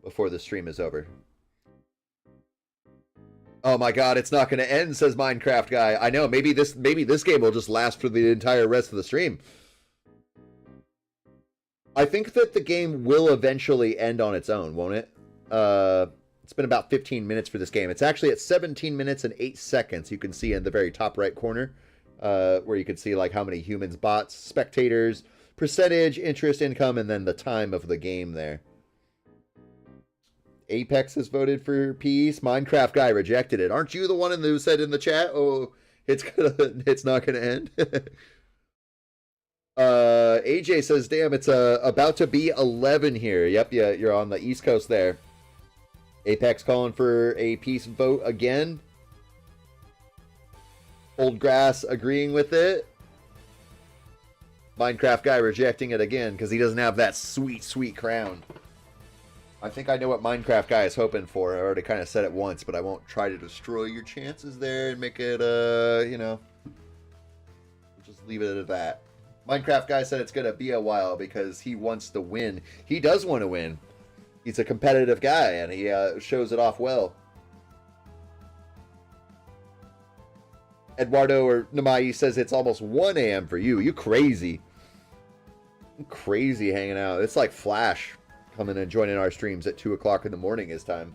before the stream is over. Oh my god, it's not going to end, says Minecraft guy. I know, maybe this game will just last for the entire rest of the stream. I think that the game will eventually end on its own, won't it? It's been about 15 minutes for this game. It's actually at 17 minutes and 8 seconds. You can see in the very top right corner, where you can see like how many humans, bots, spectators, percentage, interest, income, and then the time of the game there. Apex has voted for peace. Minecraft guy rejected it. Aren't you the one who said in the chat, oh, it's not gonna end? AJ says, damn, it's about to be 11 here. Yep, yeah, you're on the East Coast there. Apex calling for a peace vote again. Old Grass agreeing with it. Minecraft guy rejecting it again because he doesn't have that sweet, sweet crown. I think I know what Minecraft guy is hoping for. I already kind of said it once, but I won't try to destroy your chances there and make it, you know, just leave it at that. Minecraft guy said it's going to be a while because he wants to win. He does want to win. He's a competitive guy, and he shows it off well. Eduardo or Namai says it's almost 1 a.m. for you. You crazy. You crazy hanging out. It's like Flash coming and joining our streams at 2 o'clock in the morning his time.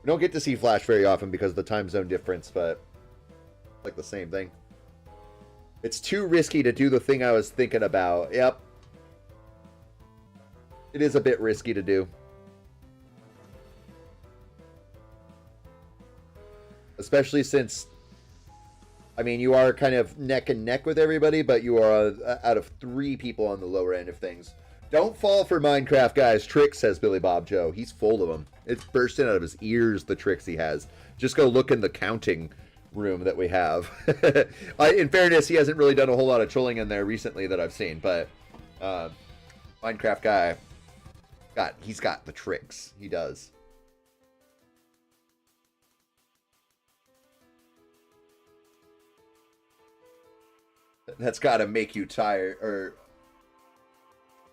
We don't get to see Flash very often because of the time zone difference, but it's like the same thing. It's too risky to do the thing I was thinking about. Yep. It is a bit risky to do. Especially since, I mean, you are kind of neck and neck with everybody, but you are out of 3 people on the lower end of things. Don't fall for Minecraft guy's tricks, says Billy Bob Joe. He's full of them. It's bursting out of his ears, the tricks he has. Just go look in the counting room that we have. In fairness, he hasn't really done a whole lot of trolling in there recently that I've seen, but Minecraft guy, he's got the tricks. He does. That's got to make you tired, or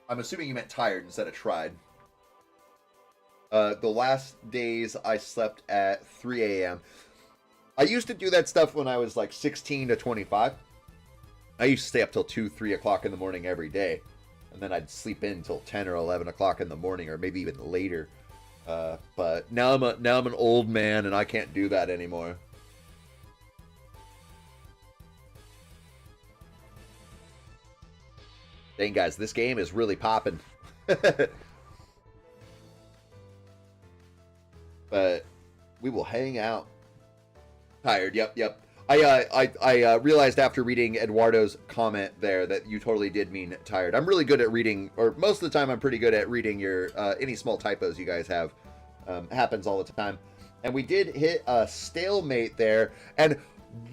I'm assuming you meant tired instead of tried. The last days I slept at 3 a.m. I used to do that stuff when I was like 16 to 25. I used to stay up till 2, 3 o'clock in the morning every day. And then I'd sleep in till 10 or 11 o'clock in the morning, or maybe even later. But now I'm an old man and I can't do that anymore. Dang, guys, this game is really popping. But we will hang out. Tired, yep. I realized after reading Eduardo's comment there that you totally did mean tired. I'm really good at reading, or most of the time I'm pretty good at reading your any small typos you guys have. Happens all the time. And we did hit a stalemate there. And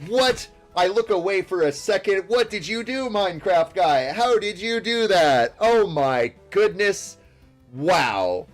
what? I look away for a second. What did you do, Minecraft guy? How did you do that? Oh my goodness. Wow.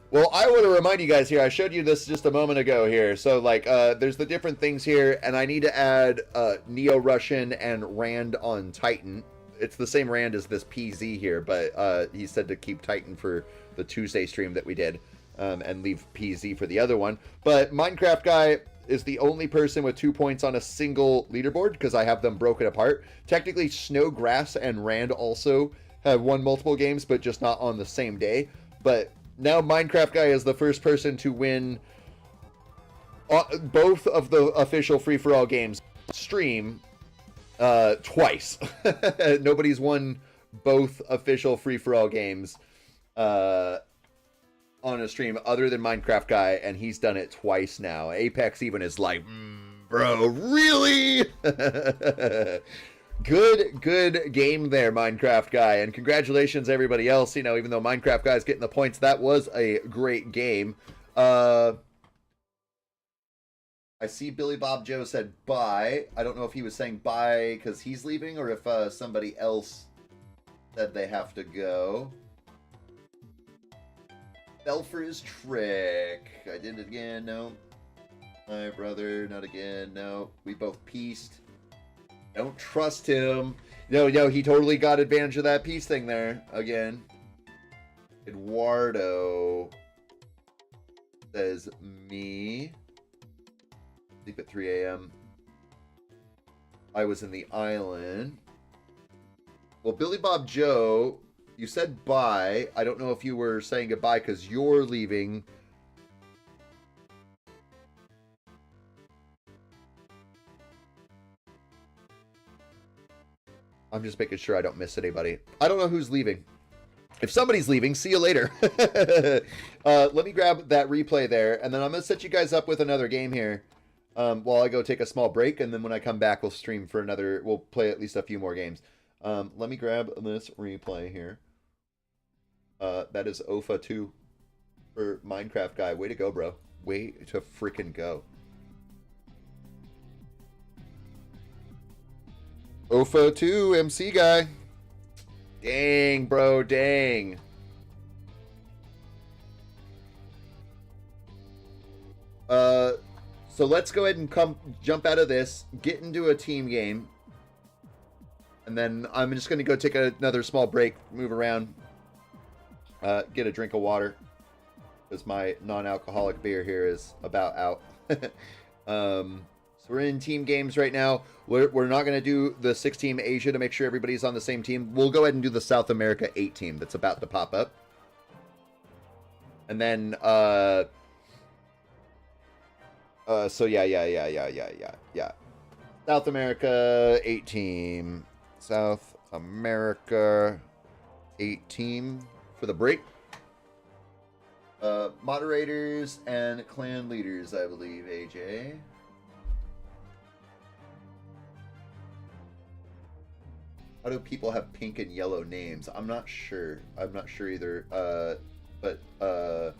Well, I want to remind you guys here, I showed you this just a moment ago here. So, like, there's the different things here, and I need to add Neo-Russian and Rand on Titan. It's the same Rand as this PZ here, but he said to keep Titan for the Tuesday stream that we did, and leave PZ for the other one. But Minecraft guy is the only person with 2 points on a single leaderboard, because I have them broken apart. Technically, Snowgrass and Rand also have won multiple games, but just not on the same day. But now Minecraft guy is the first person to win both of the official free-for-all games stream twice. Nobody's won both official free-for-all games on a stream other than Minecraft guy, and he's done it twice now. Apex even is like, bro, really? Good game there, Minecraft guy, and congratulations everybody else. You know, even though Minecraft guy's getting the points, that was a great game. I see Billy Bob Joe said bye. I don't know if he was saying bye because he's leaving, or if somebody else said they have to go. Fell for his trick. I did it again. No. My brother, not again. No. We both pieced. Don't trust him. No, he totally got advantage of that piece thing there. Again. Eduardo says me. Sleep at 3 a.m. I was in the island. Well, Billy Bob Joe, you said bye. I don't know if you were saying goodbye because you're leaving. I'm just making sure I don't miss anybody. I don't know who's leaving. If somebody's leaving, see you later. Let me grab that replay there, and then I'm going to set you guys up with another game here while I go take a small break, and then when I come back, we'll stream for another... We'll play at least a few more games. Let me grab this replay here. That is OFA 2 for Minecraft guy. Way to go, bro. Way to freaking go. OFA 2 MC guy. Dang, bro, dang. So let's go ahead and jump out of this, get into a team game, and then I'm just going to go take another small break, move around, get a drink of water, because my non-alcoholic beer here is about out. So we're in team games right now. We're not going to do the 6-team Asia to make sure everybody's on the same team. We'll go ahead and do the South America 8-team that's about to pop up. And then, so yeah. South America 8-team. South America 8-team for the break. Moderators and clan leaders, I believe, AJ. How do people have pink and yellow names? I'm not sure. I'm not sure either. But let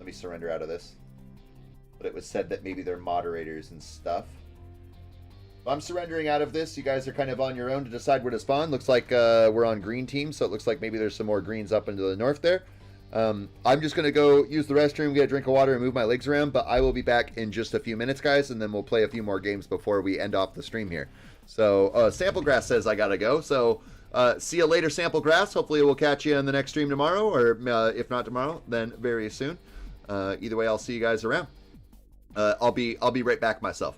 me surrender out of this. But it was said that maybe they're moderators and stuff. I'm surrendering out of this. You guys are kind of on your own to decide where to spawn. Looks like we're on green team, so it looks like maybe there's some more greens up into the north there. I'm just going to go use the restroom, get a drink of water, and move my legs around, but I will be back in just a few minutes, guys, and then we'll play a few more games before we end off the stream here. So, Sample Grass says I got to go, so see you later, Sample Grass. Hopefully we'll catch you in the next stream tomorrow, or if not tomorrow, then very soon. Either way, I'll see you guys around. I'll be right back myself.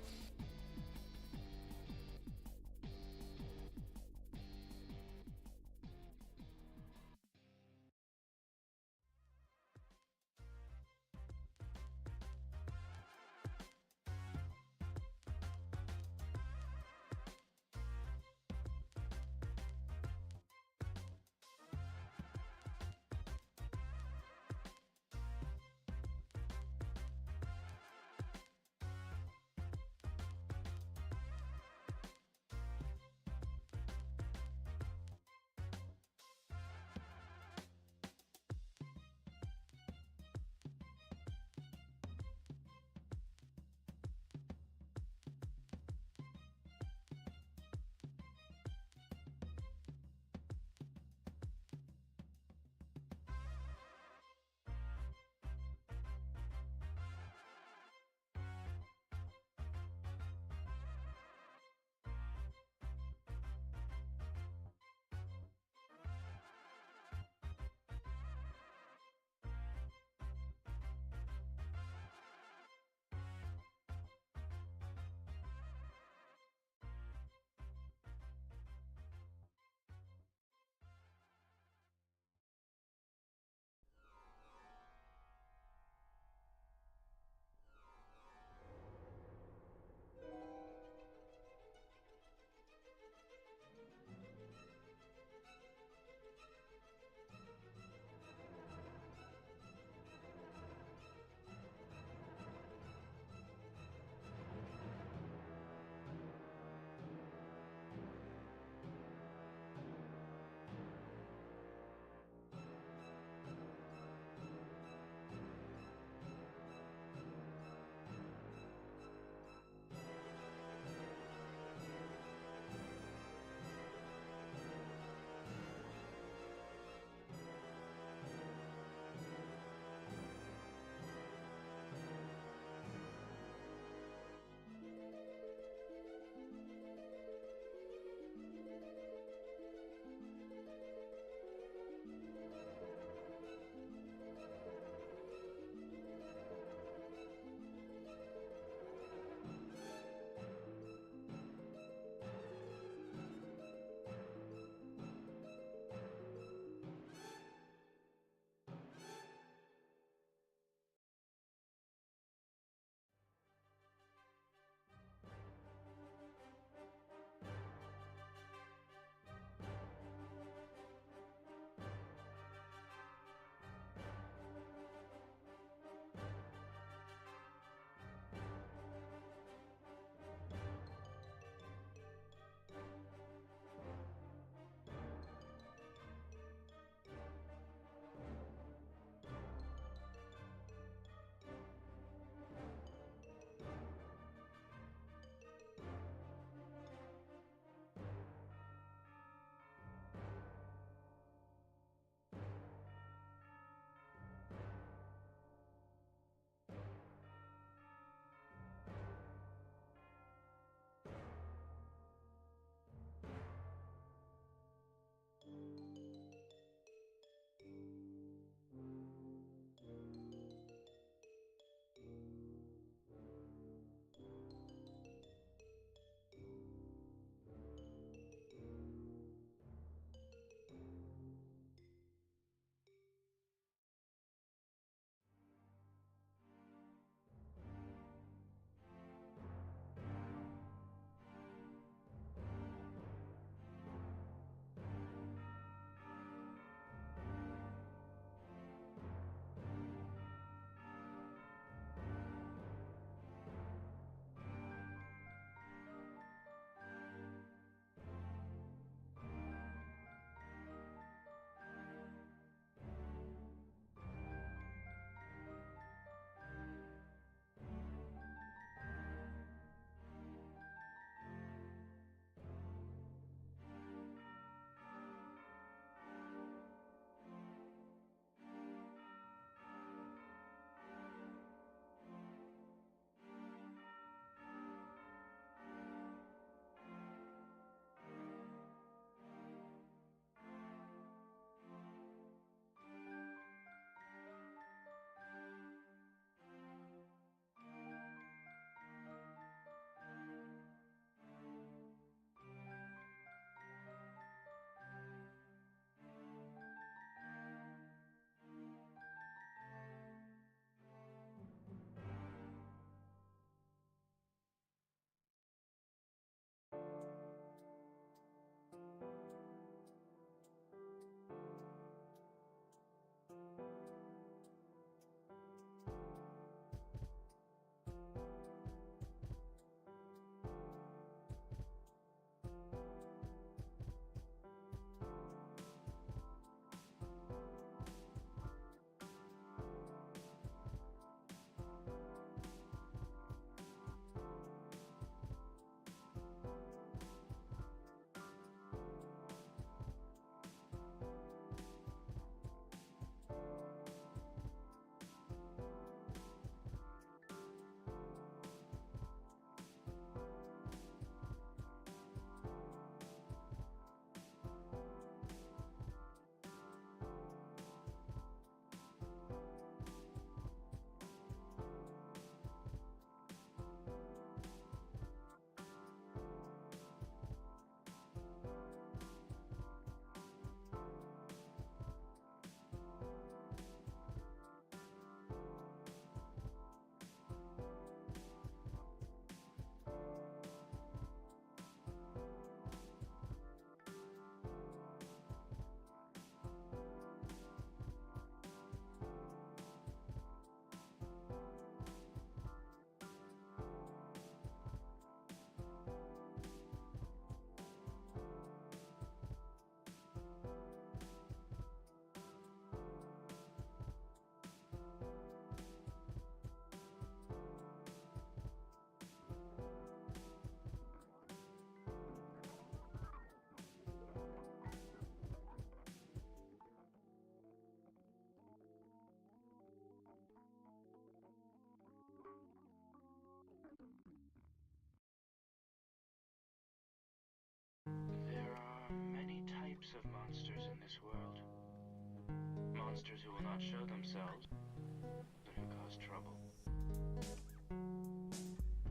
monsters who will not show themselves and who cause trouble.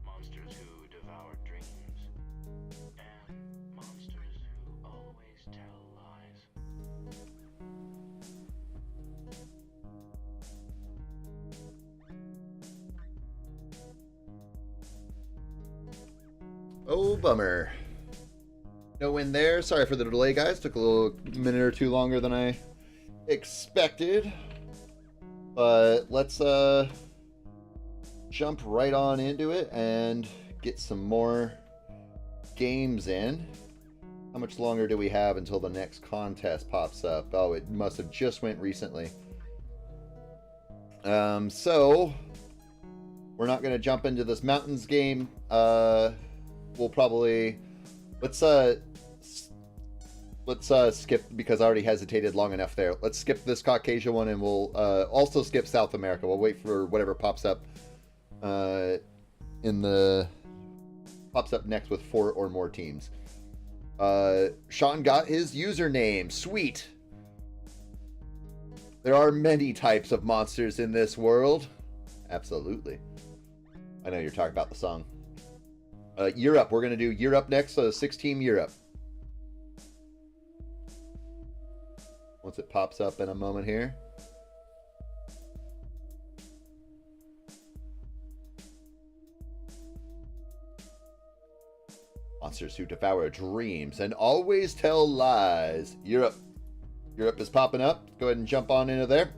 Monsters who devour dreams. And monsters who always tell lies. Oh, bummer. No win there. Sorry for the delay, guys. Took a little minute or two longer than I expected. But let's jump right on into it and get some more games in. How much longer do we have until the next contest pops up? Oh, it must have just went recently. So we're not going to jump into this mountains game. We'll probably let's skip, because I already hesitated long enough there. Let's skip this Caucasia one, and we'll also skip South America. We'll wait for whatever pops up pops up next with 4 or more teams. Sean got his username. Sweet. There are many types of monsters in this world. Absolutely. I know you're talking about the song. Europe. We're going to do Europe next, so 6-team Europe. Once it pops up in a moment here. Monsters who devour dreams and always tell lies. Europe. Europe is popping up. Go ahead and jump on into there.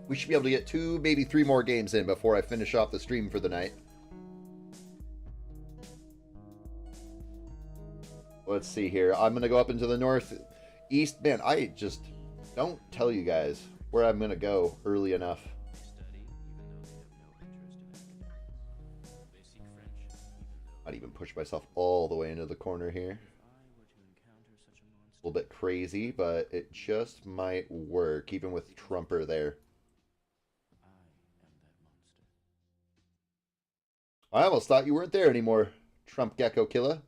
We should be able to get 2, maybe 3 more games in before I finish off the stream for the night. Let's see here. I'm going to go up into the northeast. Man, I just don't tell you guys where I'm going to go early enough. I'd even push myself all the way into the corner here. A little bit crazy, but it just might work, even with Trumper there. I almost thought you weren't there anymore, Trump Gecko Killer.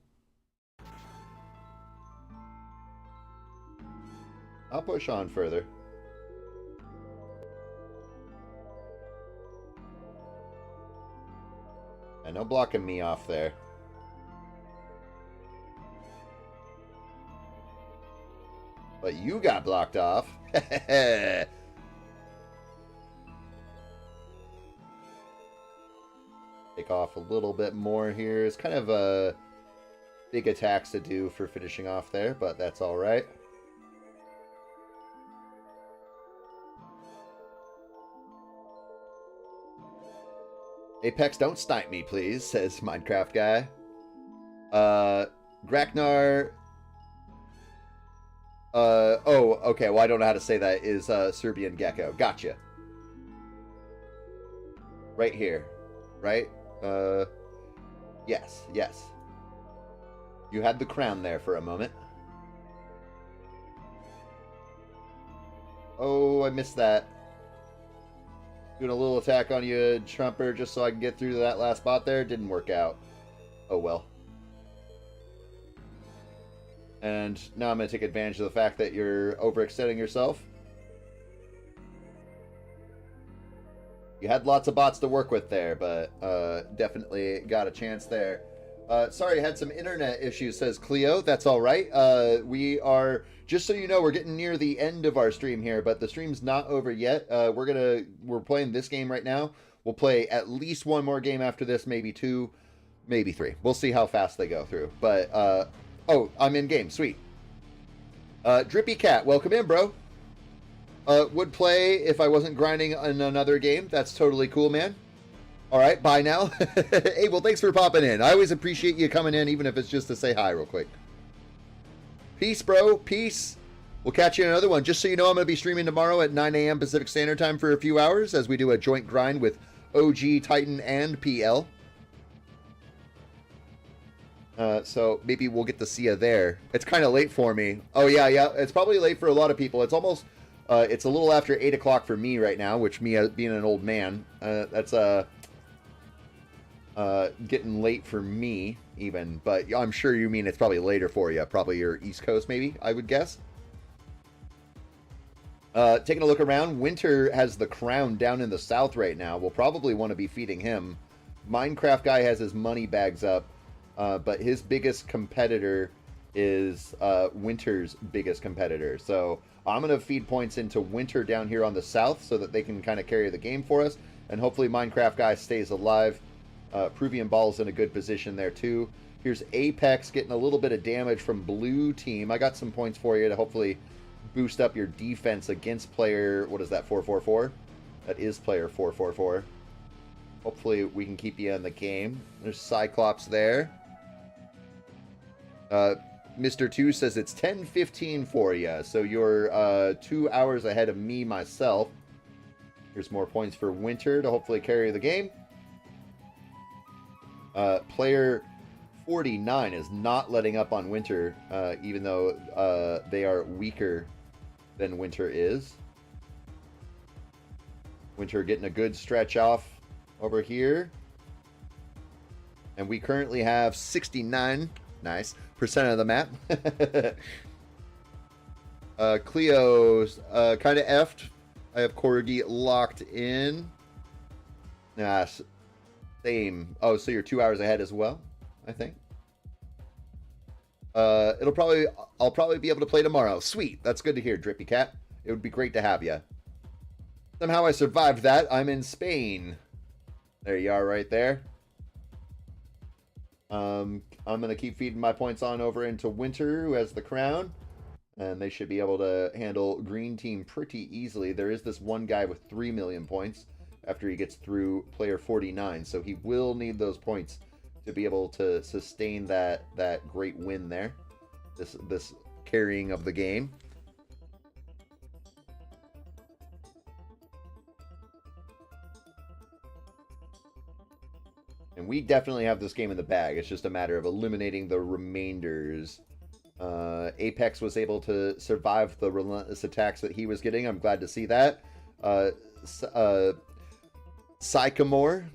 I'll push on further. And no blocking me off there. But you got blocked off. Take off a little bit more here. It's kind of a big attacks to do for finishing off there, but that's all right. Apex, don't snipe me, please, says Minecraft guy. Graknar. Oh, okay, well, I don't know how to say that, is Serbian Gecko. Gotcha. Right here. Right? Yes, yes. You had the crown there for a moment. Oh, I missed that. Doing a little attack on you, Trumper, just so I can get through to that last spot there. Didn't work out. Oh, well. And now I'm going to take advantage of the fact that you're overextending yourself. You had lots of bots to work with there, but definitely got a chance there. Sorry, I had some internet issues, says Cleo. That's all right. We are, just so you know, we're getting near the end of our stream here, but the stream's not over yet. We're playing this game right now. We'll play at least 1 more game after this, maybe 2, maybe 3. We'll see how fast they go through. But, oh, I'm in game. Sweet. Drippy Cat, welcome in, bro. Would play if I wasn't grinding in another game. That's totally cool, man. All right, bye now. Hey, well, thanks for popping in. I always appreciate you coming in, even if it's just to say hi real quick. Peace, bro. Peace. We'll catch you in another one. Just so you know, I'm going to be streaming tomorrow at 9 a.m. Pacific Standard Time for a few hours as we do a joint grind with OG, Titan, and PL. So maybe we'll get to see you there. It's kind of late for me. Oh, yeah. It's probably late for a lot of people. It's almost... it's a little after 8 o'clock for me right now, which me being an old man, that's getting late for me even, but I'm sure you mean it's probably later for you. Probably your East Coast, maybe, I would guess. Taking a look around, Winter has the crown down in the south right now. We'll probably want to be feeding him. Minecraft guy has his money bags up, but his biggest competitor is Winter's biggest competitor. So I'm going to feed points into Winter down here on the south so that they can kind of carry the game for us. And hopefully Minecraft guy stays alive. Peruvian Ball's in a good position there too. Here's Apex getting a little bit of damage from blue team. I got some points for you to hopefully boost up your defense against player, what is that, 444? That is player 444. Hopefully we can keep you in the game. There's Cyclops there. Mr. 2 says it's 10:15 for you, so you're 2 hours ahead of me myself. Here's more points for Winter to hopefully carry the game. Player 49 is not letting up on Winter, even though they are weaker than Winter is. Winter getting a good stretch off over here. And we currently have 69% of the map. Cleo's kind of effed. I have Corgi locked in. Nah, same. Oh, so you're 2 hours ahead as well, I think. I'll probably be able to play tomorrow. Sweet. That's good to hear, Drippy Cat. It would be great to have you. Somehow I survived that. I'm in Spain. There you are right there. I'm going to keep feeding my points on over into Winter, who has the crown. And they should be able to handle green team pretty easily. There is this one guy with 3 million points after he gets through player 49. So he will need those points to be able to sustain that great win there. This carrying of the game. And we definitely have this game in the bag. It's just a matter of eliminating the remainders. Apex was able to survive the relentless attacks that he was getting. I'm glad to see that. Sycamore,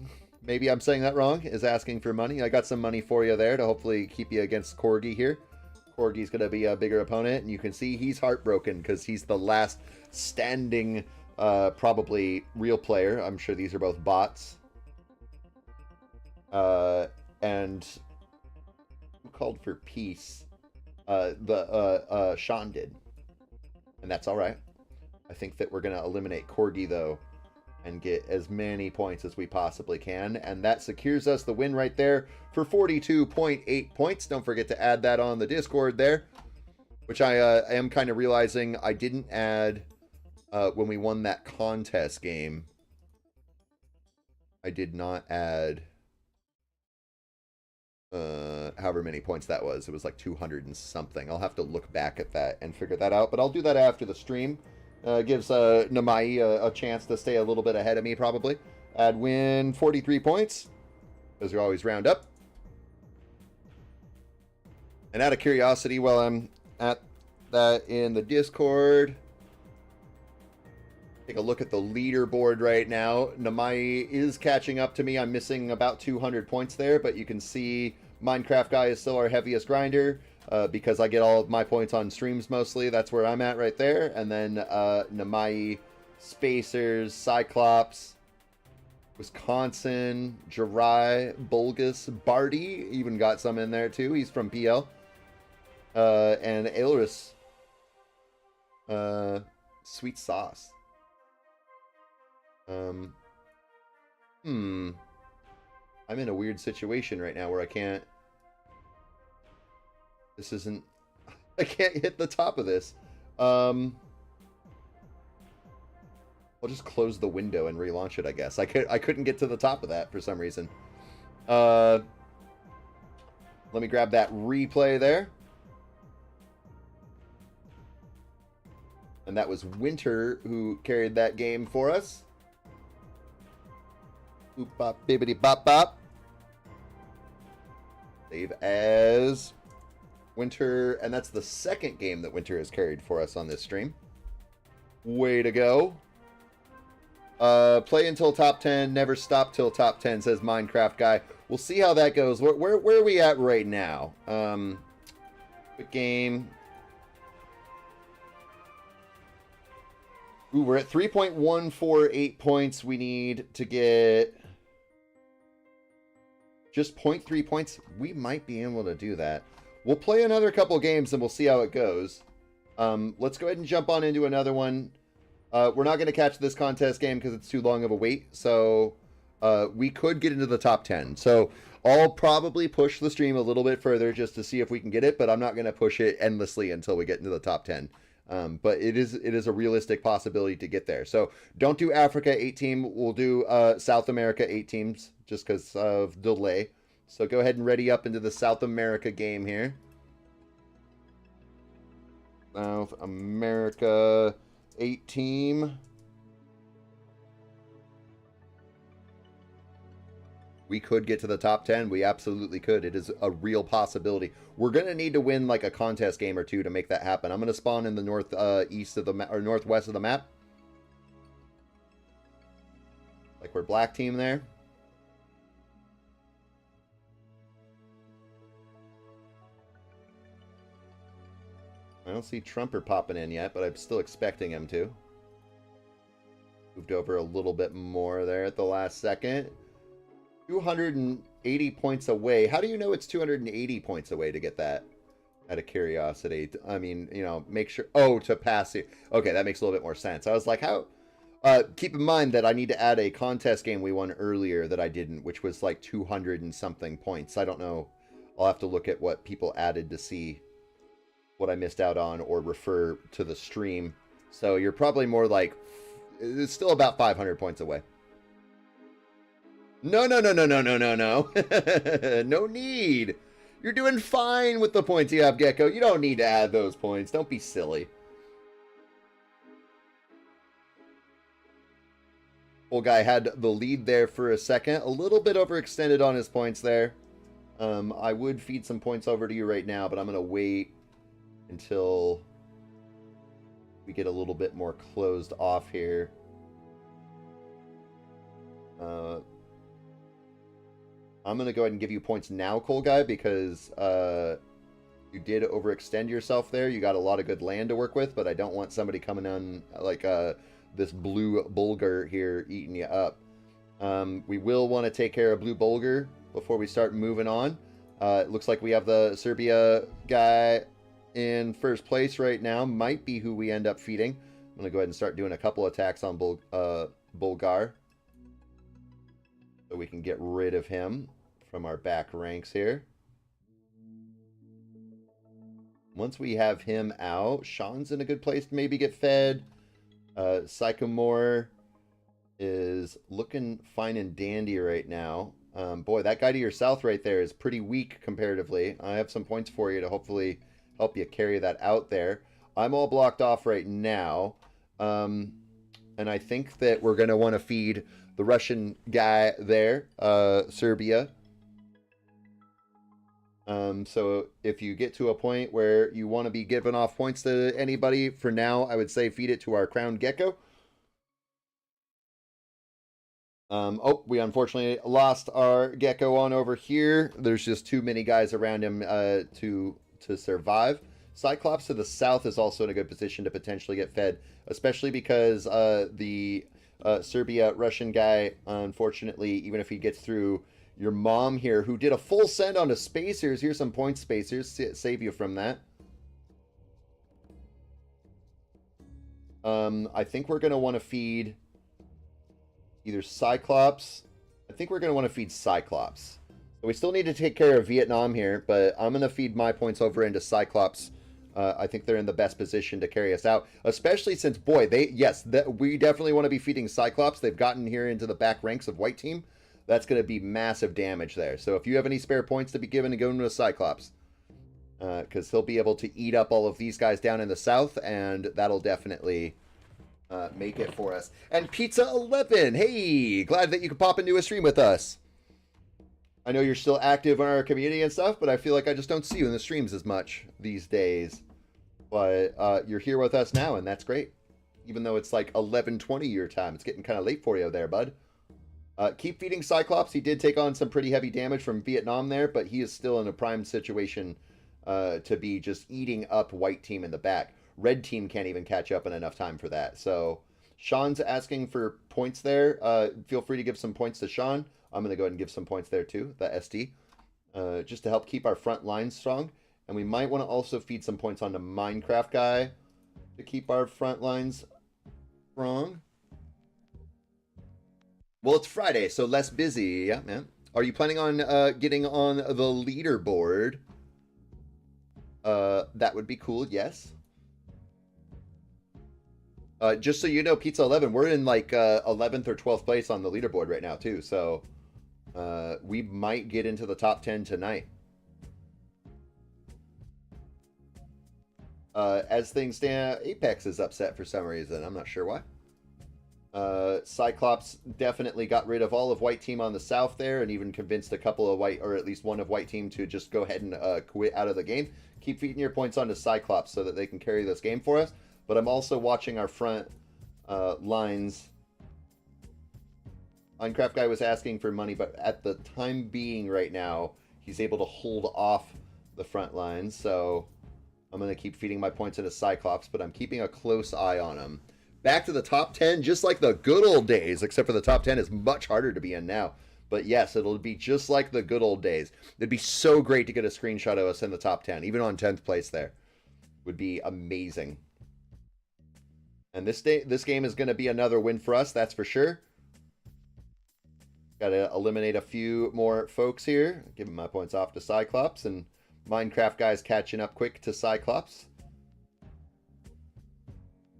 maybe I'm saying that wrong, is asking for money. I got some money for you there to hopefully keep you against Corgi here. Corgi's going to be a bigger opponent, and you can see he's heartbroken because he's the last standing, probably real player. I'm sure these are both bots. And who called for peace? Sean did. And that's alright. I think that we're going to eliminate Corgi, though, and get as many points as we possibly can. And that secures us the win right there for 42.8 points. Don't forget to add that on the Discord there, which I am kind of realizing I didn't add when we won that contest game. I did not add however many points that was. It was like 200 and something. I'll have to look back at that and figure that out, but I'll do that after the stream. Gives Namai a chance to stay a little bit ahead of me, probably. I'd win 43 points, because you always round up. And out of curiosity, while I'm at that in the Discord, take a look at the leaderboard right now. Namai is catching up to me. I'm missing about 200 points there, but you can see Minecraft guy is still our heaviest grinder. Because I get all of my points on streams mostly. That's where I'm at right there. And then Namai, Spacers, Cyclops, Wisconsin, Jirai, Bulgus, Barty even got some in there too. He's from PL. And Ailris. Sweet Sauce. I'm in a weird situation right now where I can't... This isn't... I can't hit the top of this. I'll just close the window and relaunch it, I guess. I couldn't get to the top of that for some reason. Let me grab that replay there. And that was Winter who carried that game for us. Boop bop bibbity bop bop. Save as Winter, and that's the second game that Winter has carried for us on this stream. Way to go. Play until top 10, never stop till top 10, says Minecraft guy. We'll see how that goes. Where are we at right now? Quick game. Ooh, we're at 3.148 points. We need to get just 0.3 points. We might be able to do that. We'll play another couple games and we'll see how it goes. Let's go ahead and jump on into another one. We're not going to catch this contest game because it's too long of a wait. So we could get into the top 10. So I'll probably push the stream a little bit further just to see if we can get it. But I'm not going to push it endlessly until we get into the top 10. But it is a realistic possibility to get there. So don't do Africa 8 team. We'll do South America 8 teams just because of delay. So go ahead and ready up into the South America game here. South America 8 team. We could get to the top 10. We absolutely could. It is a real possibility. We're going to need to win like a contest game or two to make that happen. I'm going to spawn in the northeast of the or northwest of the map. Like we're black team there. I don't see Trumper popping in yet, but I'm still expecting him to. Moved over a little bit more there at the last second. 280 points away. How do you know it's 280 points away to get that? Out of curiosity. I mean, you know, make sure... Oh, to pass it. Okay, that makes a little bit more sense. I was like, how... keep in mind that I need to add a contest game we won earlier that I didn't, which was like 200 and something points. I don't know. I'll have to look at what people added to see what I missed out on or refer to the stream. So you're probably more like... It's still about 500 points away. No. No need. You're doing fine with the points you have, Gecko. You don't need to add those points. Don't be silly. Old guy had the lead there for a second. A little bit overextended on his points there. I would feed some points over to you right now, but I'm going to wait until we get a little bit more closed off here. I'm going to go ahead and give you points now, Cole Guy, because you did overextend yourself there. You got a lot of good land to work with, but I don't want somebody coming on like this blue bulgur here eating you up. We will want to take care of blue bulgur before we start moving on. It looks like we have the Serbia guy in first place right now. Might be who we end up feeding. I'm going to go ahead and start doing a couple attacks on Bulgar. So we can get rid of him from our back ranks here. Once we have him out, Sean's in a good place to maybe get fed. Sycamore is looking fine and dandy right now. Boy, that guy to your south right there is pretty weak comparatively. I have some points for you to hopefully help you carry that out there. I'm all blocked off right now. And I think that we're going to want to feed the Russian guy there, Serbia. So if you get to a point where you want to be giving off points to anybody, for now, I would say feed it to our crowned gecko. Oh, we unfortunately lost our gecko on over here. There's just too many guys around him to survive. Cyclops to the south is also in a good position to potentially get fed, especially because the Serbia Russian guy, unfortunately, even if he gets through your mom here, who did a full send onto Spacers. Here's some point Spacers. Save you from that. I think we're going to want to feed either Cyclops. I think we're going to want to feed Cyclops. So we still need to take care of Vietnam here, but I'm going to feed my points over into Cyclops. I think they're in the best position to carry us out, especially since, boy, we definitely want to be feeding Cyclops. They've gotten here into the back ranks of white team. That's going to be massive damage there. So if you have any spare points to be given, go into a Cyclops. Because he'll be able to eat up all of these guys down in the south, and that'll definitely make it for us. And Pizza 11, hey, glad that you could pop into a stream with us. I know you're still active on our community and stuff, but I feel like I just don't see you in the streams as much these days. But you're here with us now, and that's great. Even though it's like 11:20 your time. It's getting kind of late for you there, bud. Keep feeding Cyclops. He did take on some pretty heavy damage from Vietnam there, but he is still in a prime situation to be just eating up white team in the back. Red team can't even catch up in enough time for that. So Sean's asking for points there. Feel free to give some points to Sean. I'm going to go ahead and give some points there too, the SD, just to help keep our front line strong. And we might want to also feed some points on the Minecraft guy to keep our front lines strong. Well, it's Friday, so less busy. Yeah, man. Are you planning on getting on the leaderboard? That would be cool, yes. Just so you know, Pizza 11, we're in like 11th or 12th place on the leaderboard right now, too. So we might get into the top 10 tonight. As things stand, Apex is upset for some reason. I'm not sure why. Cyclops definitely got rid of all of white team on the south there and even convinced a couple of white, or at least one of white team, to just go ahead and quit out of the game. Keep feeding your points onto Cyclops so that they can carry this game for us. But I'm also watching our front lines. Minecraft guy was asking for money, but at the time being right now, he's able to hold off the front lines. So I'm going to keep feeding my points into Cyclops, but I'm keeping a close eye on him. Back to the top 10, just like the good old days, except for the top 10 is much harder to be in now. But yes, it'll be just like the good old days. It'd be so great to get a screenshot of us in the top 10, even on 10th place there. Would be amazing. And this game is going to be another win for us, that's for sure. Got to eliminate a few more folks here. Giving my points off to Cyclops, and Minecraft guy's catching up quick to Cyclops.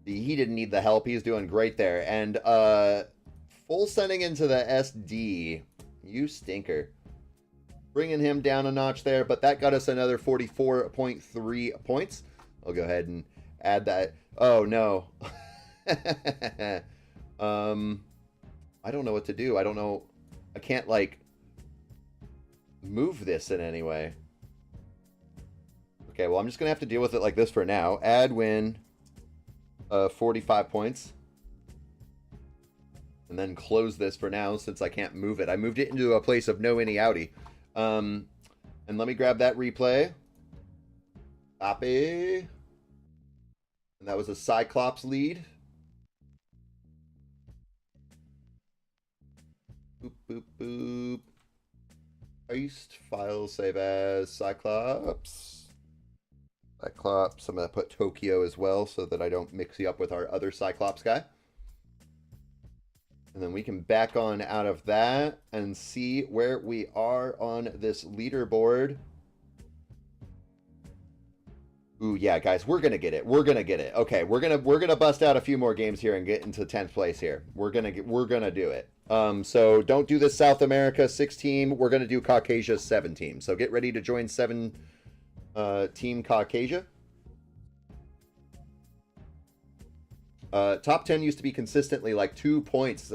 He didn't need the help. He's doing great there. And full sending into the SD. You stinker. Bringing him down a notch there, but that got us another 44.3 points. I'll go ahead and add that. Oh, no. I don't know what to do. I don't know. I can't, like, move this in any way. Okay, well, I'm just going to have to deal with it like this for now. Add win. 45 points. And then close this for now since I can't move it. I moved it into a place of no any outie. And let me grab that replay. Copy. And that was a Cyclops lead. Boop, boop, boop. Paste. File save as Cyclops. Cyclops. I'm going to put Tokyo as well so that I don't mix you up with our other Cyclops guy. And then we can back on out of that and see where we are on this leaderboard. Ooh, yeah, guys, we're going to get it. We're going to get it. Okay, we're going to bust out a few more games here and get into 10th place here. We're going to do it. So don't do this South America 6 team. We're going to do Caucasia 7 team. So get ready to join 7 Team Caucasia. Top 10 used to be consistently like 2 points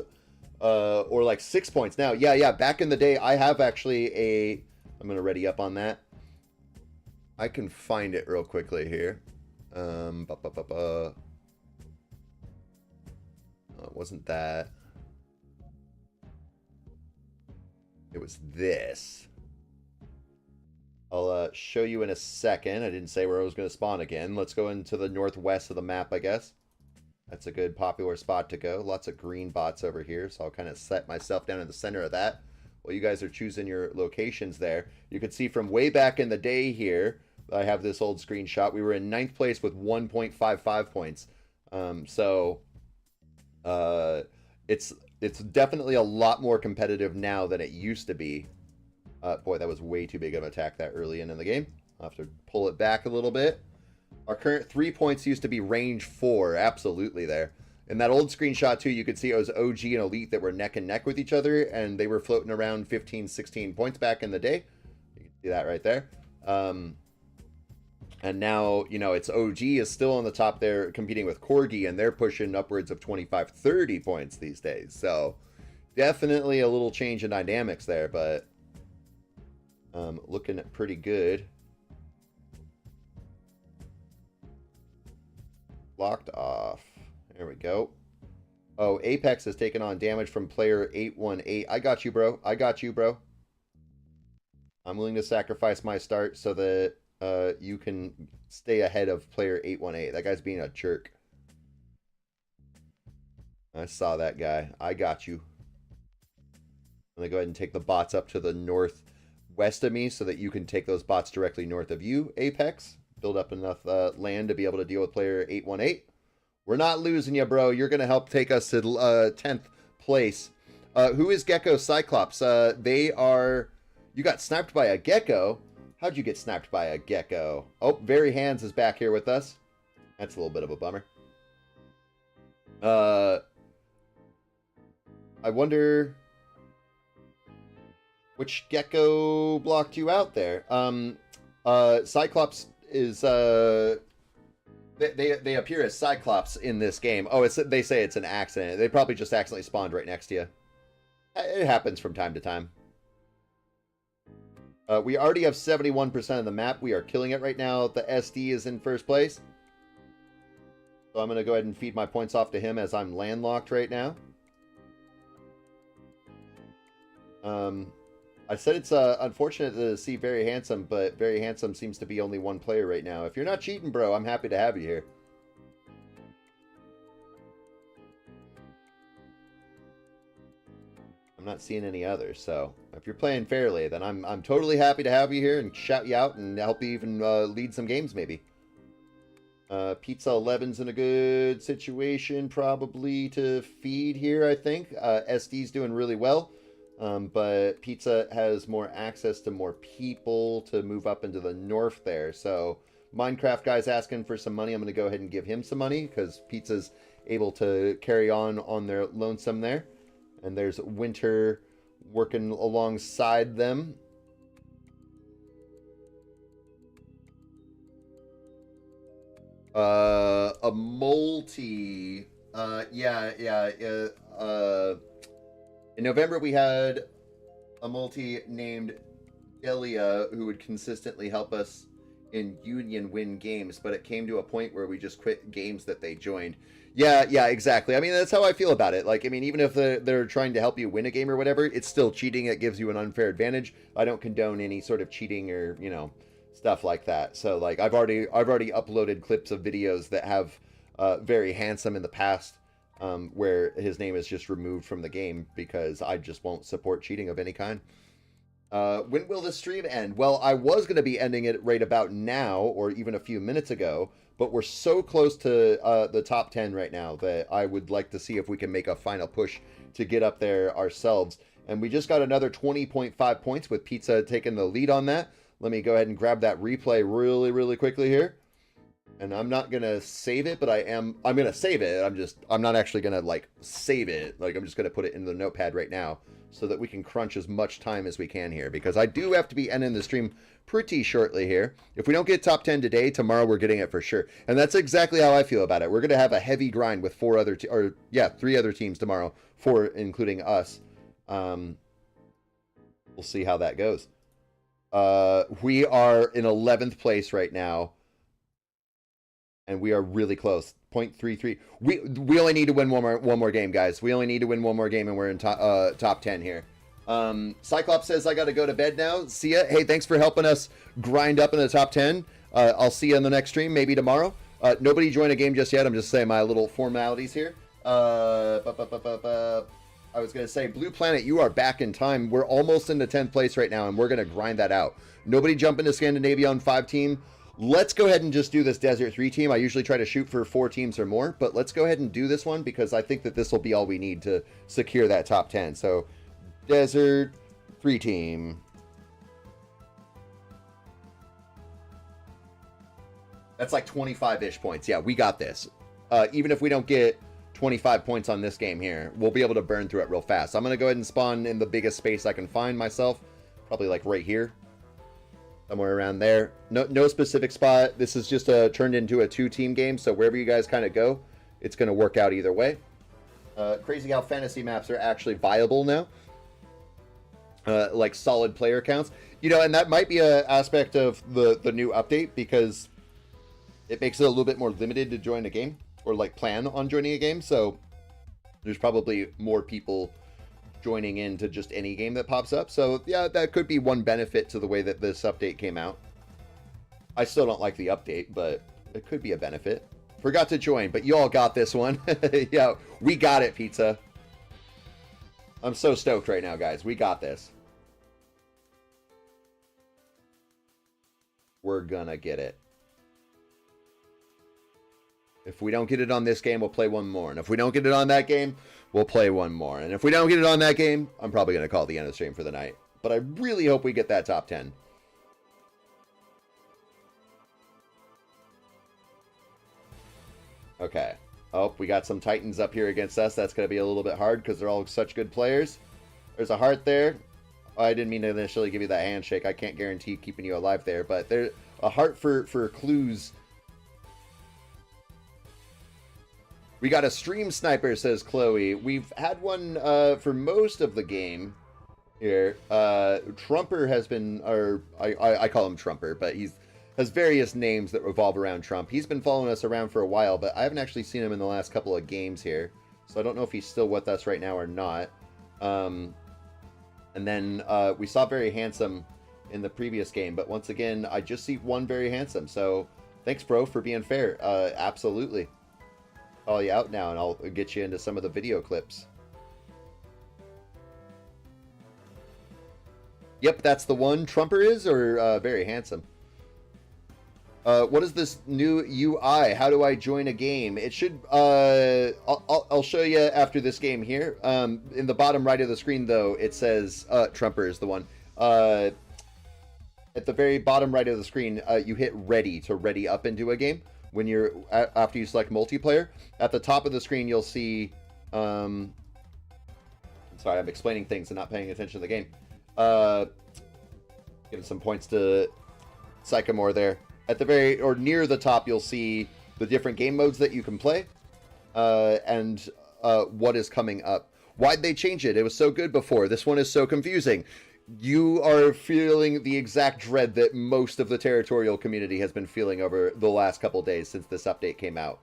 or like 6 points. Now, yeah, back in the day, I have actually I'm going to ready up on that. I can find it real quickly here. It wasn't that. It was this. I'll show you in a second. I didn't say where I was going to spawn again. Let's go into the northwest of the map, I guess. That's a good popular spot to go. Lots of green bots over here, so I'll kind of set myself down in the center of that. While you guys are choosing your locations there, you can see from way back in the day here, I have this old screenshot. We were in 9th place with 1.55 points. It's definitely a lot more competitive now than it used to be. Boy, that was way too big of an attack that early in the game. I'll have to pull it back a little bit. Our current 3 points used to be range 4. Absolutely there. In that old screenshot, too, you could see it was OG and Elite that were neck and neck with each other, and they were floating around 15, 16 points back in the day. You can see that right there. And now, you know, it's OG is still on the top there competing with Corgi, and they're pushing upwards of 25, 30 points these days. So definitely a little change in dynamics there, but looking pretty good. Locked off. There we go. Oh, Apex has taken on damage from player 818. I got you, bro. I got you, bro. I'm willing to sacrifice my start so that you can stay ahead of player 818. That guy's being a jerk. I saw that guy. I got you. I'm going to go ahead and take the bots up to the northwest of me so that you can take those bots directly north of you, Apex. Build up enough land to be able to deal with player 818. We're not losing you, bro. You're going to help take us to 10th place. Who is Gecko Cyclops? They are... You got sniped by a gecko? How'd you get sniped by a gecko? Oh, Very Hands is back here with us. That's a little bit of a bummer. I wonder which gecko blocked you out there. Cyclops is they appear as Cyclops in this game. Oh, they say it's an accident. They probably just accidentally spawned right next to you. It happens from time to time. We already have 71% of the map. We are killing it right now. The SD is in first place. So I'm going to go ahead and feed my points off to him as I'm landlocked right now. I said it's unfortunate to see Very Handsome, but Very Handsome seems to be only one player right now. If you're not cheating, bro, I'm happy to have you here. I'm not seeing any others, so if you're playing fairly, then I'm totally happy to have you here and shout you out and help you even lead some games, maybe. Pizza 11's in a good situation, probably, to feed here, I think. SD's doing really well, but Pizza has more access to more people to move up into the north there. So Minecraft guy's asking for some money. I'm going to go ahead and give him some money because Pizza's able to carry on their lonesome there. And there's Winter working alongside them. A multi. In November, we had a multi named Delia who would consistently help us in Union win games, but it came to a point where we just quit games that they joined. Yeah, exactly. I mean, that's how I feel about it. Like, I mean, even if they're trying to help you win a game or whatever, it's still cheating. It gives you an unfair advantage. I don't condone any sort of cheating or, stuff like that. So, like, I've already uploaded clips of videos that have Very Handsome in the past, where his name is just removed from the game because I just won't support cheating of any kind. When will this stream end? Well, I was going to be ending it right about now or even a few minutes ago, but we're so close to the top 10 right now that I would like to see if we can make a final push to get up there ourselves. And we just got another 20.5 points with Pizza taking the lead on that. Let me go ahead and grab that replay really, really quickly here. And I'm not going to save it, but I'm going to save it. I'm not actually going to like save it. Like, I'm just going to put it in the notepad right now so that we can crunch as much time as we can here, because I do have to be ending the stream pretty shortly here. If we don't get top 10 today, tomorrow we're getting it for sure. And that's exactly how I feel about it. We're going to have a heavy grind with three other teams tomorrow, 4 including us. We'll see how that goes. We are in 11th place right now. And we are really close. 0.33. We only need to win one more game, guys. We only need to win one more game, and we're in top 10 here. Cyclops says, I got to go to bed now. See ya. Hey, thanks for helping us grind up in the top 10. I'll see you on the next stream, maybe tomorrow. Nobody joined a game just yet. I'm just saying my little formalities here. I was going to say, Blue Planet, you are back in time. We're almost in the 10th place right now, and we're going to grind that out. Nobody jump into Scandinavia on 5 team. Let's go ahead and just do this Desert 3 team. I usually try to shoot for 4 teams or more, but let's go ahead and do this one because I think that this will be all we need to secure that top 10. So, Desert 3 team. That's like 25-ish points. Yeah, we got this. Even if we don't get 25 points on this game here, we'll be able to burn through it real fast. I'm going to go ahead and spawn in the biggest space I can find myself. Probably like right here. Somewhere around there. No specific spot. This is just turned into a 2-team game, so wherever you guys kind of go, it's going to work out either way. Crazy how fantasy maps are actually viable now. Like solid player counts. And that might be an aspect of the new update because it makes it a little bit more limited to join a game or like plan on joining a game. So there's probably more people joining into just any game that pops up. So yeah, that could be one benefit to the way that this update came out. I still don't like the update, but it could be a benefit Forgot to join, but you all got this one. Yeah, we got it, Pizza. I'm so stoked right now, guys. We got this. We're gonna get it. If we don't get it on this game, we'll play one more. And if we don't get it on that game, we'll play one more. And if we don't get it on that game, I'm probably going to call the end of the stream for the night. But I really hope we get that top 10. Okay. Oh, we got some Titans up here against us. That's going to be a little bit hard because they're all such good players. There's a heart there. Oh, I didn't mean to initially give you that handshake. I can't guarantee keeping you alive there. But there's a heart for clues. We got a stream sniper, says Chloe. We've had one for most of the game here. Trumper has been, or I call him Trumper, but he's has various names that revolve around Trump. He's been following us around for a while, but I haven't actually seen him in the last couple of games here. So I don't know if he's still with us right now or not. And then we saw Very Handsome in the previous game, but once again, I just see one Very Handsome. So thanks, bro, for being fair. Absolutely. Call you out now, and I'll get you into some of the video clips. Yep, that's the one. Trumper is, or Very Handsome? What is this new UI? How do I join a game? It should, I'll show you after this game here. In the bottom right of the screen, though, it says, Trumper is the one. At the very bottom right of the screen, you hit ready to ready up into a game. When you're, after you select multiplayer, at the top of the screen, you'll see, I'm sorry, I'm explaining things and not paying attention to the game. Giving some points to Sycamore there. At the very, or near the top, you'll see the different game modes that you can play, and what is coming up. Why'd they change it? It was so good before. This one is so confusing. You are feeling the exact dread that most of the Territorial community has been feeling over the last couple days since this update came out.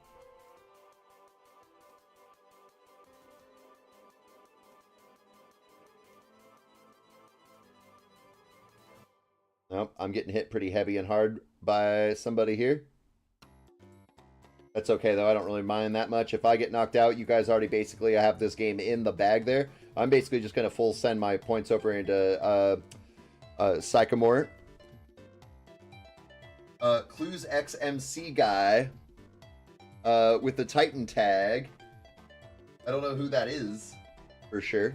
Nope, I'm getting hit pretty heavy and hard by somebody here. That's okay, though. I don't really mind that much. If I get knocked out, you guys already basically have this game in the bag there. I'm basically just going to full send my points over into Sycamore. Clues XMC guy with the Titan tag. I don't know who that is for sure.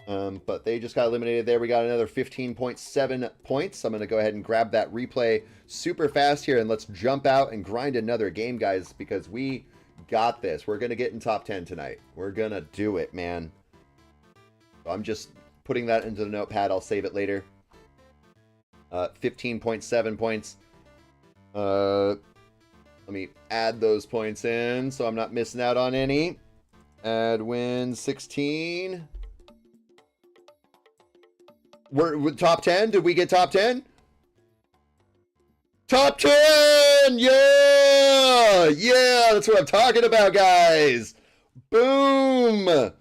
But they just got eliminated there. We got another 15.7 points. I'm going to go ahead and grab that replay super fast here, and let's jump out and grind another game, guys, because we got this. We're going to get in top 10 tonight. We're going to do it, man. So I'm just putting that into the notepad. I'll save it later. 15.7 points. Let me add those points in so I'm not missing out on any. Add win 16. We're with top 10. Did we get top 10? Top 10! Yeah! Yeah, that's what I'm talking about, guys. Boom!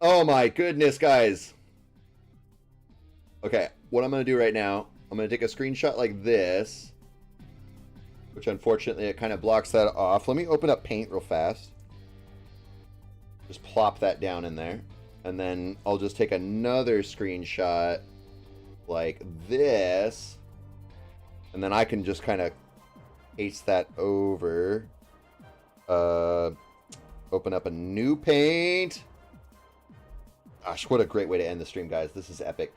Oh my goodness, guys. Okay, what I'm going to do right now, I'm going to take a screenshot like this, which unfortunately it kind of blocks that off. Let me open up Paint real fast. Just plop that down in there. And then I'll just take another screenshot like this, and then I can just kind of paste that over. Open up a new Paint. Gosh, what a great way to end the stream, guys. This is epic.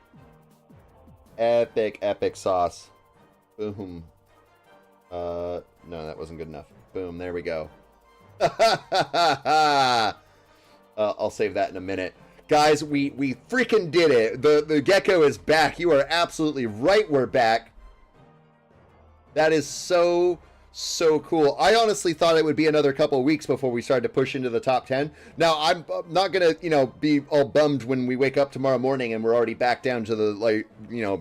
Epic, epic sauce. Boom. No, that wasn't good enough. Boom, there we go. I'll save that in a minute. Guys, we freaking did it. The gecko is back. You are absolutely right. We're back. That is so cool. I honestly thought it would be another couple of weeks before we started to push into the top 10. Now, I'm not going to, be all bummed when we wake up tomorrow morning and we're already back down to the,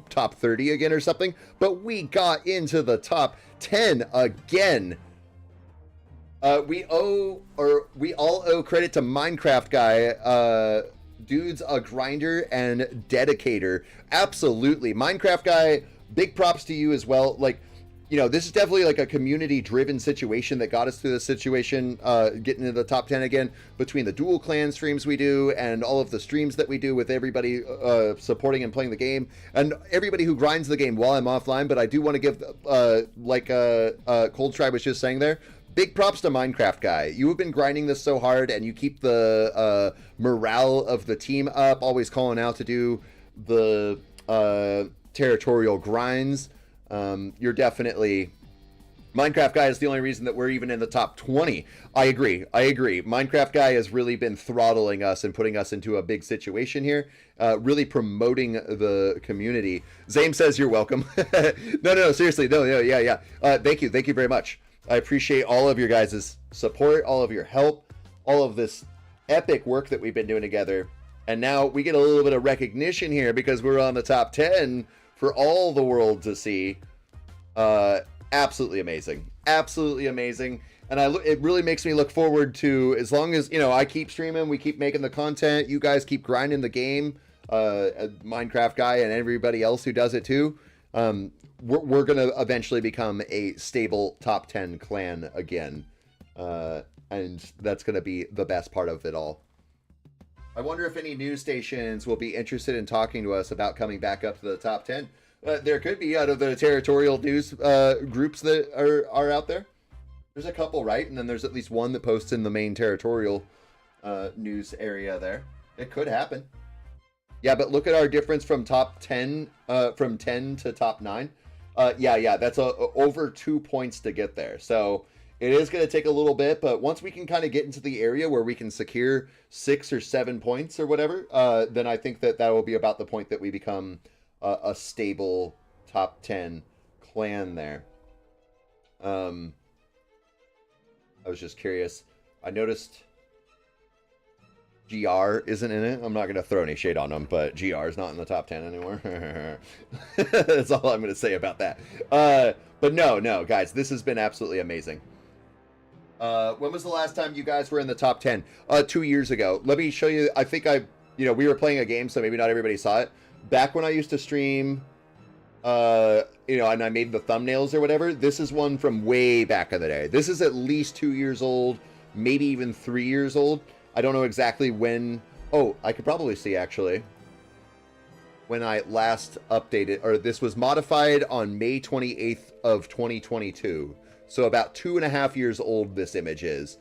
top 30 again or something. But we got into the top 10 again. We all owe credit to Minecraft guy, dude's a grinder and dedicator. Absolutely. Minecraft guy, big props to you as well. Like, this is definitely like a community-driven situation that got us through this situation, getting into the top 10 again, between the dual clan streams we do and all of the streams that we do with everybody supporting and playing the game, and everybody who grinds the game while I'm offline. But I do want to give, like Cold Tribe was just saying there, big props to Minecraft Guy. You have been grinding this so hard, and you keep the morale of the team up, always calling out to do the territorial grinds. You're definitely... Minecraft Guy is the only reason that we're even in the top 20. I agree. Minecraft Guy has really been throttling us and putting us into a big situation here, really promoting the community. Zame says you're welcome. No, seriously. No, yeah. Thank you very much. I appreciate all of your guys' support, all of your help, all of this epic work that we've been doing together. And now we get a little bit of recognition here because we're on the top 10 for all the world to see. Absolutely amazing. And it really makes me look forward to, as long as, I keep streaming, we keep making the content, you guys keep grinding the game, Minecraft Guy and everybody else who does it too. We're going to eventually become a stable top 10 clan again. And that's going to be the best part of it all. I wonder if any news stations will be interested in talking to us about coming back up to the top 10. There could be, out of the territorial news groups that are out there. There's a couple, right? And then there's at least one that posts in the main territorial news area there. It could happen. Yeah, but look at our difference from top 10, from 10 to top 9. Yeah, that's over 2 points to get there. So it is going to take a little bit, but once we can kind of get into the area where we can secure 6 or 7 points or whatever, then I think that will be about the point that we become a stable top 10 clan there. I was just curious. I noticed GR isn't in it. I'm not going to throw any shade on them, but GR is not in the top 10 anymore. That's all I'm going to say about that. But no, guys, this has been absolutely amazing. When was the last time you guys were in the top 10? 2 years ago. Let me show you. I think we were playing a game, so maybe not everybody saw it. Back when I used to stream, and I made the thumbnails or whatever, this is one from way back in the day. This is at least 2 years old, maybe even 3 years old. I don't know exactly when. Oh, I could probably see, actually, when I last updated, or this was modified on May 28th of 2022. So about 2.5 years old this image is.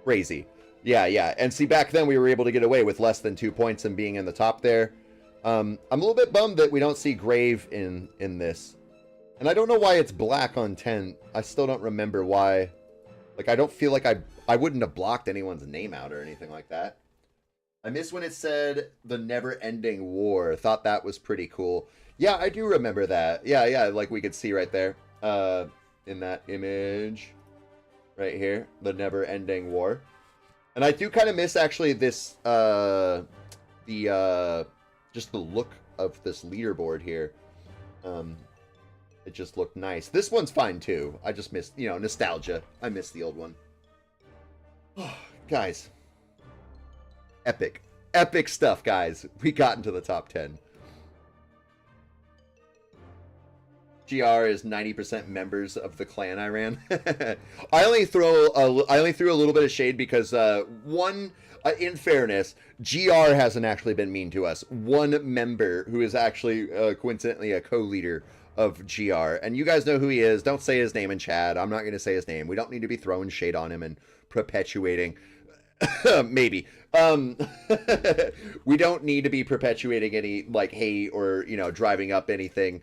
Crazy. Yeah. And see, back then we were able to get away with less than 2 points and being in the top there. I'm a little bit bummed that we don't see Grave in this. And I don't know why it's black on 10. I still don't remember why. Like, I don't feel like I wouldn't have blocked anyone's name out or anything like that. I miss when it said the never-ending war. Thought that was pretty cool. Yeah, I do remember that. Yeah, like we could see right there. In that image. Right here. The never-ending war. And I do kind of miss, actually, this, just the look of this leaderboard here. It just looked nice. This one's fine, too. I just miss, nostalgia. I miss the old one. Oh, guys. Epic. Epic stuff, guys. We got into the top 10. GR is 90% members of the clan I ran. I only threw a little bit of shade because, in fairness, GR hasn't actually been mean to us. One member who is actually, coincidentally, a co-leader of GR. And you guys know who he is. Don't say his name in chat. I'm not going to say his name. We don't need to be throwing shade on him and perpetuating. Maybe. We don't need to be perpetuating any, hate or, driving up anything.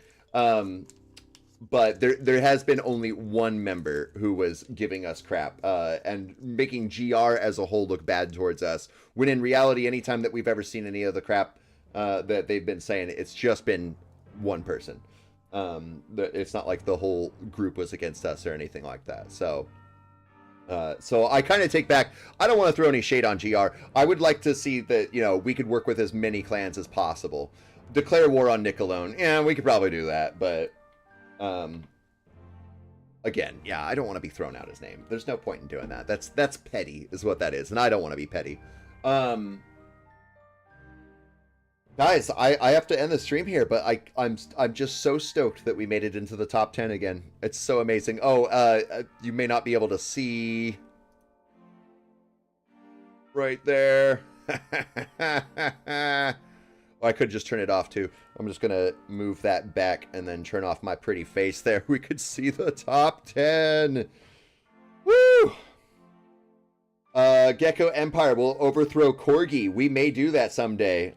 But there has been only one member who was giving us crap and making GR as a whole look bad towards us, when in reality, anytime that we've ever seen any of the crap that they've been saying, it's just been one person. It's not like the whole group was against us or anything like that. So I kind of take back, I don't want to throw any shade on GR. I would like to see that, we could work with as many clans as possible. Declare war on Nick alone. Yeah, we could probably do that, but... again, yeah, I don't want to be thrown out his name. There's no point in doing that. That's petty, is what that is, and I don't want to be petty. Guys, I have to end the stream here, but I'm just so stoked that we made it into the top 10 again. It's so amazing. Oh, you may not be able to see right there. Oh, I could just turn it off too. I'm just gonna move that back and then turn off my pretty face there. We could see the top 10. Woo! Gecko Empire will overthrow Corgi. We may do that someday.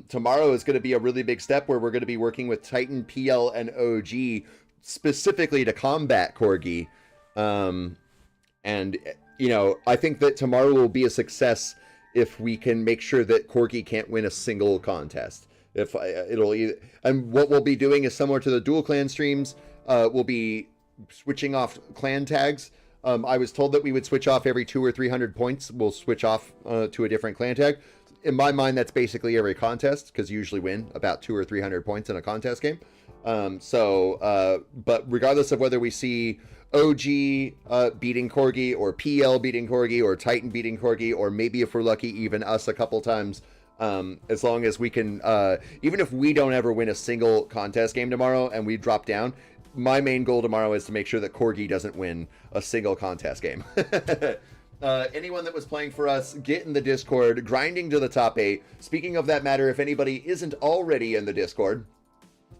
Tomorrow is going to be a really big step where we're going to be working with Titan, PL, and OG specifically to combat Corgi. And, you know, I think that tomorrow will be a success if we can make sure that Corgi can't win a single contest. And what we'll be doing is similar to the dual clan streams. We'll be switching off clan tags. I was told that we would switch off every 200 or 300 points. We'll switch off to a different clan tag. In my mind, that's basically every contest, because you usually win about 200 or 300 points in a contest game. But regardless of whether we see OG beating Corgi, or PL beating Corgi, or Titan beating Corgi, or maybe if we're lucky, even us a couple times, as long as we can, even if we don't ever win a single contest game tomorrow and we drop down, my main goal tomorrow is to make sure that Corgi doesn't win a single contest game. Anyone that was playing for us, get in the Discord, grinding to the top 8. Speaking of that matter, if anybody isn't already in the Discord,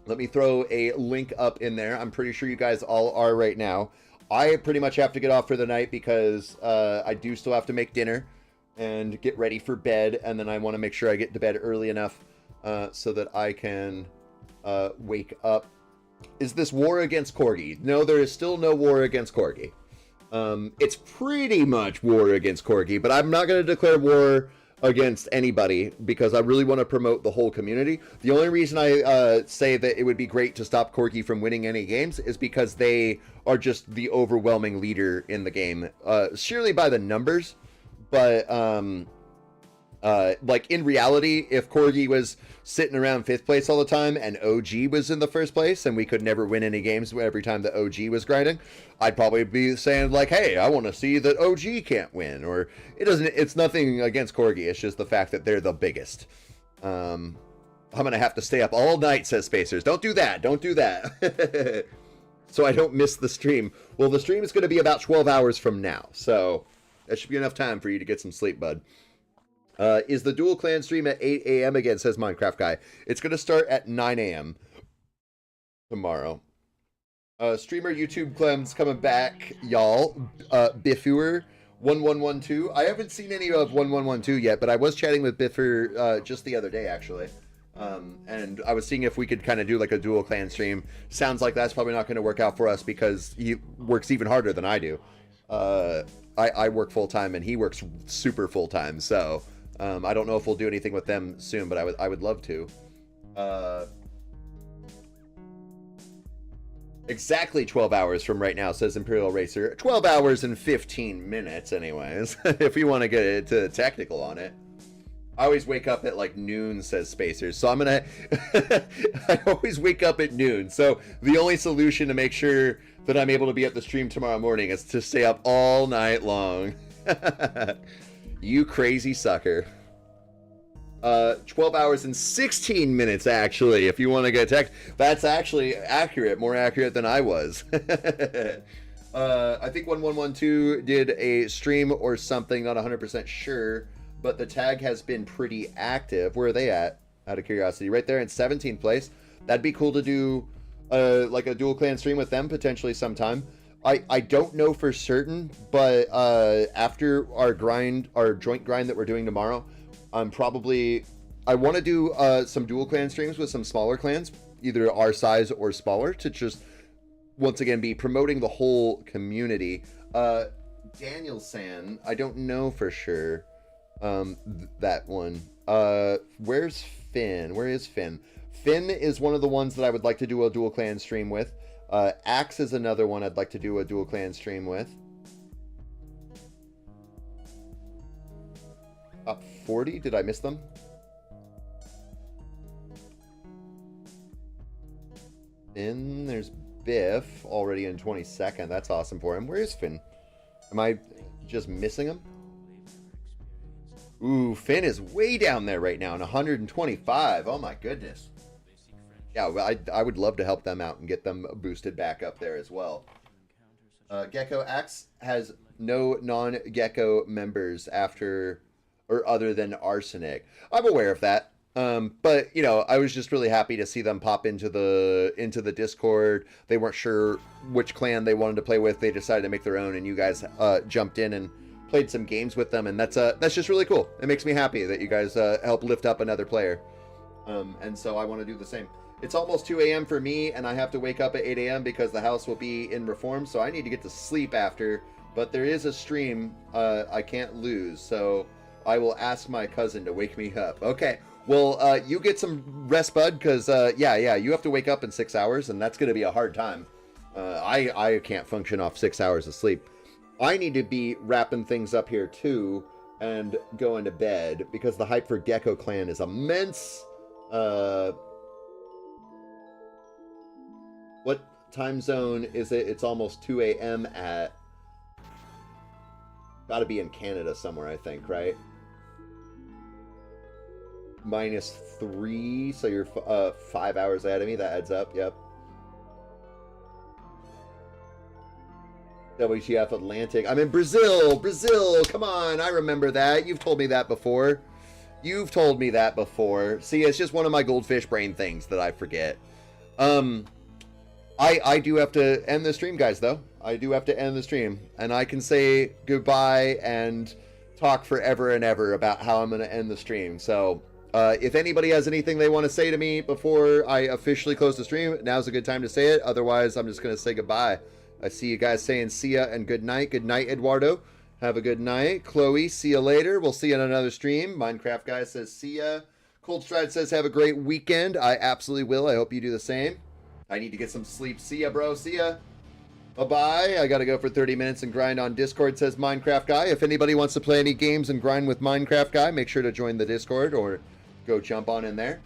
let me throw a link up in there. I'm pretty sure you guys all are right now. I pretty much have to get off for the night because I do still have to make dinner and get ready for bed, and then I want to make sure I get to bed early enough so that I can wake up. Is this war against Corgi? No, there is still no war against Corgi. It's pretty much war against Corgi, but I'm not going to declare war against anybody because I really want to promote the whole community. The only reason I say that it would be great to stop Corgi from winning any games is because they are just the overwhelming leader in the game. Surely by the numbers, but like in reality, if Corgi was sitting around 5th place all the time and OG was in the 1st place and we could never win any games every time the OG was grinding, I'd probably be saying like, hey, I want to see that OG can't win. Or it's nothing against Corgi, it's just the fact that they're the biggest. I'm gonna have to stay up all night, says Spacers. Don't do that, don't do that. So I don't miss the stream. Well, the stream is going to be about 12 hours from now, so that should be enough time for you to get some sleep, bud. Is the dual clan stream at 8 a.m. again, says Minecraft Guy. It's going to start at 9 a.m. tomorrow. Streamer YouTube Clem's coming back, y'all. Biffer 1112. I haven't seen any of 1112 yet, but I was chatting with Biffer just the other day, actually. And I was seeing if we could kind of do like a dual clan stream. Sounds like that's probably not going to work out for us because he works even harder than I do. I work full-time and he works super full-time, so I don't know if we'll do anything with them soon, but I would love to. Exactly 12 hours from right now, says Imperial Racer. 12 hours and 15 minutes, anyways, if we want to get it technical on it. I always wake up at like noon, says Spacers, so I'm gonna... I always wake up at noon, so the only solution to make sure that I'm able to be at the stream tomorrow morning is to stay up all night long. You crazy sucker. 12 hours and 16 minutes, actually, if you want to get tech. That's actually accurate, more accurate than I was. I think 1112 did a stream or something, not 100% sure, but the tag has been pretty active. Where are they at, out of curiosity? Right there in 17th place. That'd be cool to do like a dual clan stream with them potentially sometime. I don't know for certain, but after our joint grind that we're doing tomorrow, I want to do some dual clan streams with some smaller clans, either our size or smaller, to just once again be promoting the whole community. Daniel San, I don't know for sure that one. Where's Finn? Where is Finn? Finn is one of the ones that I would like to do a dual clan stream with. Axe is another one I'd like to do a dual clan stream with. Up 40? Did I miss them? Finn, there's Biff already in 22nd. That's awesome for him. Where is Finn? Am I just missing him? Ooh, Finn is way down there right now, in 125. Oh my goodness. Yeah, well, I would love to help them out and get them boosted back up there as well. Gecko X has no non-Gecko members after or other than Arsenic. I'm aware of that. But you know, I was just really happy to see them pop into the Discord. They weren't sure which clan they wanted to play with. They decided to make their own, and you guys jumped in and played some games with them, and that's just really cool. It makes me happy that you guys help lift up another player. And so I want to do the same. It's almost 2 a.m. for me, and I have to wake up at 8 a.m. because the house will be in reform, so I need to get to sleep after. But there is a stream I can't lose, so I will ask my cousin to wake me up. Okay, well, you get some rest, bud, because, yeah, you have to wake up in 6 hours, and that's going to be a hard time. I can't function off 6 hours of sleep. I need to be wrapping things up here, too, and going to bed, because the hype for Gecko Clan is immense. What time zone is it? It's almost 2 a.m. at... Gotta be in Canada somewhere, I think, right? -3, so you're 5 hours ahead of me. That adds up, yep. WTF Atlantic. I'm in Brazil! Brazil! Come on, I remember that. You've told me that before. You've told me that before. See, it's just one of my goldfish brain things that I forget. I do have to end the stream, guys, though. I do have to end the stream. And I can say goodbye and talk forever and ever about how I'm going to end the stream. So, if anybody has anything they want to say to me before I officially close the stream, now's a good time to say it. Otherwise, I'm just going to say goodbye. I see you guys saying see ya and good night. Good night, Eduardo. Have a good night. Chloe, see you later. We'll see you on another stream. Minecraft guy says see ya. Cold Stride says have a great weekend. I absolutely will. I hope you do the same. I need to get some sleep. See ya, bro. See ya. Bye-bye. I got to go for 30 minutes and grind on Discord, says Minecraft Guy. If anybody wants to play any games and grind with Minecraft Guy, make sure to join the Discord or go jump on in there.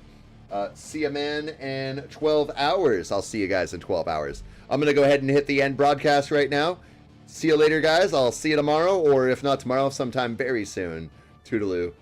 See ya, man, in 12 hours. I'll see you guys in 12 hours. I'm going to go ahead and hit the end broadcast right now. See you later, guys. I'll see you tomorrow, or if not tomorrow, sometime very soon. Toodaloo.